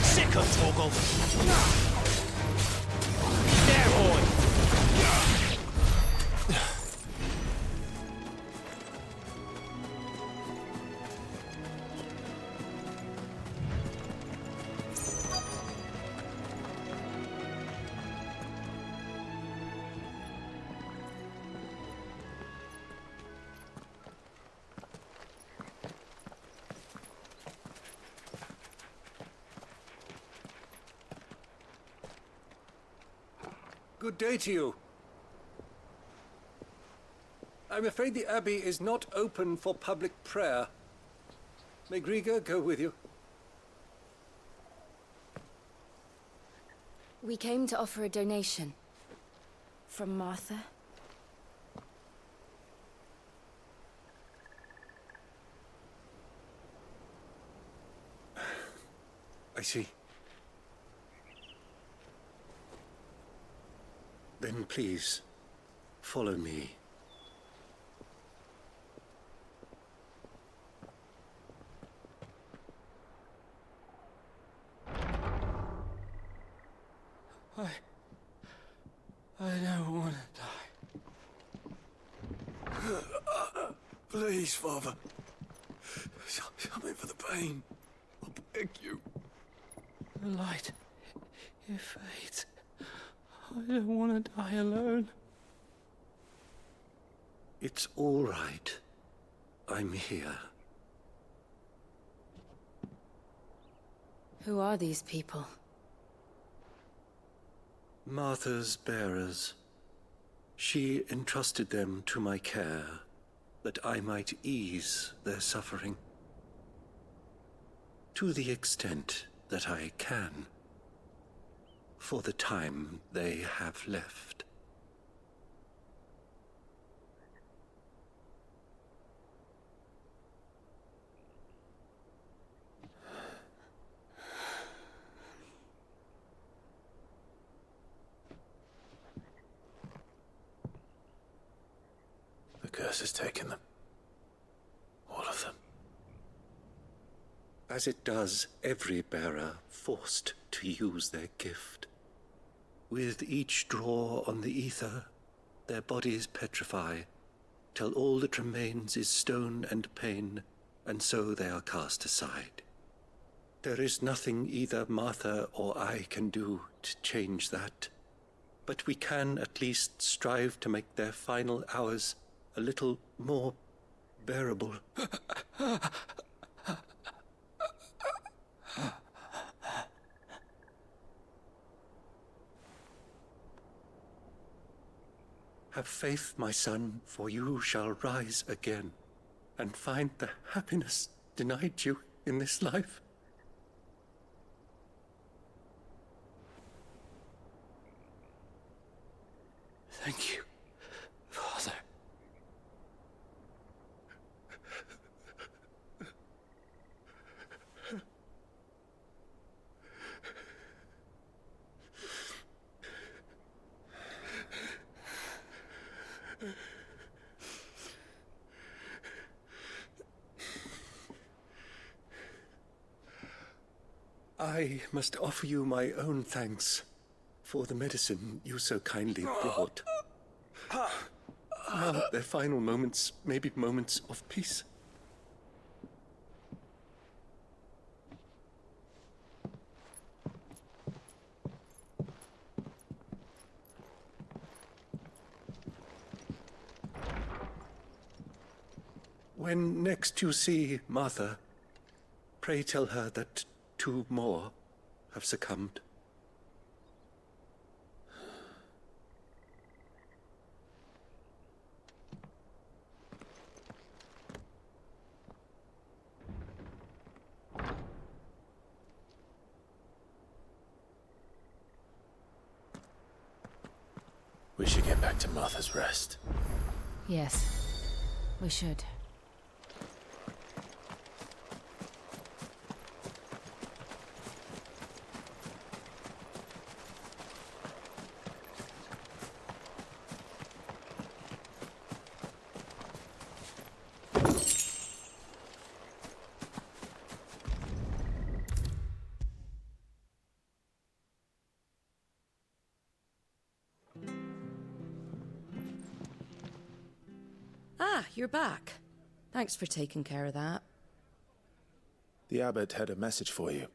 Sick of Torgal. There, boy. Good day to you. I'm afraid the Abbey is not open for public prayer. May Griga go with you? We came to offer a donation. From Martha. I see. Then please, follow me. I don't want to die. Please, Father. Come in for the pain. I beg you. The light, it fades. I don't want to die alone. It's all right. I'm here. Who are these people? Martha's bearers. She entrusted them to my care, that I might ease their suffering. To the extent that I can. For the time they have left. The curse has taken them. All of them. As it does every bearer forced to use their gift. With each draw on the ether, their bodies petrify, till all that remains is stone and pain, and so they are cast aside. There is nothing either Martha or I can do to change that, but we can at least strive to make their final hours a little more bearable. Have faith, my son, for you shall rise again, and find the happiness denied you in this life. Thank you, Father. I must offer you my own thanks for the medicine you so kindly brought. Now, their final moments may be moments of peace. When next you see Martha, pray tell her that 2 more have succumbed. We should get back to Martha's Rest. Yes, we should. Ah, you're back. Thanks for taking care of that. The abbot had a message for you.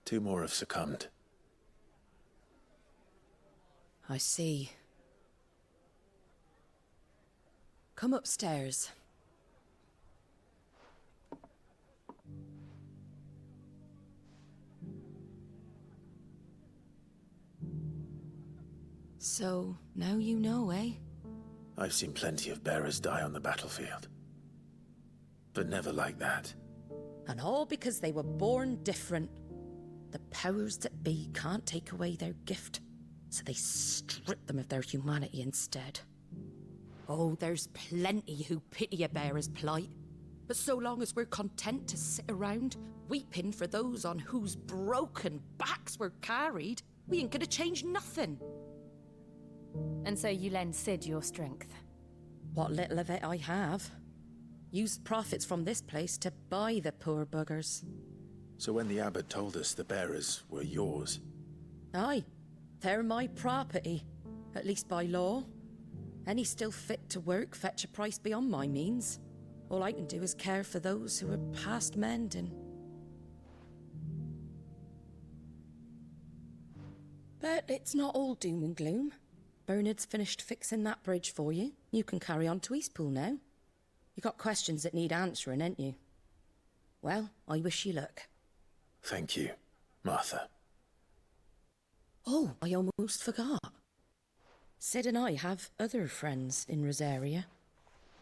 2 more have succumbed. I see. Come upstairs. So, now you know, eh? I've seen plenty of bearers die on the battlefield. But never like that. And all because they were born different. The powers that be can't take away their gift, so they strip them of their humanity instead. Oh, there's plenty who pity a bearer's plight. But so long as we're content to sit around, weeping for those on whose broken backs we're carried, we ain't gonna change nothing. And so you lend Cid your strength? What little of it I have. Used profits from this place to buy the poor buggers. So when the abbot told us the bearers were yours... Aye, they're my property, at least by law. Any still fit to work fetch a price beyond my means. All I can do is care for those who are past mending. But it's not all doom and gloom. Bernard's finished fixing that bridge for you. You can carry on to Eastpool now. You got questions that need answering, ain't you? Well, I wish you luck. Thank you, Martha. Oh, I almost forgot. Cid and I have other friends in Rosaria.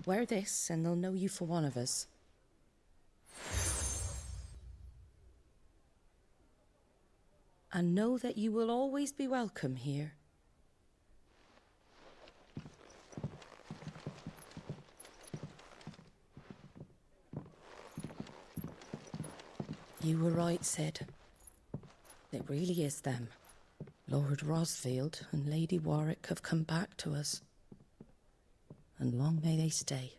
Wear this and they'll know you for one of us. And know that you will always be welcome here. You were right, Cid. It really is them. Lord Rosfield and Lady Warwick have come back to us. And long may they stay.